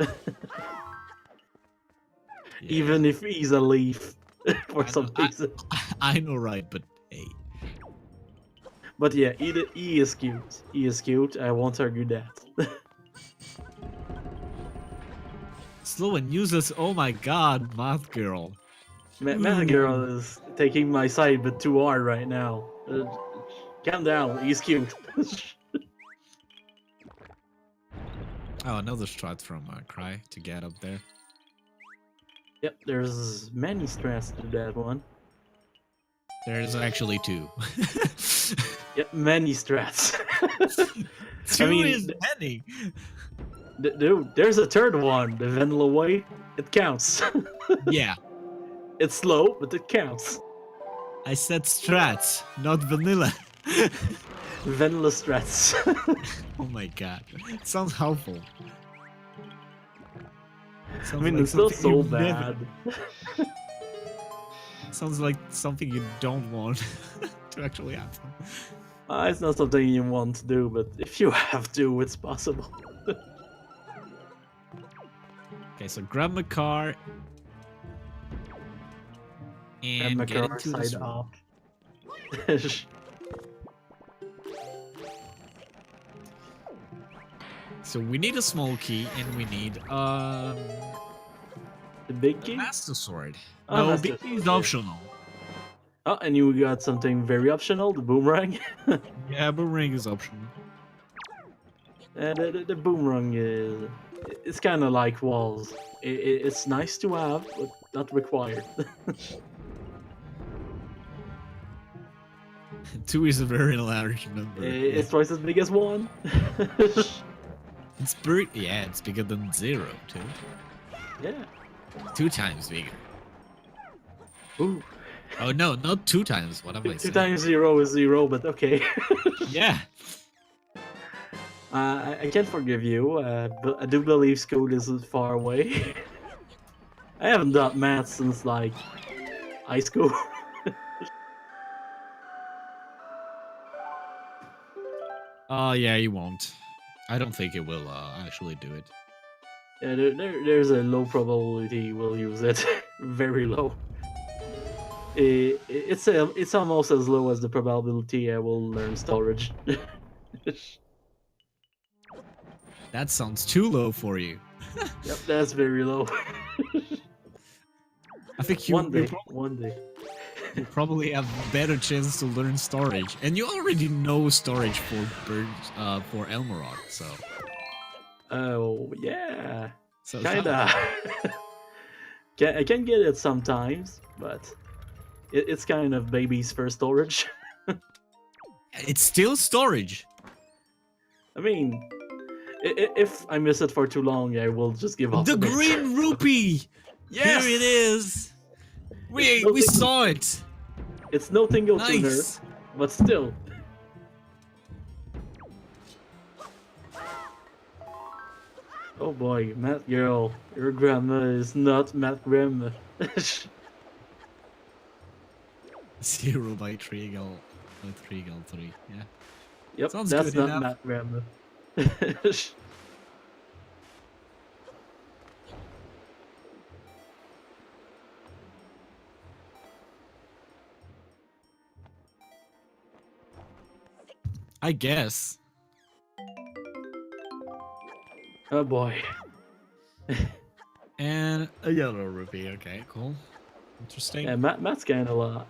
Even if he's a leaf. For some reason. I know, right? But hey. But yeah, he is cute. He is cute. I won't argue that. Slow and useless. Oh my god, Math Girl. Math Girl is taking my side but too hard right now. Calm down. He's cute. Oh, another strat from Cry to get up there. Yep, there's many strats to that one. There's actually 2. Yep, many strats. 2 is many. Dude, there's a third one. The vanilla way, it counts. Yeah. It's slow, but it counts. I said strats, not vanilla. Vanilla strats. Oh my god. It sounds helpful. I mean, it's not so bad. Sounds like something you don't want to actually happen. It's not something you want to do, but if you have to, it's possible. Okay, so grab my car and get into the swamp. So we need a small key and we need the big key? Master Sword. Oh, no, big key is optional. Oh, and you got something very optional, the boomerang. Yeah, boomerang is optional. The boomerang is... It's kind of like walls. It's nice to have, but not required. 2 is a very large number. It's twice as big as 1. It's bigger than 0 too. Yeah. 2 times bigger. Ooh. Oh no, not 2 times. What am I saying? 2 times 0 is 0, but okay. Yeah. I can't forgive you, but I do believe school is far away. I haven't done math since like high school. Yeah, you won't. I don't think it will actually do it. Yeah, there's a low probability we'll use it. Very low. It's almost as low as the probability I will learn storage. That sounds too low for you. Yep, that's very low. I think you One day. you probably have better chance to learn storage, and you already know storage for for Elmorod, so. Oh yeah, So kinda. I can get it sometimes, but it's kind of baby's first storage. It's still storage. I mean, if I miss it for too long, I will just give up. The green rupee. Yes! Here it is. We saw it. It's no Tingle Nice. Tuner, but still. Oh boy, Math Girl, your grandma is not Math Grandma. 0 by 3 gal, 3 gal 3. Yeah. Yep, Sounds that's good not enough. Math Grandma. I guess. Oh boy. And a yellow rupee. Okay, cool. Interesting. Yeah, Matt's kind of lot.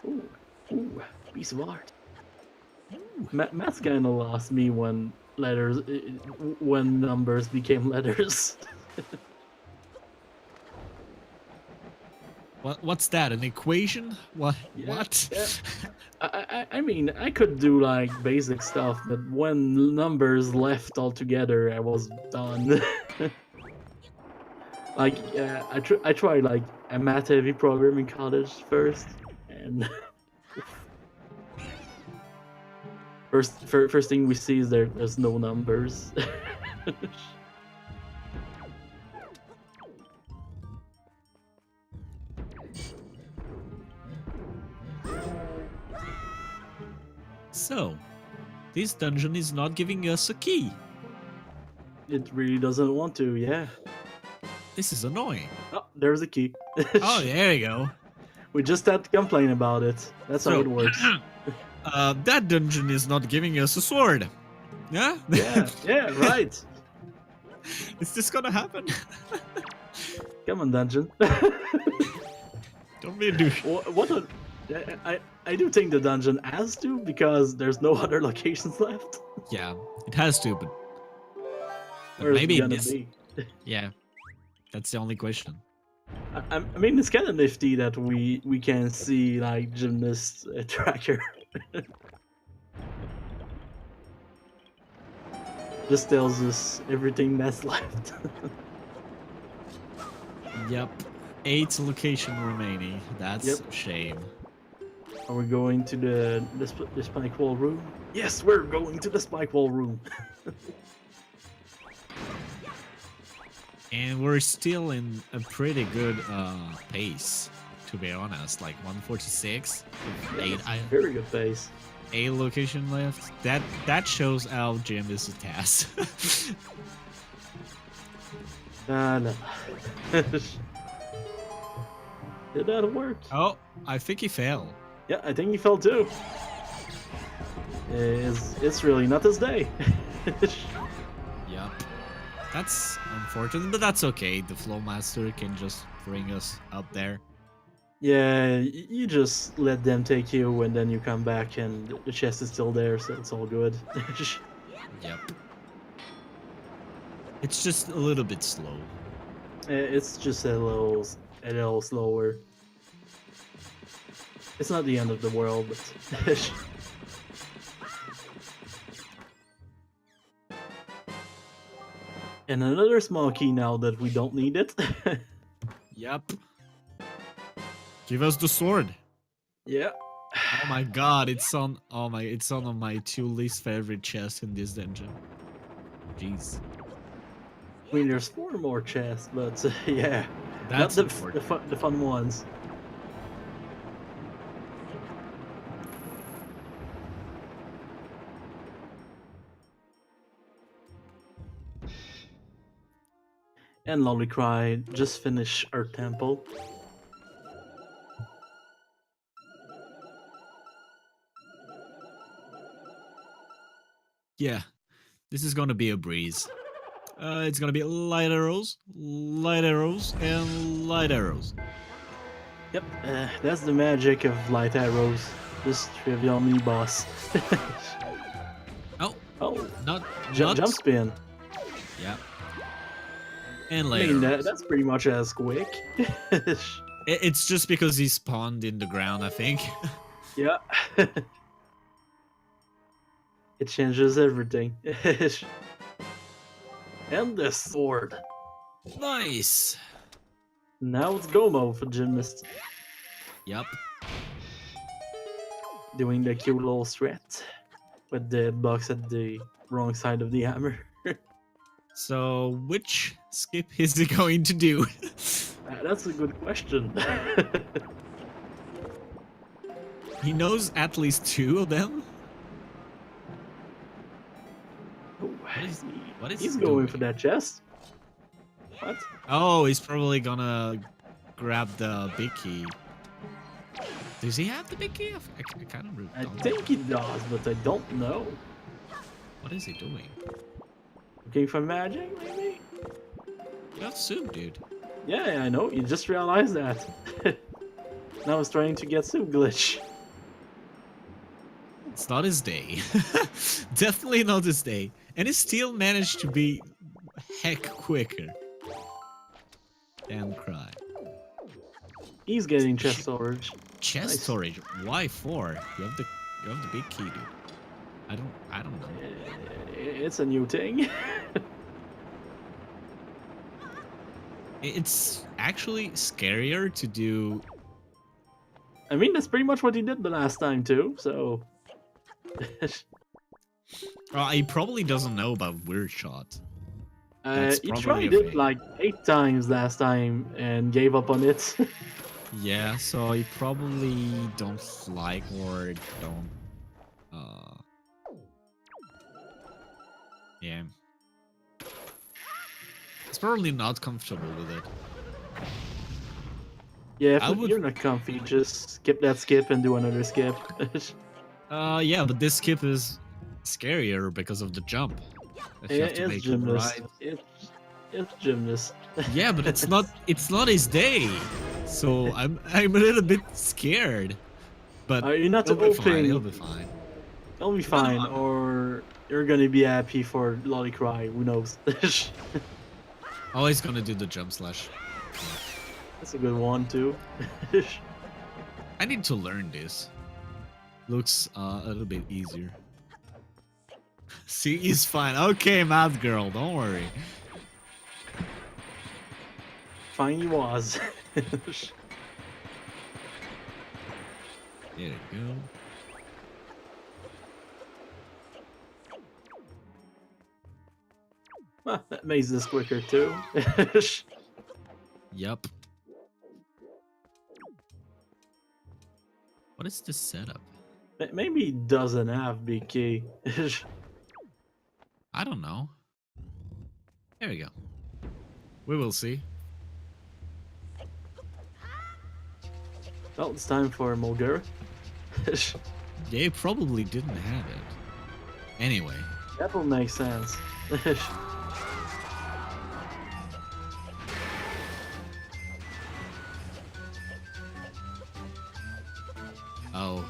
Ooh, piece of art. Matt's kind of lost me when when numbers became letters. What's that? An equation? What? Yeah, What? yeah. I mean, I could do like basic stuff, but when numbers left altogether, I was done. Like, I tried like a math-heavy program in college first, and first thing we see is there's no numbers. So, this dungeon is not giving us a key. It really doesn't want to, yeah. This is annoying. Oh, there's a key. Oh, there you go. We just had to complain about it. That's how So, it works. That dungeon is not giving us a sword. Yeah? Yeah, right. Is this gonna happen? Come on, dungeon. Don't be a douche. What a... I do think the dungeon has to, because there's no other locations left. Yeah, it has to, but Where's maybe it it gonna is. be? Yeah, that's the only question. I mean, it's kind of nifty that we can see like gymnast tracker. Just tells us everything that's left. Yep, 8 location remaining. That's Yep. a shame. Are we going to the spike wall room? Yes, we're going to the spike wall room. And we're still in a pretty good pace, to be honest. Like 146, Yeah, 8, very good pace. 8 location left. That shows how gym is a task. No. Did that work? Oh, I think he fell. Yeah, I think he fell too. It's really not his day. Yep. That's unfortunate, but that's okay. The Flowmaster can just bring us up there. Yeah, you just let them take you, and then you come back, and the chest is still there, so it's all good. Yep. It's just a little bit slow. It's just a little slower. It's not the end of the world, but and another small key now that we don't need it. Yep. Give us the sword. Yeah. Oh my god, it's on my 2 least favorite chests in this dungeon. Jeez. I mean, there's 4 more chests, but yeah, That's not important. the fun ones. And Lolicry just finished our temple. Yeah. This is gonna be a breeze. It's gonna be light arrows, and light arrows. Yep, that's the magic of light arrows. This trivial mini boss. Oh, Oh, not jump spin. Yeah. And I later. mean, that's pretty much as quick. It's just because he spawned in the ground, I think. Yeah. It changes everything. And the sword. Nice. Now it's go mode for Gymnast. Yep. Doing the cute little strat with the box at the wrong side of the hammer. So, which skip is he going to do? That's a good question. He knows at least 2 of them. What is He's he going doing? for that chest. What? Oh, he's probably gonna grab the big key. Does he have the big key? I kind of I don't think he does, but I don't know. What is he doing? Looking for magic, maybe? You have soup, dude. Yeah, I know. You just realized that. Now he's trying to get soup glitch. It's not his day. Definitely not his day. And he still managed to be heck quicker. Damn cry. He's getting chest storage. Chest Nice. storage? Why 4? You have the big key, dude. I don't know. It's a new thing. It's actually scarier to do. I mean, that's pretty much what he did the last time too, so... He probably doesn't know about weird shot. he tried it like 8 times last time and gave up on it. Yeah, so he probably don't like or don't. Yeah. It's probably not comfortable with it. Yeah, if you're not comfy, just skip that skip and do another skip. Yeah, but this skip is scarier because of the jump. That you have to make Gymnast. right. It's Gymnast. Yeah, but it's not his day. So I'm a little bit scared. But You're not he'll be fine. hoping He'll be fine. He'll be fine, or you're gonna be happy for Lolicry. Who knows? Oh, he's gonna do the jump slash. That's a good one too. I need to learn this. Looks a little bit easier. See, he's fine. Okay, math girl, don't worry. Fine he was. There you go. Well, that makes this quicker too. Yup. What is this setup? Maybe he doesn't have big key. I don't know. There we go. We will see. Well, it's time for Mulder. They probably didn't have it. Anyway. That will make sense. Oh,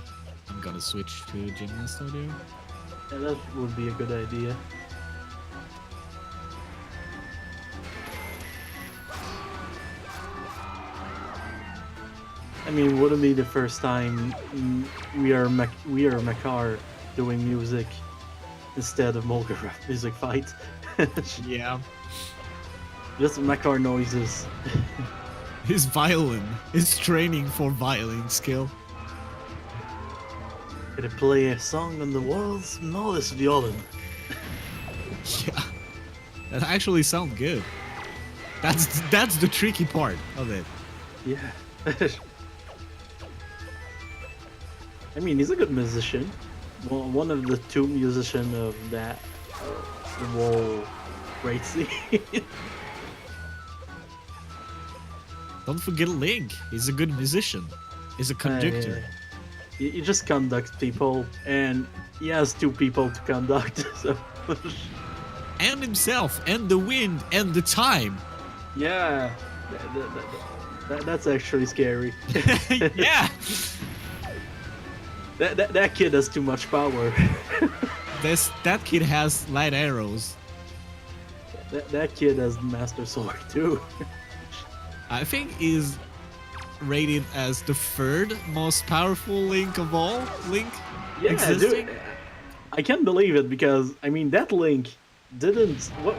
I'm gonna switch to Gymnast audio. Yeah, that would be a good idea. I mean, wouldn't be the first time we are Makar doing music instead of Mulgarath music fight. Yeah. Just Makar noises. His violin. His training for violin skill. Gonna play a song on the world's smallest violin. Yeah. That actually sounds good. That's the tricky part of it. Yeah. I mean, he's a good musician. Well, one of the 2 musicians of that whole great scene. Don't forget Link. He's a good musician. He's a conductor. He just conducts people, and he has 2 people to conduct. So. And himself, and the wind, and the time. Yeah. That's actually scary. Yeah. That kid has too much power. That kid has light arrows. That kid has Master Sword too. I think he's rated as the third most powerful Link of all. Link existing. Dude, I can't believe it because I mean that Link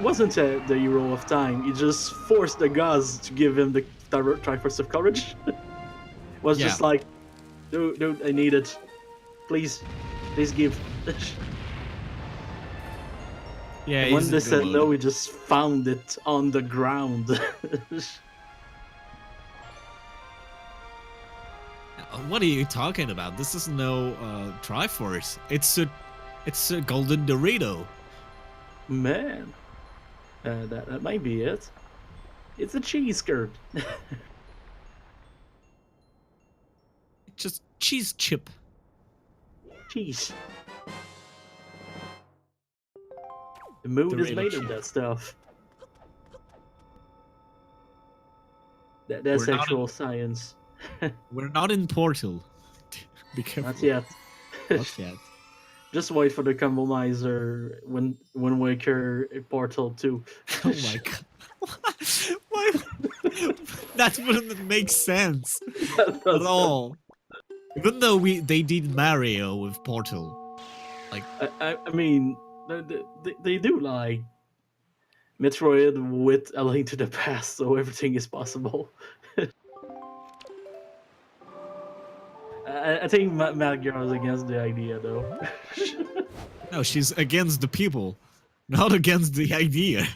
wasn't the hero of time. He just forced the gods to give him the Triforce of Courage. Was just like, dude, I need it. Please give. Yeah. And when they said no, he just found it on the ground. What are you talking about? This is no Triforce. It's a golden Dorito. Man, that might be it. It's a cheese curd. Just cheese chip. Cheese. The mood is made of that stuff. That's actual science. We're not in Portal. Be careful. Not yet. Not yet. Just wait for the Compromiser when Waker Portal 2. Oh my god. Why? That wouldn't make sense at all. Even though they did Mario with Portal. Like I mean, they do like Metroid with A Link to the Past, so everything is possible. I think Matt Girl is against the idea, though. No, she's against the people, not against the idea.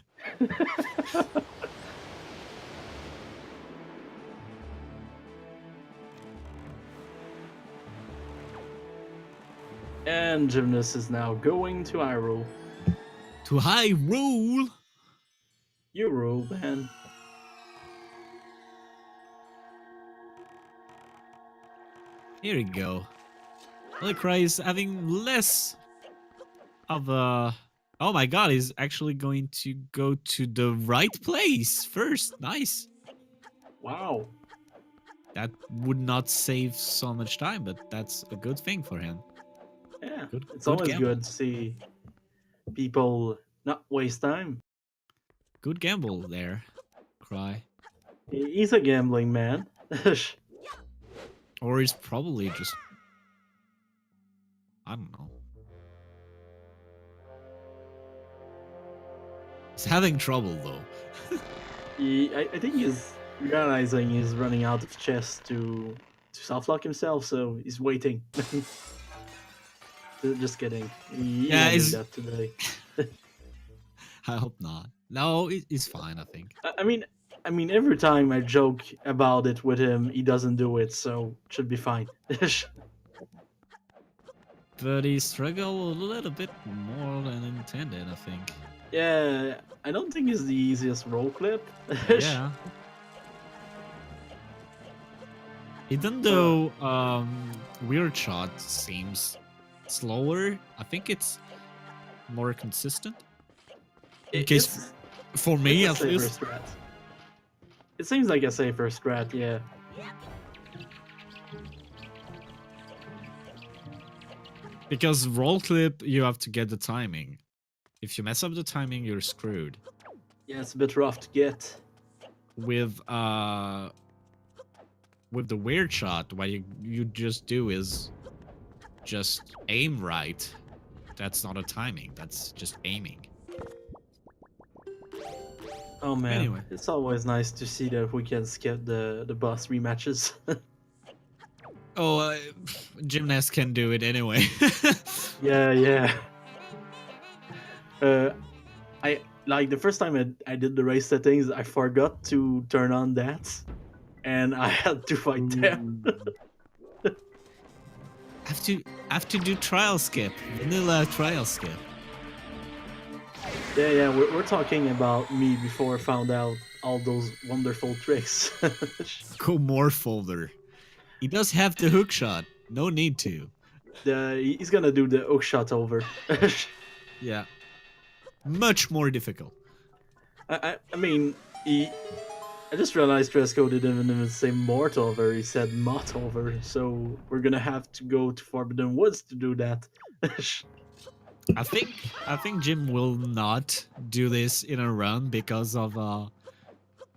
And Gymnast is now going to Hyrule. To Hyrule? You rule, man. Here we go. Lolicry is having less of a... Oh my god, he's actually going to go to the right place first. Nice. Wow. That would not save so much time, but that's a good thing for him. Yeah, it's good always gamble. good to see people not waste time. Good gamble there, Cry. He's a gambling man. Or he's probably just... I don't know. He's having trouble, though. I think he's realizing he's running out of chess to self-lock himself, so he's waiting. Just kidding. He Yeah, did that today. I hope not. No, he's fine, I think. I mean, every time I joke about it with him, he doesn't do it, so should be fine. But he struggled a little bit more than intended, I think. Yeah, I don't think it's the easiest roll clip. Yeah. Even though Weird Shot seems slower, I think it's more consistent. In case, for me at least. It seems like a safer strat, yeah. Because roll clip, you have to get the timing. If you mess up the timing, you're screwed. Yeah, it's a bit rough to get. With the Weird Shot, what you just do is just aim right. That's not a timing, that's just aiming. Oh man, anyway. It's always nice to see that we can skip the boss rematches. Oh, Gymnast can do it anyway. Yeah. I like the first time I did the race settings, I forgot to turn on that, and I had to fight them. have to do trial skip, vanilla trial skip. Yeah, we're talking about me before I found out all those wonderful tricks. Go more folder. He does have the hook shot. No need to. He's gonna do the hook shot over. Yeah. Much more difficult. I mean, I just realized Tresco didn't even say Mortover, he said Motover, so we're gonna have to go to Forbidden Woods to do that. I think Jim will not do this in a run because of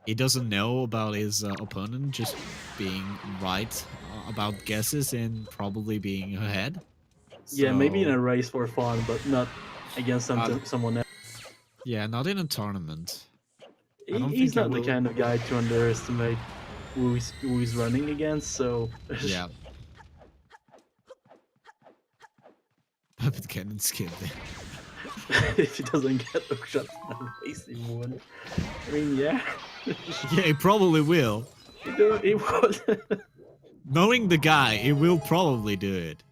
he doesn't know about his opponent just being right about guesses and probably being ahead. Yeah, maybe in So, a race for fun, but not against someone else. yeah, not in a tournament. I don't He's think he not the will. kind of guy to underestimate who he's running against, so Yeah. Puppet cannon skip there. if he doesn't get hook shot in a race, he would. I mean, yeah. Yeah, he probably will. He would. Knowing the guy, he will probably do it.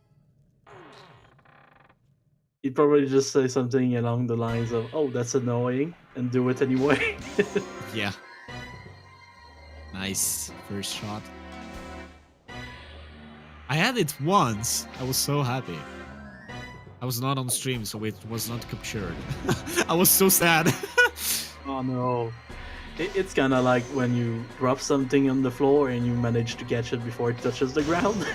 He'd probably just say something along the lines of, "Oh, that's annoying," and do it anyway. Yeah. Nice first shot. I had it once. I was so happy. I was not on stream, so it was not captured. I was so sad. Oh no. It's kind of like when you drop something on the floor and you manage to catch it before it touches the ground,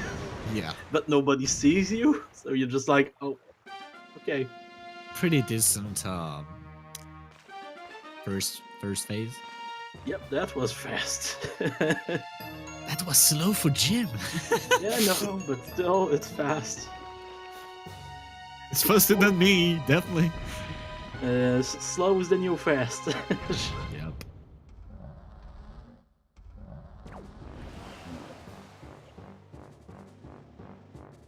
Yeah. but nobody sees you, so you're just like, oh, okay. Pretty decent first phase. Yep, that was fast. That was slow for Jim. Yeah, no, but still, it's fast. It's faster than me, definitely. Slows than you fast. Yep.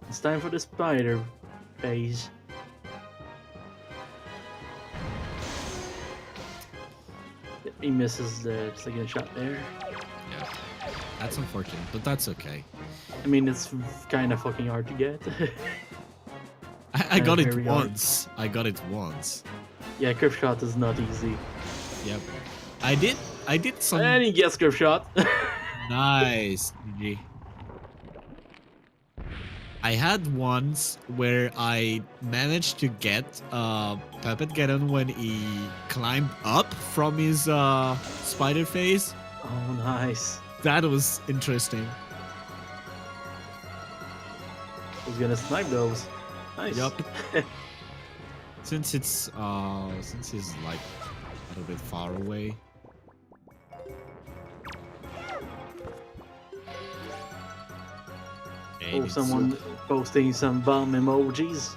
It's time for the spider phase. He misses the second shot there. Yeah. That's unfortunate, but that's okay. I mean, it's kind of fucking hard to get. I got it Here we go. once. I got it once. Yeah, curve shot is not easy. Yep. I did some And he gets curve shot. nice. GG. I had once where I managed to get Puppet Geddon when he climbed up from his spider phase. Oh, nice. That was interesting. Who's gonna snipe those? Nice. Yup. Since he's like a little bit far away. Oh, someone posting some bomb emojis.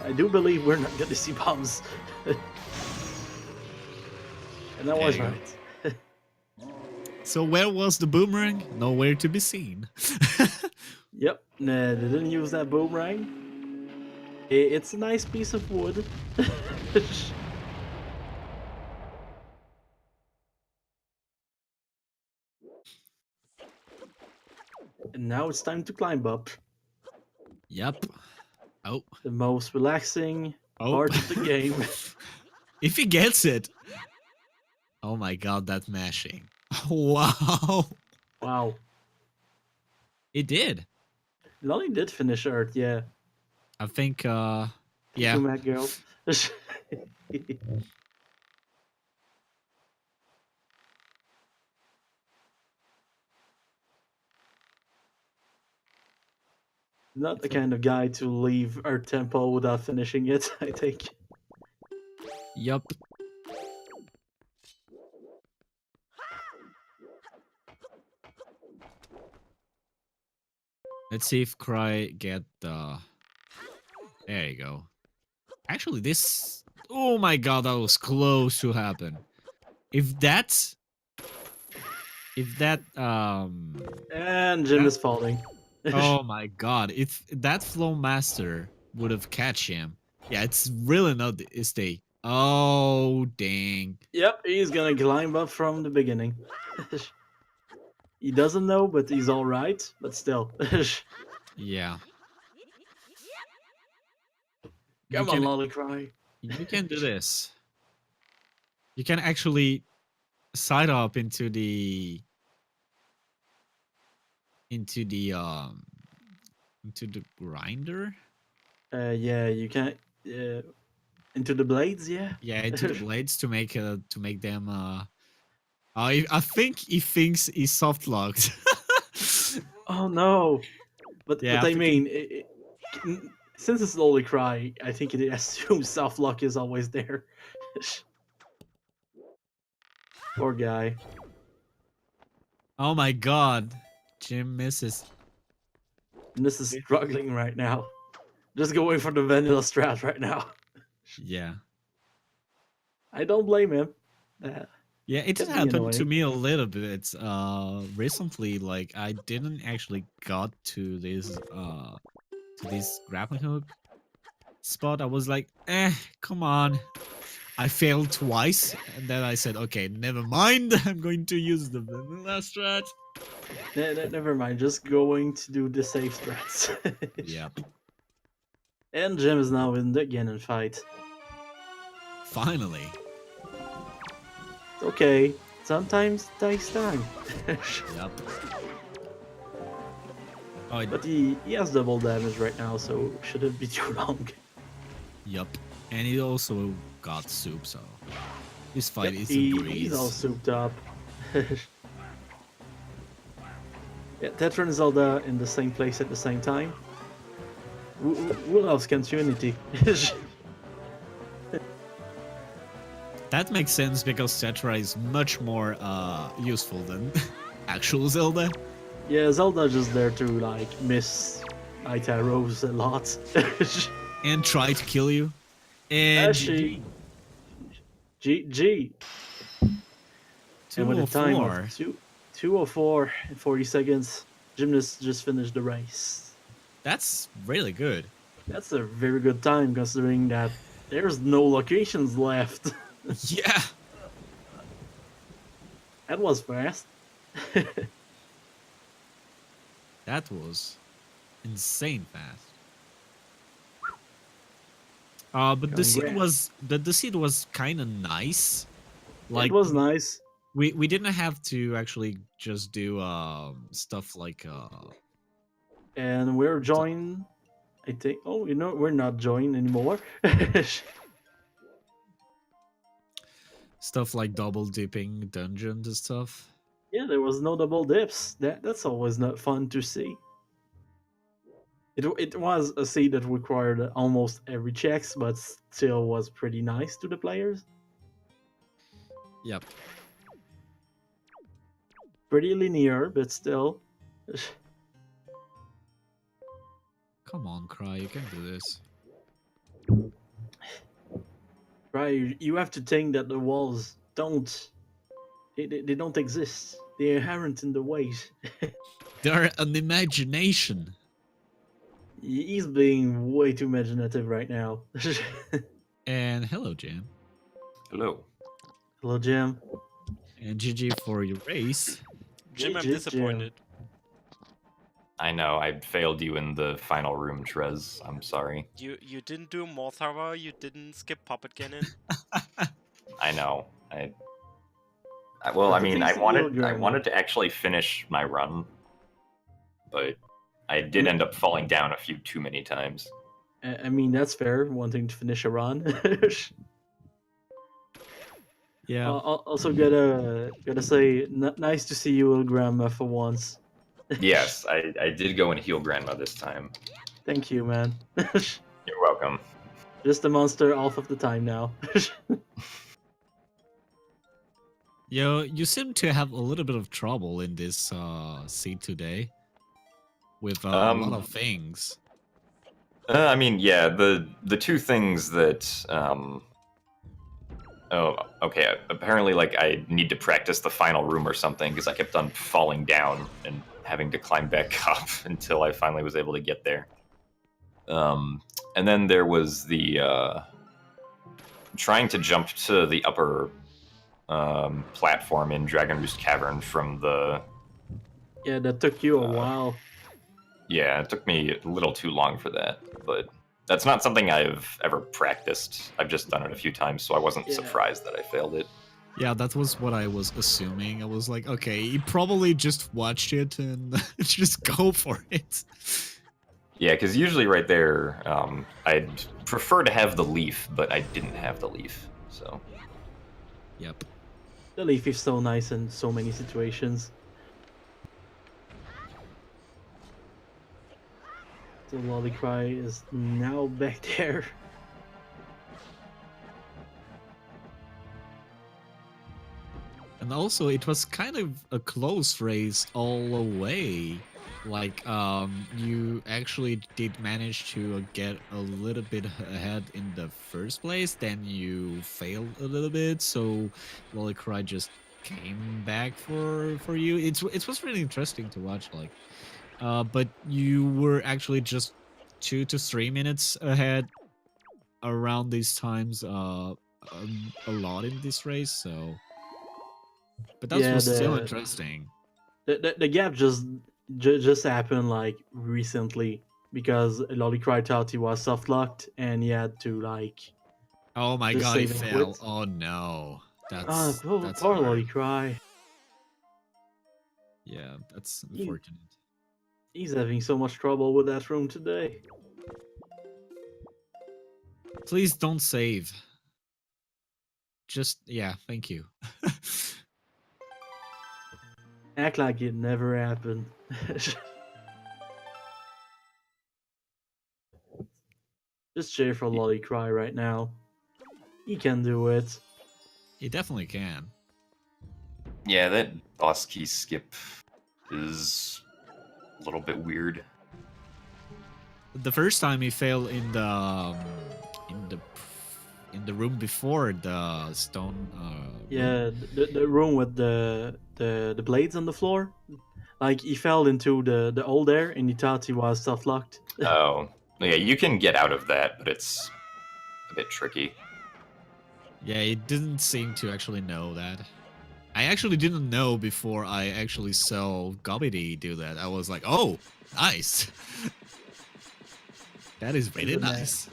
I do believe we're not gonna see bombs. And that was There you right. So where was the boomerang? Nowhere to be seen. Yep, nah, they didn't use that boomerang. It's a nice piece of wood. And now it's time to climb up. Yep. Oh. The most relaxing Oh. part of the game. If he gets it. Oh my god, that mashing. Wow. Wow. It did. Lolly did finish Earth, yeah. I think yeah. You mad girl. Not the kind of guy to leave Earth Temple without finishing it, I think. Yup. Let's see if Cry get the... There you go. Actually, this... Oh my god, that was close to happen. If that's... If that, And Jim is falling. oh my god, if that Flow Master would have catch him. Yeah, it's really not... Is they... Oh, dang. Yep, he's gonna climb up from the beginning. He doesn't know, but he's alright, but still. Yeah. Come on, Lolicry. You can do this. You can actually side up into the grinder. Yeah, you can. Into the blades, yeah. Yeah, into the blades to make them I think he thinks he's soft locked. Oh no! But Yeah, I I think mean, since it's Lolicry, I think it assumes soft lock is always there. Poor guy. Oh my god. Jim misses. And this is struggling right now. Just going for the vanilla strat right now. Yeah. I don't blame him. Yeah, it did Can be happen to annoying. me a little bit recently. Like I didn't actually got to this grappling hook spot. I was like, come on. I failed twice, and then I said, okay, never mind. I'm going to use the vanilla strat. Never mind, just going to do the safe strats. Yep. And Jim is now in the Ganon fight. Finally. Okay, sometimes it takes time. Yep. Oh, But he has double damage right now, so shouldn't be too long. yep. And he also got soup, so this fight Yep, is a breeze. he's all souped up. Yeah, Tetra and Zelda in the same place at the same time. Who loves continuity? That makes sense because Tetra is much more useful than actual Zelda. Yeah, Zelda just there to like miss night arrows a lot. And try to kill you. And Actually, GG. And with a time 204. of 2:04 and 40 seconds, Gymnast just finished the race. That's really good. That's a very good time considering that there's no locations left. Yeah. That was fast. That was insane fast. But the seed Congrats. was kind of nice. Like It was nice. we didn't have to actually just do stuff like And we're joined. I think. Oh, you know, we're not joined anymore. stuff like double dipping dungeons and stuff. Yeah, there was no double dips. That's always not fun to see. It was a seed that required almost every checks, but still was pretty nice to the players. Yep. Pretty linear, but still. Come on, Cry, you can do this. Right, you have to think that the walls don't. They don't exist. They're inherent in the ways. They're an imagination. He's being way too imaginative right now. And hello, Jam. Hello. Hello, Jim. And GG for your race. Jim, I'm Jim. disappointed. I know, I failed you in the final room, Trez. I'm sorry. You didn't do more thorough, you didn't skip Puppet Cannon. I know. Well, I mean, I wanted to actually finish my run, but I did end up falling down a few too many times. I mean, that's fair, wanting to finish a run. Yeah. Also, gotta say, nice to see you, Grandma, for once. Yes, I did go and heal Grandma this time. Thank you, man. You're welcome. Just a monster half of the time now. Yo, you seem to have a little bit of trouble in this seed today. With a lot of things. I mean, yeah, the two things that oh, okay. Apparently, like, I need to practice the final room or something because I kept on falling down and having to climb back up until I finally was able to get there. And then there was the trying to jump to the upper platform in Dragon Roost Cavern from the... Yeah, that took you a while. Yeah, it took me a little too long for that, but that's not something I've ever practiced. I've just done it a few times, so I wasn't surprised that I failed it. Yeah, that was what I was assuming. I was like, okay, you probably just watched it and just go for it. Yeah, because usually right there, I'd prefer to have the leaf, but I didn't have the leaf, so... Yep. The Leaf is so nice in so many situations. So Lolicry is now back there. And also, it was kind of a close race all the way. Like, you actually did manage to get a little bit ahead in the first place, then you failed a little bit, so Lolicry just came back for you. It was really interesting to watch, like, but you were actually just 2 to 3 minutes ahead around these times, a lot in this race, so. But that Yeah, was still interesting. The gap just happened like recently because Lolicry thought he was soft locked and he had to like. Oh my just god, he save and fell. quit. Oh no. Ah, That's poor hard. Lolicry. Yeah, that's unfortunate. He's having so much trouble with that room today. Please don't save. Just, yeah, thank you. Act like it never happened. Just cheer for Lolicry right now. He can do it. He definitely can. Yeah, that boss key skip is a little bit weird. The first time he fell in the in the room before the stone. Yeah, the room with the blades on the floor. Like he fell into the hole there and he thought he was soft locked. Oh, yeah, you can get out of that, but it's a bit tricky. Yeah, he didn't seem to actually know that. I actually didn't know before I actually saw Gobbity do that. I was like, oh, nice. That is really nice.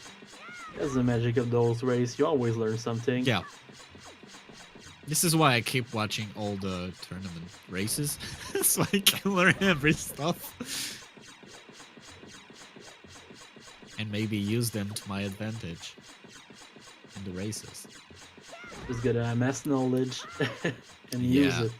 That's the magic of those races. You always learn something. Yeah. This is why I keep watching all the tournament races, so I can learn every stuff. And maybe use them to my advantage in the races. Just gotta amass knowledge and use it.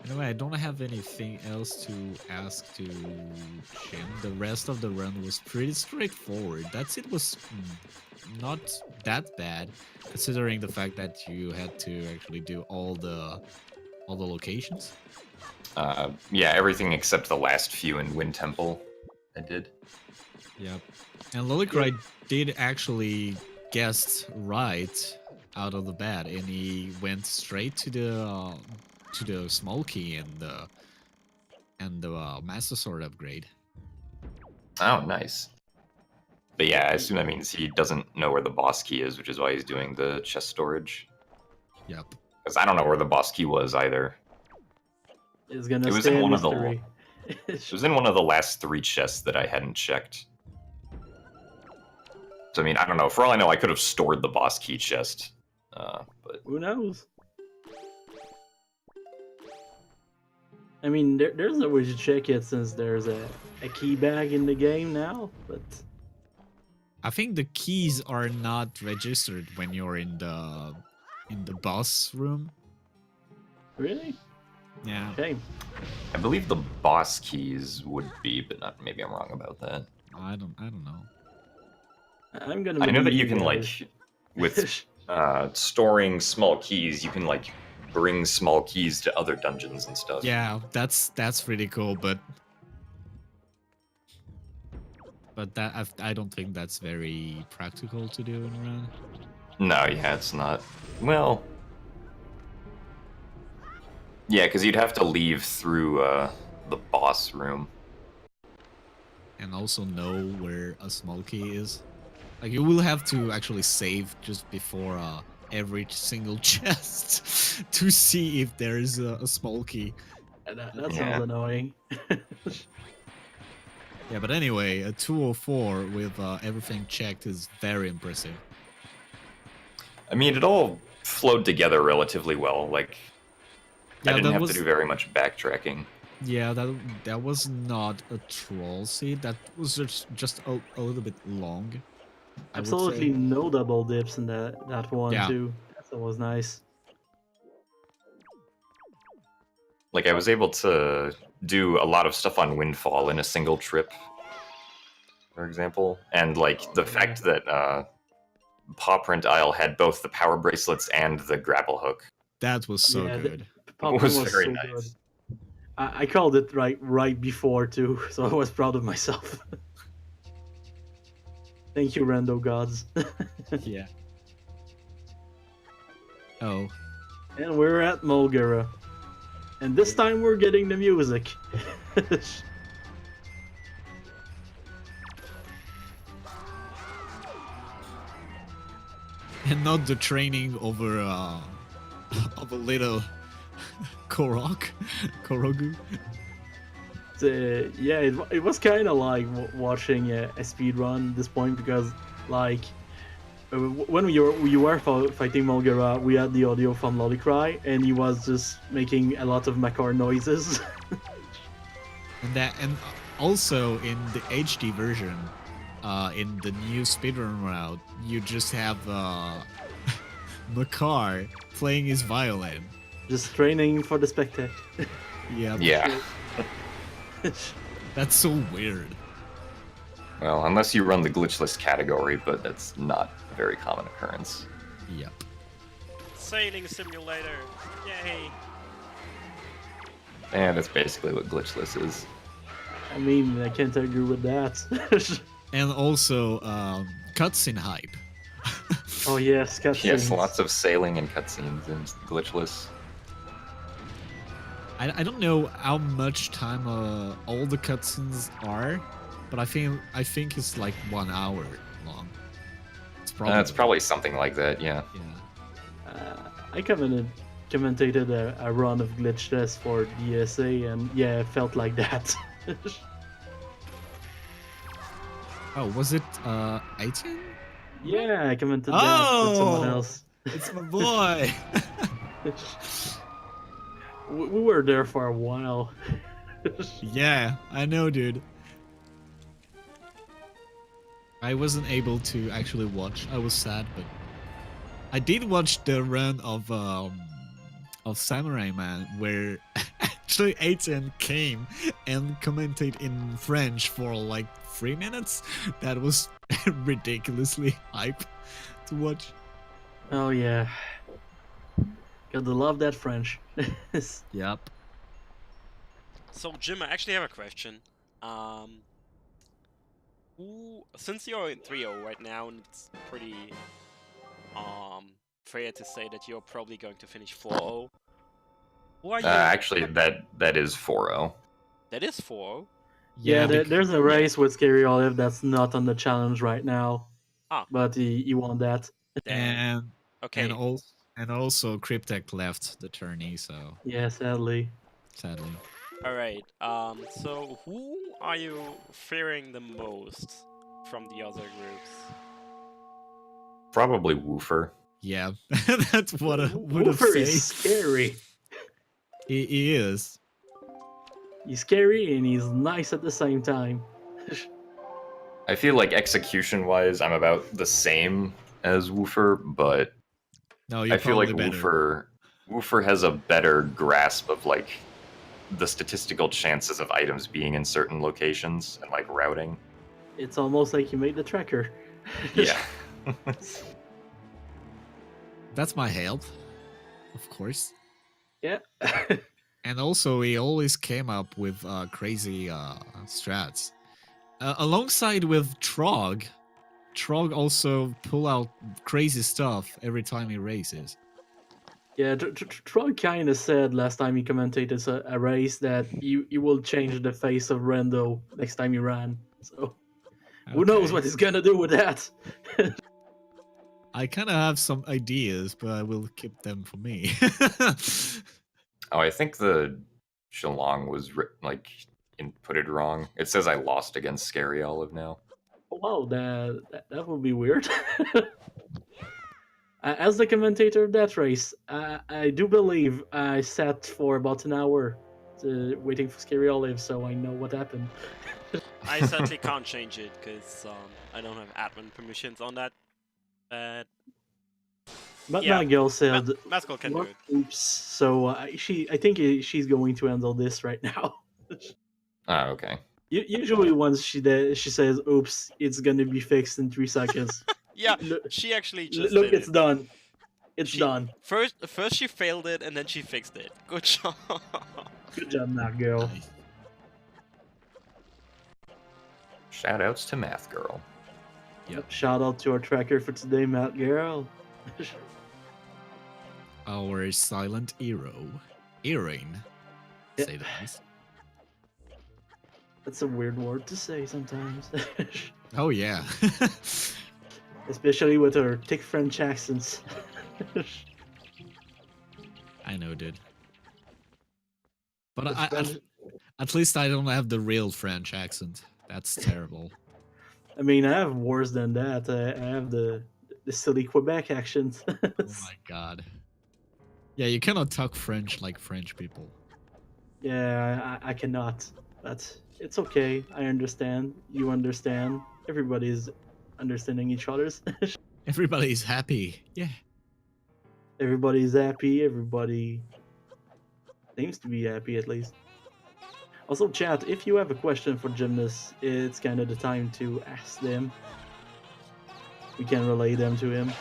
Anyway, I don't have anything else to ask to Jim. The rest of the run was pretty straightforward. It was not that bad, considering the fact that you had to actually do all the locations. Yeah, everything except the last few in Wind Temple, I did. Yep. And Lolicry did actually guess right out of the bat, and he went straight to the small key and the Master Sword upgrade. Oh, nice. But yeah, I assume that means he doesn't know where the boss key is, which is why he's doing the chest storage. Yep. Because I don't know where the boss key was either. It's gonna It was stay in a one mystery. It was in one of the last 3 chests that I hadn't checked. So I mean, I don't know. For all I know, I could have stored the boss key chest. But Who knows? I mean, there's no way to check it since there's a key bag in the game now, but... I think the keys are not registered when you're in the boss room. Really? Yeah. Shame. I believe the boss keys would be, but not. Maybe I'm wrong about that. I don't know. I'm gonna. I know that you can like, with storing small keys, you can like bring small keys to other dungeons and stuff. Yeah, that's really cool, but that I don't think that's very practical to do in a run. No, yeah, it's not. Well, yeah, because you'd have to leave through the boss room. And also know where a small key is. Like, you will have to actually save just before every single chest to see if there is a small key. That sounds annoying. Yeah, but anyway, a 204 with everything checked is very impressive. I mean, it all flowed together relatively well. Like, Yeah, I didn't have to do very much backtracking. Yeah, that was not a troll seed. That was just a little bit long, I would Absolutely say. no double dips in that one Yeah. too. That was nice. Like I was able to do a lot of stuff on Windfall in a single trip, for example, and like Oh, the yeah. fact that Paw Print Isle had both the power bracelets and the grapple hook That was so Yeah, good. Pop was was very so nice. good. I called it right before too, so I was proud of myself. Thank you, Rando gods. Yeah. Oh. And we're at Mulgara. And this time we're getting the music. And not the training over of a little Korogu. Yeah, it was kind of like watching a speed run at this point because, like, when you were fighting Mulgara, we had the audio from Lolicry, and he was just making a lot of Makar noises. And also in the HD version, in the new speedrun route, you just have Makar playing his violin. Just training for the spectacle. Yeah. Yeah. That's so weird. Well, unless you run the glitchless category, but that's not a very common occurrence. Yep. Sailing simulator. Yay. And that's basically what glitchless is. I mean, I can't agree with that. And also cutscene hype. Oh yes, cutscenes. Yes, lots of sailing and cutscenes and glitchless. I don't know how much time all the cutscenes are, but I think it's like 1 hour long. It's probably something like that, yeah. Yeah. I commentated a run of glitchless for DSA, and yeah, it felt like that. Oh, was it 18? Yeah, I commented that with someone Oh! else. It's my boy. We were there for a while. Yeah, I know, dude. I wasn't able to actually watch. I was sad, but I did watch the run of Samurai Man, where actually 18 came and commented in French for like 3 minutes. That was ridiculously hype to watch. Oh yeah. Gotta love that French. Yep. So, Jim, I actually have a question. Since you're in 3-0 right now, and it's pretty fair to say that you're probably going to finish 4-0. Who are you? Actually, that is 4-0. That is 4-0. Yeah, there's a race with Scary Olive that's not on the challenge right now. Ah. But he won that. And okay. And also Cryptek left the tourney, so yeah, sadly. Alright, so who are you fearing the most from the other groups? Probably Woofer. Yeah, that's what I would have Woofer said. is scary. He is. He's scary and he's nice at the same time. I feel like execution-wise, I'm about the same as Woofer, but no, I feel like better. Woofer has a better grasp of like the statistical chances of items being in certain locations and like routing. It's almost like you made the tracker. Yeah. That's my help, of course. Yeah. And also, he always came up with crazy strats. Alongside with Trog, Trog also pull out crazy stuff every time he races. Yeah, Trog kind of said last time he commentated a race that he will change the face of Rando next time he ran. So who knows what he's gonna do with that? I kind of have some ideas, but I will keep them for me. Oh, I think the Shillong was inputted wrong. It says I lost against Scary Olive now. Wow, that would be weird. As the commentator of that race, I do believe I sat for about an hour waiting for Scary Olive, so I know what happened. I sadly can't change it because I don't have admin permissions on that. But But yeah, my girl said, Mascot can do "What? it. Oops." So I think she's going to handle this right now. Ah, okay. Usually, once she says, "Oops," it's gonna be fixed in 3 seconds. Yeah, Look, she actually just look, did it's it. done. It's She- done. First she failed it and then she fixed it. Good job. Good job, Matt girl. Nice. Shoutouts to Math Girl. Yep. Shout out to our tracker for today, Matt girl. Our silent hero, Earring. Yeah. Say the least. That's a weird word to say sometimes. Oh yeah. Especially with her thick French accents. I know, dude. But It's at least I don't have the real French accent. That's terrible. I mean, I have worse than that. I have the silly Quebec accent. Oh my god. Yeah, you cannot talk French like French people. Yeah, I cannot. But it's okay. I understand. You understand. Everybody's understanding each other's. Everybody's happy. Yeah. Everybody's happy. Everybody seems to be happy at least. Also, chat, if you have a question for Gymnast, it's kind of the time to ask them. We can relay them to him.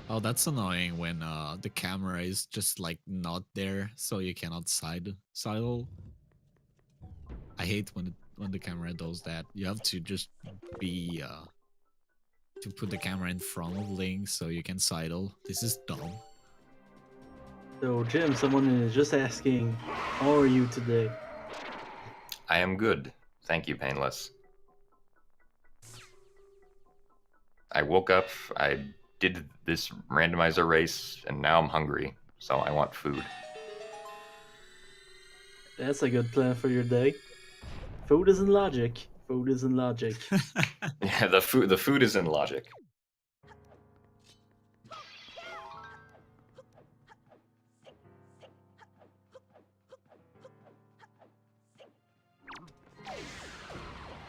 Oh, annoying when the camera is just like not there, so you cannot sidle. I hate when the camera does that. You have to just be to put the camera in front of Link so you can sidle. This is dumb. So, Jim, someone is just asking, how are you today? I am good. Thank you, Painless. I woke up, I did this randomizer race, and now I'm hungry, so I want food. That's a good plan for your day. Food isn't logic. Food isn't logic. Yeah, the food is in logic.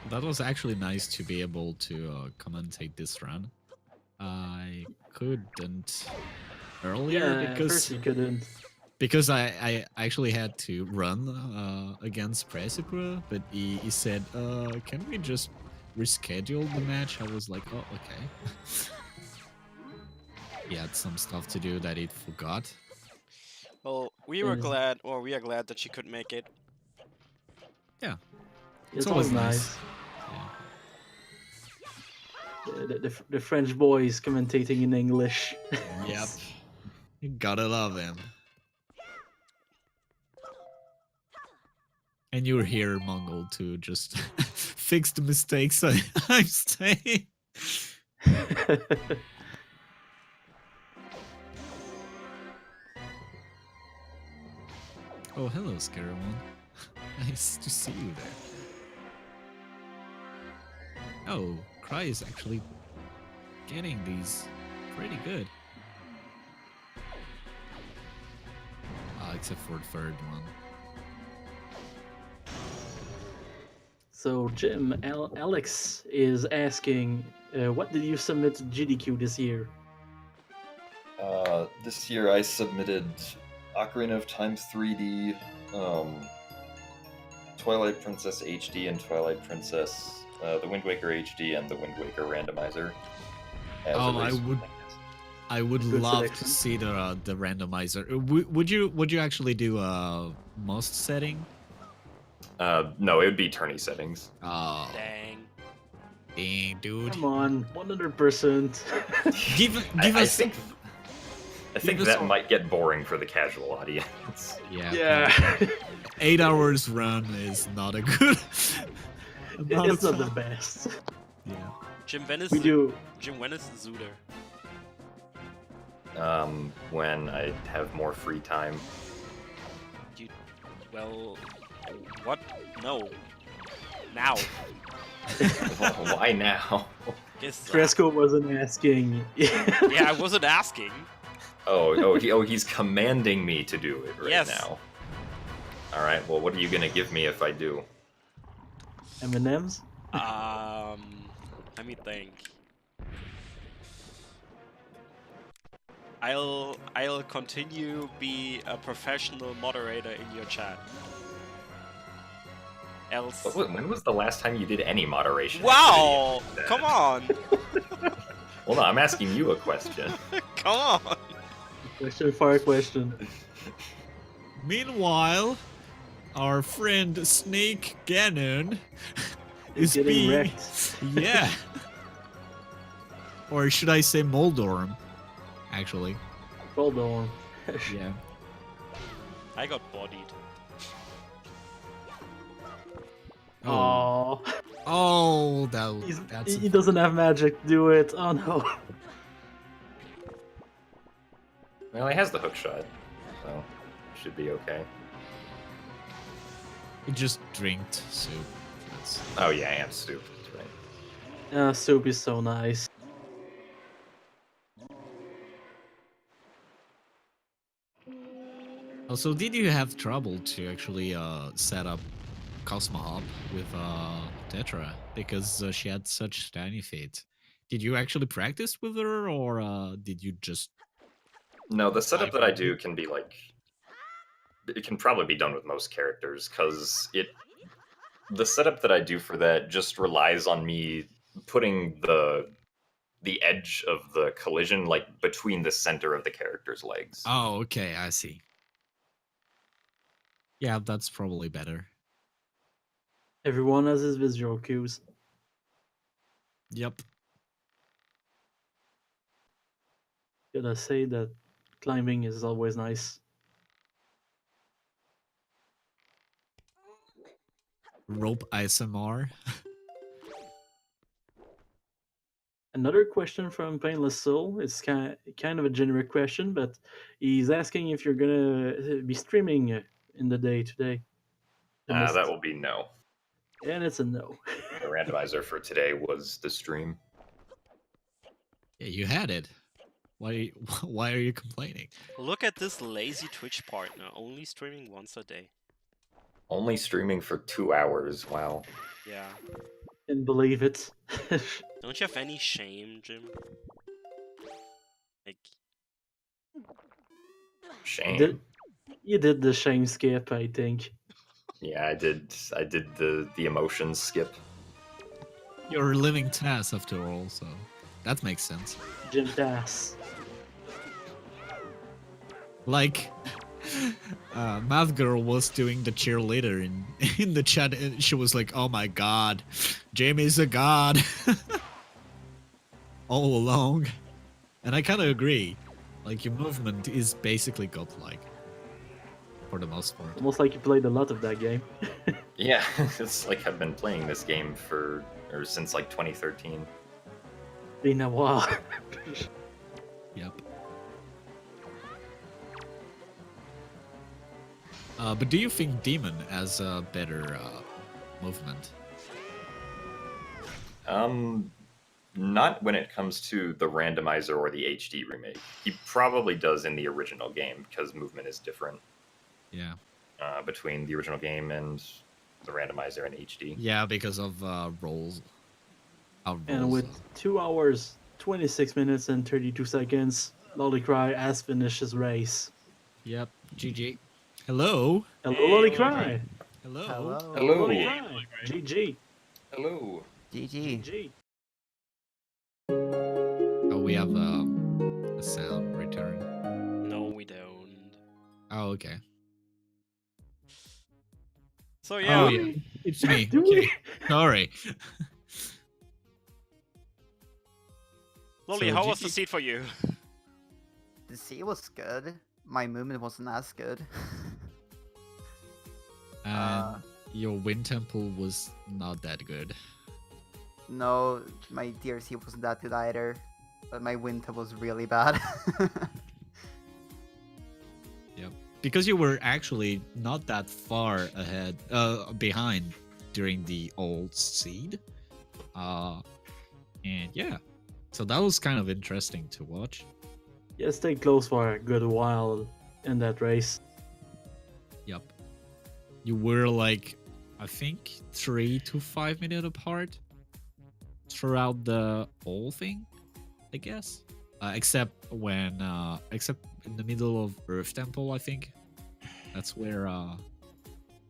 That was actually nice to be able to commentate this run. I couldn't earlier Yeah, at first you couldn't. because I actually had to run against Precipra, but he said, can we just reschedule the match? I was like, oh, okay. He had some stuff to do that he forgot. Well, we are glad that she could make it. Yeah. It's always nice. The French boys commentating in English. Yep. You gotta love him. And you're here, Mongol, to just fix the mistakes I'm saying. Oh, hello, Scary One. Nice to see you there. Oh, Cry is actually getting these pretty good. Except for the third one. So, Jim, Alex is asking, what did you submit to GDQ this year? This year I submitted Ocarina of Time 3D, Twilight Princess HD and Twilight Princess, the Wind Waker HD and the Wind Waker Randomizer. I would Good love selection. to see the randomizer. Would you actually do a most setting? No, it would be tourney settings. Oh, Dang. dang, dude. Come on, 100%. Give I us. think give us that all- might get boring for the casual audience. Yeah. Yeah, 8 hours run is not a good. it's not the best. Yeah. Jim, when is We do. Jim, when is Zooter? When I have more free time. Well, what? No. Now. Why now? Guess. Fresco wasn't asking. Yeah, I wasn't asking. He's commanding me to do it right Yes. now. All right. Well, what are you gonna give me if I do? M&M's? Let me think. I'll continue be a professional moderator in your chat. Else. When was the last time you did any moderation? Wow! Come on! Well, no, I'm asking you a question. Come on! Question for a question. Meanwhile, our friend Snake Ganon is Getting being wrecked. yeah. Or should I say Moldorm? Actually, Hold on. yeah. I got bodied. Oh, Oh, that's he doesn't have magic to do it. Oh no. Well, he has the hook shot, so should be okay. It just drinked soup. That's... Oh yeah, I am soup. That's right. Soup is so nice. Also, did you have trouble to actually set up Cosmo Hop with Tetra because she had such tiny feet? Did you actually practice with her, or did you just? No, the setup that I do can be like, it can probably be done with most characters because the setup that I do for that just relies on me putting the edge of the collision like between the center of the character's legs. Oh, okay, I see. Yeah, that's probably better. Everyone has his visual cues. Yep. Gotta say that climbing is always nice. Rope ISMR. Another question from Painless Soul. It's kind of a generic question, but he's asking if you're gonna be streaming in the day today. That will be no. And it's a no. The randomizer for today was the stream. Yeah, you had it. Why? Why are you complaining? Look at this lazy Twitch partner, only streaming once a day. Only streaming for 2 hours. Wow. Yeah. Can't believe it. Don't you have any shame, Jim? Like, Shame. You did the shame skip, I think. Yeah, I did the emotions skip. You're a living TAS after all, so that makes sense. Gymnast86. Like, Math Girl was doing the cheerleader in the chat, and she was like, "Oh my god, Jamie's a god," all along, and I kind of agree. Like, your movement is basically godlike for the most part. Almost like you played a lot of that game. Yeah, it's like I've been playing this game since like 2013. Been a while. Yep. But do you think Demon has a better movement? Not when it comes to the randomizer or the HD remake. He probably does in the original game because movement is different. Yeah. Between the original game and the randomizer and HD. Yeah, because of rolls. And with 2 hours, 26 minutes, and 32 seconds, Lolicry has finished his race. Yep. GG. Hello. Hello, Hey, Lolicry. Hello. Hello. Hello. Lolicry. GG. Hello. GG. GG. Oh, we have a sound return. no, we don't. Oh, okay. So yeah. Oh, yeah. It's me. Do Okay. we? Sorry. Lolly, So how was GG. the seat for you? The sea was good. My movement wasn't as good. And your wind temple was not that good. No, my DRC wasn't that good either. But my wind tempo was really bad. Yep. Because you were actually not that far behind during the old seed. And yeah. So that was kind of interesting to watch. Yeah, stayed close for a good while in that race. Yep. you were like, I think 3 to 5 minutes apart throughout the whole thing, I guess. Except in the middle of Earth Temple, I think. That's where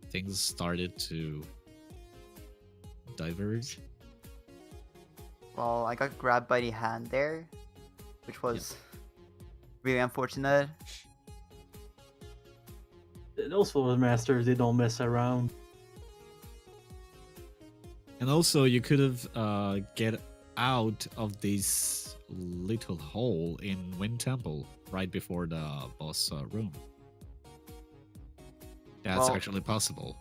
things started to diverge. Well, I got grabbed by the hand there, which was really unfortunate. Those Forest Masters, they don't mess around. And also, you could have get out of this little hole in Wind Temple right before the boss room. That's actually possible.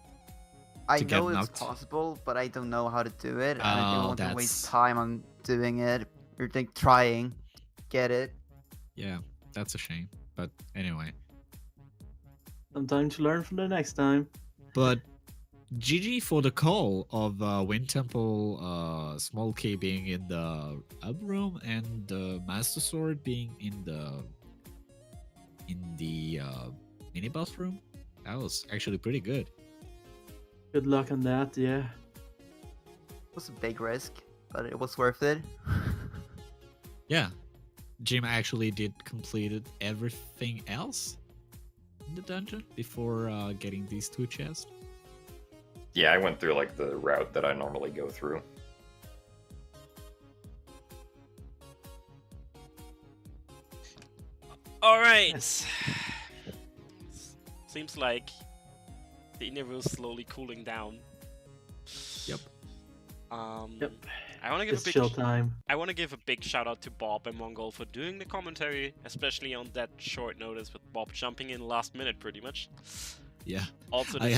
I to get know it's knocked. possible, but I don't know how to do it, and I Oh, don't want to waste that's- time on doing it or like trying get it. Yeah, that's a shame. But anyway. Sometimes to learn from the next time. But GG for the call of Wind Temple Small Key being in the up room and the Master Sword being in the mini boss room. That was actually pretty good. Good luck on that, yeah. It was a big risk, but it was worth it. Yeah, Jim actually did completed everything else in the dungeon before getting these 2 chests. Yeah, I went through like the route that I normally go through. All right. Seems like the interview is slowly cooling down. Yep. Yep. I want to give It's a big chill time. I want to give a big shout out to Bob and Mongol for doing the commentary, especially on that short notice with Bob jumping in last minute, pretty much. Yeah. Also, I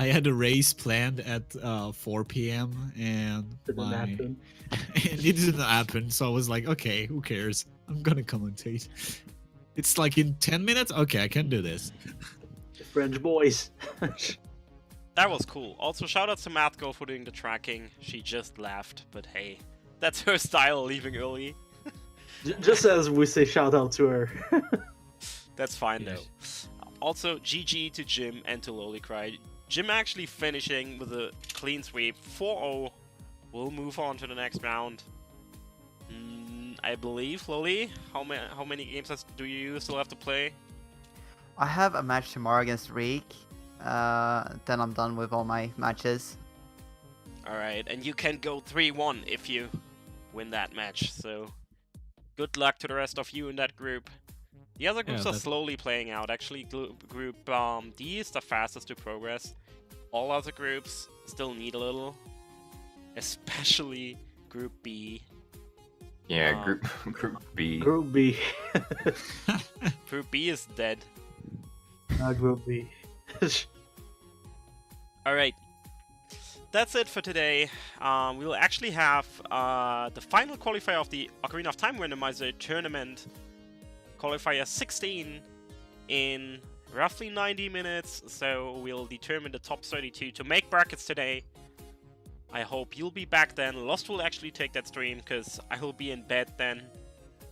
had a race planned at 4 p.m. and Didn't happen. and it didn't happen. So I was like, okay, who cares? I'm gonna commentate. It's like in 10 minutes. Okay, I can do this. French boys. that was cool. Also, shout out to Mathgo for doing the tracking. She just left, but hey, that's her style, leaving early. Just as we say shout out to her. That's fine Yeah. though. Also, GG to Jim and to Lolicry. Jim actually finishing with a clean sweep, 4-0. We'll move on to the next round. I believe, Loli, how many games do you still have to play? I have a match tomorrow against Reek. Then I'm done with all my matches. Alright, and you can go 3-1 if you win that match, so good luck to the rest of you in that group. The other groups are slowly playing out. Actually, group D is the fastest to progress. All other groups still need a little, especially Group B. Yeah, group B. Group B. Group B is dead. Not Group B. Alright, that's it for today. We will actually have the final qualifier of the Ocarina of Time Randomizer tournament, qualifier 16, in roughly 90 minutes, so we'll determine the top 32 to make brackets today. I hope you'll be back then. Lost will actually take that stream, because I will be in bed then,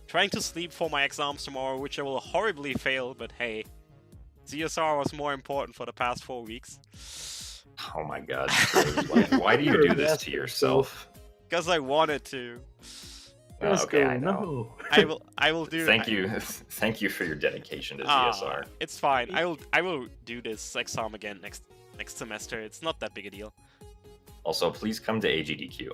trying to sleep for my exams tomorrow, which I will horribly fail, but hey, ZSR was more important for the past 4 weeks. Oh my god. Why do you do this to yourself? Because I wanted to. Let's Okay, go. I know. No. I will do. Thank you for your dedication to ZSR. It's fine. I will do this exam again next semester. It's not that big a deal. Also, please come to AGDQ.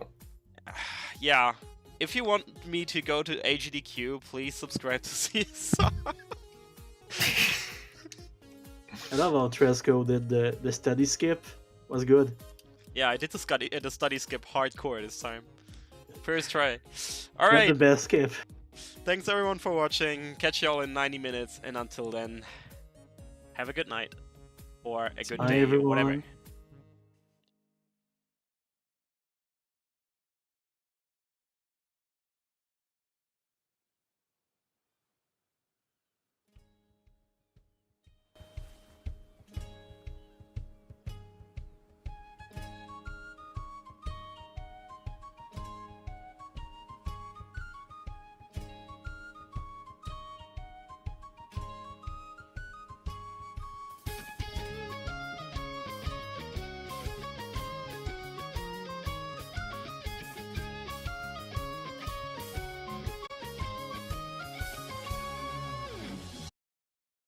Yeah. If you want me to go to AGDQ, please subscribe to CSR. I love how Tresco did the study skip. Was good. Yeah, I did the study skip hardcore this time. First try. All Not right. the best skip. Thanks everyone for watching. Catch y'all in 90 minutes, and until then, have a good night or a good Bye, day or everyone. whatever.